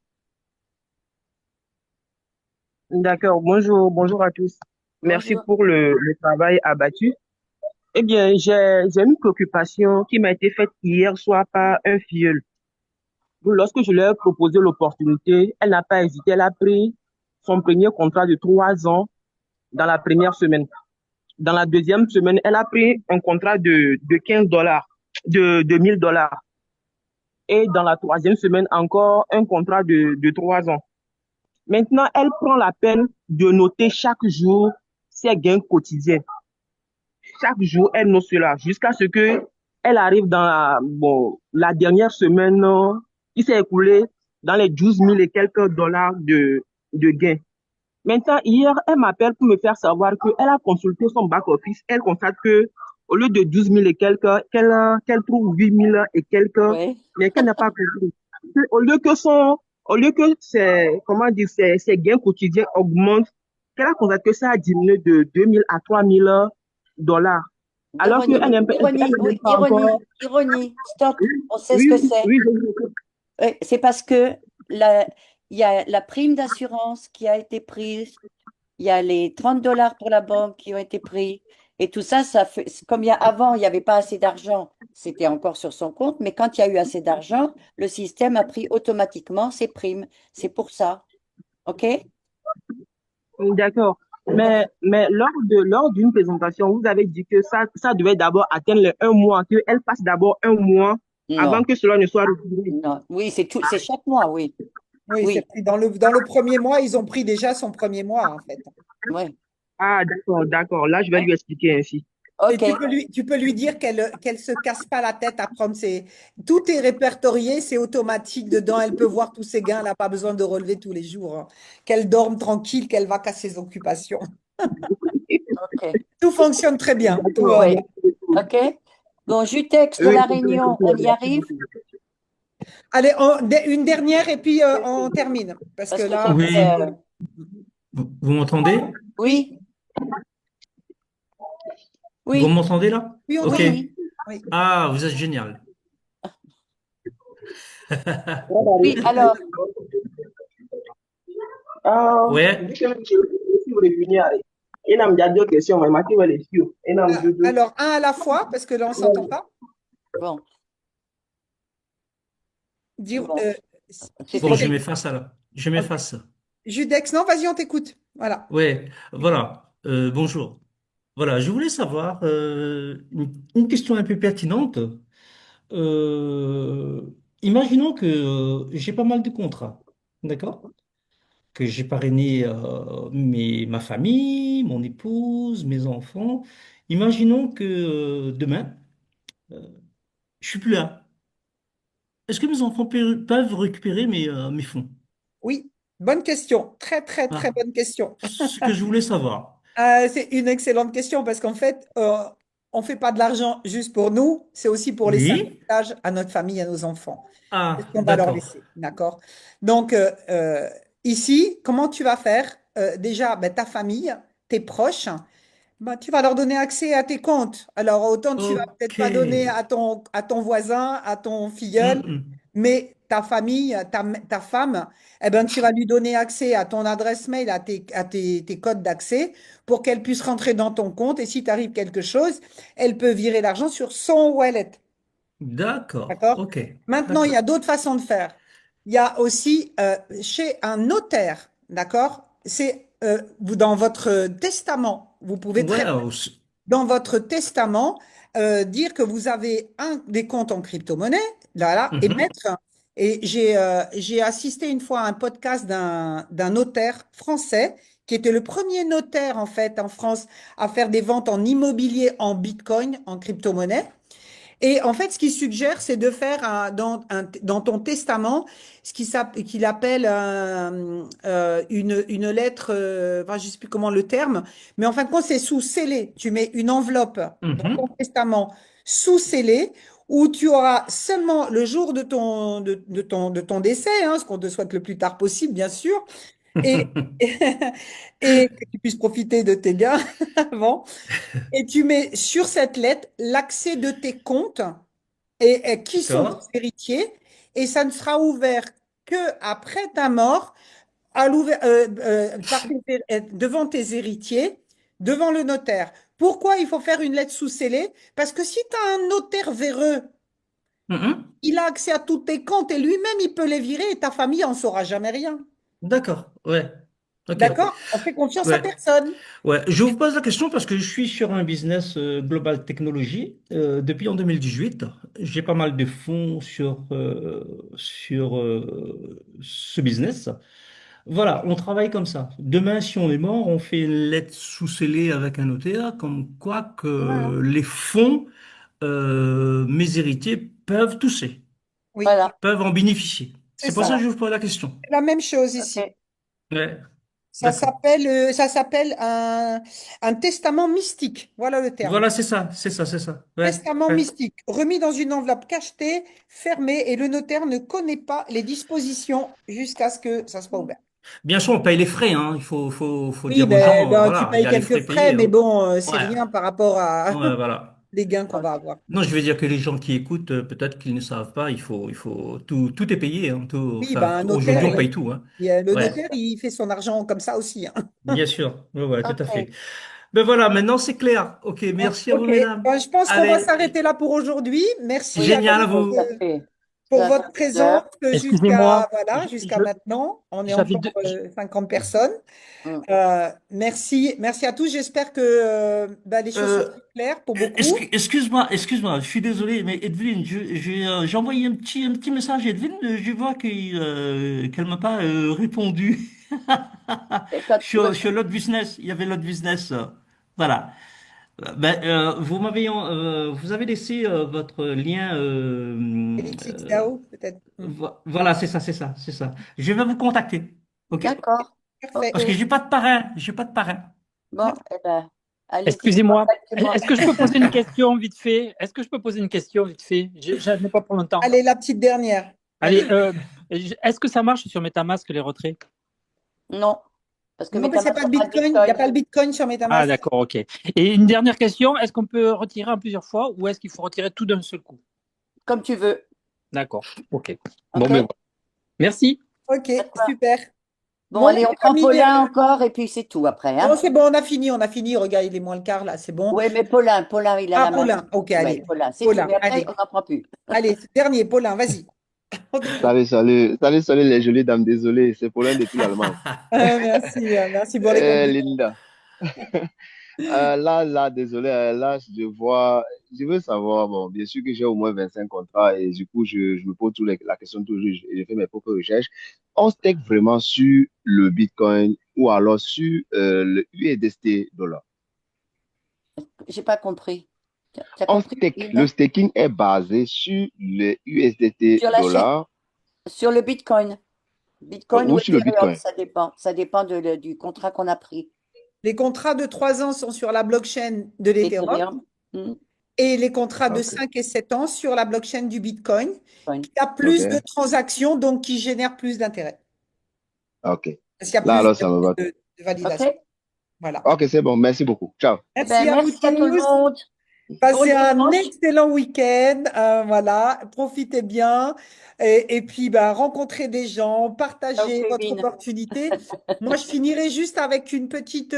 D'accord, bonjour à tous. Merci Bonjour. pour le travail abattu. Eh bien, j'ai une préoccupation qui m'a été faite hier soir par un filleul. Lorsque je lui ai proposé l'opportunité, elle n'a pas hésité. Elle a pris son premier contrat de 3 ans dans la première semaine. Dans la deuxième semaine, elle a pris un contrat de $15, de $1000. Et dans la troisième semaine, encore un contrat de 3 ans. Maintenant, elle prend la peine de noter chaque jour ses gains quotidiens. Chaque jour, elle note cela jusqu'à ce que elle arrive dans la dernière semaine qui s'est écoulée dans les 12 000 et quelques dollars de gains. Maintenant, hier, elle m'appelle pour me faire savoir qu'elle a consulté son back-office. Elle constate que au lieu de 12 000 et quelques, qu'elle trouve 8 000 et quelques, mais qu'elle n'a pas compris. Au lieu que ses gains quotidiens augmentent, qu'elle a constaté que ça a diminué de 2 000 à 3 000 dollars. Alors qu'elle n'aime pas encore. Ironie, stop, on sait Oui, ce que c'est. oui, C'est parce que il y a la prime d'assurance qui a été prise, il y a les $30 pour la banque qui ont été pris, et tout ça, ça fait, comme avant, il n'y avait pas assez d'argent, c'était encore sur son compte, mais quand il y a eu assez d'argent, le système a pris automatiquement ses primes. C'est pour ça. OK? D'accord. Mais lors d'une présentation, vous avez dit que ça devait d'abord atteindre les 1 mois, qu'elle passe d'abord 1 mois avant Non. que cela ne soit retiré. Non. Oui, c'est chaque mois, oui. Oui, Oui. c'est pris dans le premier mois, ils ont pris déjà son premier mois, en fait. Oui. Ah, d'accord. Là, je vais lui expliquer ainsi. Et OK. tu peux lui dire qu'elle se casse pas la tête à prendre tout est répertorié, c'est automatique dedans, elle peut voir tous ses gains, elle n'a pas besoin de relever tous les jours, hein. Qu'elle dorme tranquille, qu'elle va qu'à ses occupations. OK. Tout fonctionne très bien. Tout va Oui. bien. OK. Bon, Jutex de La Réunion, on y arrive? Allez, une dernière et puis on termine. Parce que là, Oui. Vous m'entendez? Oui. Oui. Vous m'entendez là? Oui, on Ok. t'entend. Oui. Ah, vous êtes génial. Oui, alors, Ouais. Alors, un à la fois, parce que là, on ne s'entend pas. bon, Dire, bon, qui Bon, c'est je m'efface alors. Je Ok. m'efface. Judex, non, vas-y, on t'écoute. Voilà. Ouais, voilà. Bonjour. Voilà, je voulais savoir une question un peu pertinente. Euh, Imaginons que j'ai pas mal de contrats, d'accord? Que j'ai parrainé ma famille, mon épouse, mes enfants. Imaginons que demain, euh, je suis plus là. Est-ce que mes enfants peuvent récupérer mes fonds? Oui, bonne question. Très, très, très Ah, bonne question. ce que je voulais savoir. C'est une excellente question parce qu'en fait, on ne fait pas de l'argent juste pour nous, c'est aussi pour laisser un Oui? héritage à notre famille, à nos enfants. C'est ce Ah, qu'on va leur d'accord. laisser, d'accord? Donc, ici, comment tu vas faire? Déjà, ben, ta famille, tes proches, ben, tu vas leur donner accès à tes comptes. Alors, autant tu vas peut-être Ok. pas donner à ton voisin, à ton filleul, Mm. mais ta famille, ta femme, eh ben, tu vas lui donner accès à ton adresse mail, tes codes d'accès pour qu'elle puisse rentrer dans ton compte. Et si t'arrive quelque chose, elle peut virer l'argent sur son wallet. D'accord. D'accord? Ok. Maintenant, il y a D'accord. d'autres façons de faire. Il y a aussi chez un notaire, d'accord? C'est vous dans votre testament, vous pouvez très Ouais. bien, dans votre testament dire que vous avez un des comptes en crypto-monnaie, là, là, et Mhm. mettre. Et j'ai assisté une fois à un podcast d'un notaire français qui était le premier notaire en fait en France à faire des ventes en immobilier en Bitcoin, en crypto-monnaie. Et en fait, ce qu'il suggère, c'est de faire dans ton testament qu'il appelle une lettre, enfin, je ne sais plus comment le terme, mais en fin de compte, c'est sous scellé. Tu mets une enveloppe dans ton Mhm. testament sous scellé où tu auras seulement le jour de ton décès, hein, ce qu'on te souhaite le plus tard possible, bien sûr, et, et que tu puisses profiter de tes gains avant. Et tu mets sur cette lettre l'accès de tes comptes et qui sont tes D'accord. héritiers, et ça ne sera ouvert que après ta mort, devant tes héritiers, devant le notaire. Pourquoi il faut faire une lettre sous scellé? Parce que si tu as un notaire véreux, Mhm. il a accès à tous tes comptes et lui-même, il peut les virer et ta famille en saura jamais rien. D'accord. Ouais. Ok. D'accord? On fait confiance à Ouais. personne. Ouais. Je vous pose la question parce que je suis sur un business global technologie depuis en 2018. J'ai pas mal de fonds sur ce business. Voilà, on travaille comme ça. Demain, si on est mort, on fait une lettre sous scellée avec un notaire, comme quoi Voilà. que les fonds, mes héritiers peuvent toucher, Oui, voilà, peuvent en bénéficier. c'est C'est pour ça. ça que je vous pose la question. La même chose ici. ok, Ouais, d'accord. Ça s'appelle un testament mystique. Voilà le terme. Voilà, c'est ça, c'est ça, c'est ça. Ouais, Testament ouais. mystique, remis dans une enveloppe cachetée, fermée, et le notaire ne connaît pas les dispositions jusqu'à ce que ça soit ouvert. Bien sûr, on paye les frais, hein. Faut Oui, dire aux gens, ben, tu voilà, il payes y a les quelques frais frais, payés, mais hein. bon, c'est Ouais, rien par rapport à ouais, voilà. les gains qu'on va ok, avoir. Non, je veux dire que les gens qui écoutent, peut-être qu'ils ne savent pas, tout est payé, hein, tout, Oui, ben, enfin, un aujourd'hui, notaire, on paye tout, hein. le Ouais, notaire, il fait son argent comme ça aussi, hein. bien sûr, ouais, ouais, tout à fait. ok. Ben voilà, maintenant c'est clair. Ok, merci à vous, Ok, mesdames. ben, je pense qu'on va Allez, s'arrêter là pour aujourd'hui. Merci Oui, génial à alors ça vous. fait pour déjà votre 6 présence heures. Excusez-moi, jusqu'à maintenant. On est j'avais encore deux, 50 personnes. Mm. Merci à tous. J'espère que bah, les choses sont Euh, plus claires pour beaucoup. excuse-moi, je suis désolé, mais Edwin, j'ai envoyé un petit message à Edwin, je vois qu'elle m'a pas répondu Et quand- sur l'autre business. Il y avait l'autre business. Voilà. Ben, vous avez laissé votre lien. Elixix DAO, peut-être. Voilà, c'est ça, c'est ça, c'est ça. Je vais vous contacter, ok? D'accord, Parfait. Parce que ok. j'ai pas de parrain, j'ai pas de parrain. Bon, eh ben, allez-y, excusez-moi, contactez-moi. est-ce que je peux poser une question vite fait? Est-ce que je peux poser une question vite fait? Je n'ai pas pour longtemps. Allez, la petite dernière. Allez, Vas-y. est-ce que ça marche sur MetaMask les retraits? Non, parce que Non, mais c'est MetaMask pas n'a de pas de Bitcoin. Il n'y a Bitcoin. pas le Bitcoin sur Ah, MetaMask. d'accord, ok. Et une dernière question, est-ce qu'on peut retirer en plusieurs fois ou est-ce qu'il faut retirer tout d'un seul coup? Comme tu veux. D'accord. OK. Bon, OK? mais voilà. Merci. Ok, D'accord. super. Bon, Bon, allez, on les prend amis, Paulin encore et puis c'est tout après, non, hein? c'est bon, on a fini. Regarde, il est moins le quart là, c'est bon. Oui, mais Paulin, il a Ah, la main. Paulin, ok, Oui, allez. Paulin, c'est tout. Paulin, Mais après, allez. on n'en prend plus. Allez, dernier, Paulin, vas-y. On t'écoute. Salut les jolies dames, désolé, c'est Paulin depuis l'Allemagne. Merci pour les compliments. Linda. Désolé, là, je veux savoir, bon, bien sûr que j'ai au moins 25 contrats et du coup, je me pose la question toujours et je fais mes propres recherches. On stake vraiment sur le Bitcoin ou alors sur le USDT dollar. J'ai pas compris. Tu as On compris, stake, Linda? le staking est basé sur le USDT Sur la chaîne, dollar sur le Bitcoin. Bitcoin ou ou sur le Ethereum, Bitcoin. ça dépend. Ça dépend du contrat qu'on a pris. Les contrats de 3 ans sont sur la blockchain de l'Ethereum Ethereum. et les contrats de Ok, 5 et 7 ans sur la blockchain du Bitcoin, Bitcoin. qui a plus de ok, transactions, donc qui génère plus d'intérêt. ok. Parce qu'il y a Là, plus alors, ça me va. de validation. OK? Voilà. Ok, c'est bon, merci beaucoup. Ciao. Eh Merci ben, à vous merci à tout le tous. monde. Bon Passez un dimanche. excellent week-end. Voilà, profitez bien. Et puis, bah, rencontrez des gens, Ciao, partagez votre Kevin. opportunité. Moi, je finirai juste avec une petite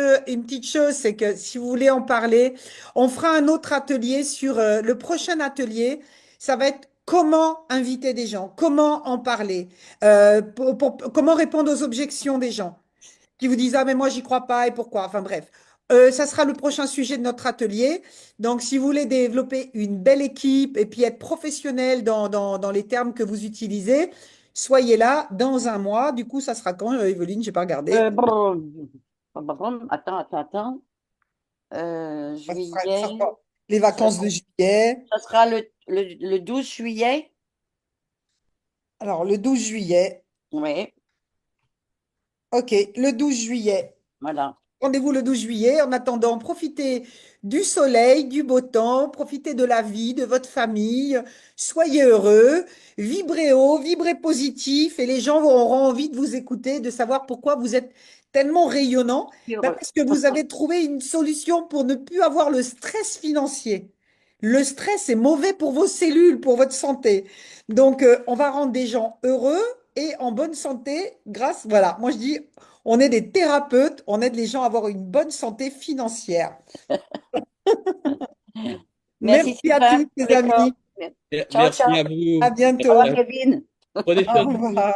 chose, c'est que si vous voulez en parler, on fera un autre atelier sur le prochain atelier. Ça va être comment inviter des gens, comment en parler, comment répondre aux objections des gens qui vous disent, ah, mais moi, j'y crois pas et pourquoi? Enfin, bref. Ça sera le prochain sujet de notre atelier. Donc, si vous voulez développer une belle équipe et puis être professionnel dans les termes que vous utilisez, soyez là dans un mois. Du coup, ça sera quand, Evelyne? J'ai pas regardé. Attends. Ça sera Juillet. quoi? Les Ça, vacances de juillet. ça sera le 12 juillet. Alors, le 12 juillet. Oui, OK, le 12 juillet. voilà. Rendez-vous le 12 juillet. En attendant, profitez du soleil, du beau temps, profitez de la vie, de votre famille. Soyez heureux, vibrez haut, vibrez positif et les gens auront envie de vous écouter, de savoir pourquoi vous êtes tellement rayonnant. Ben, Heureux. parce que vous avez trouvé une solution pour ne plus avoir le stress financier. Le stress est mauvais pour vos cellules, pour votre santé. Donc, on va rendre des gens heureux et en bonne santé grâce, voilà, moi je dis, on est des thérapeutes, on aide les gens à avoir une bonne santé financière. Merci, Merci à Sylvain. tous, les D'accord. amis. Ciao, Merci ciao. à À vous. Au bientôt. revoir, Kevin. Prenez Au soin de vous. revoir.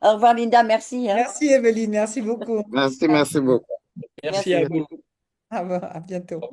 Au revoir, Linda. Merci, hein. Merci, Evelyne. Merci beaucoup. Merci beaucoup. Merci à vous. Merci. À bientôt.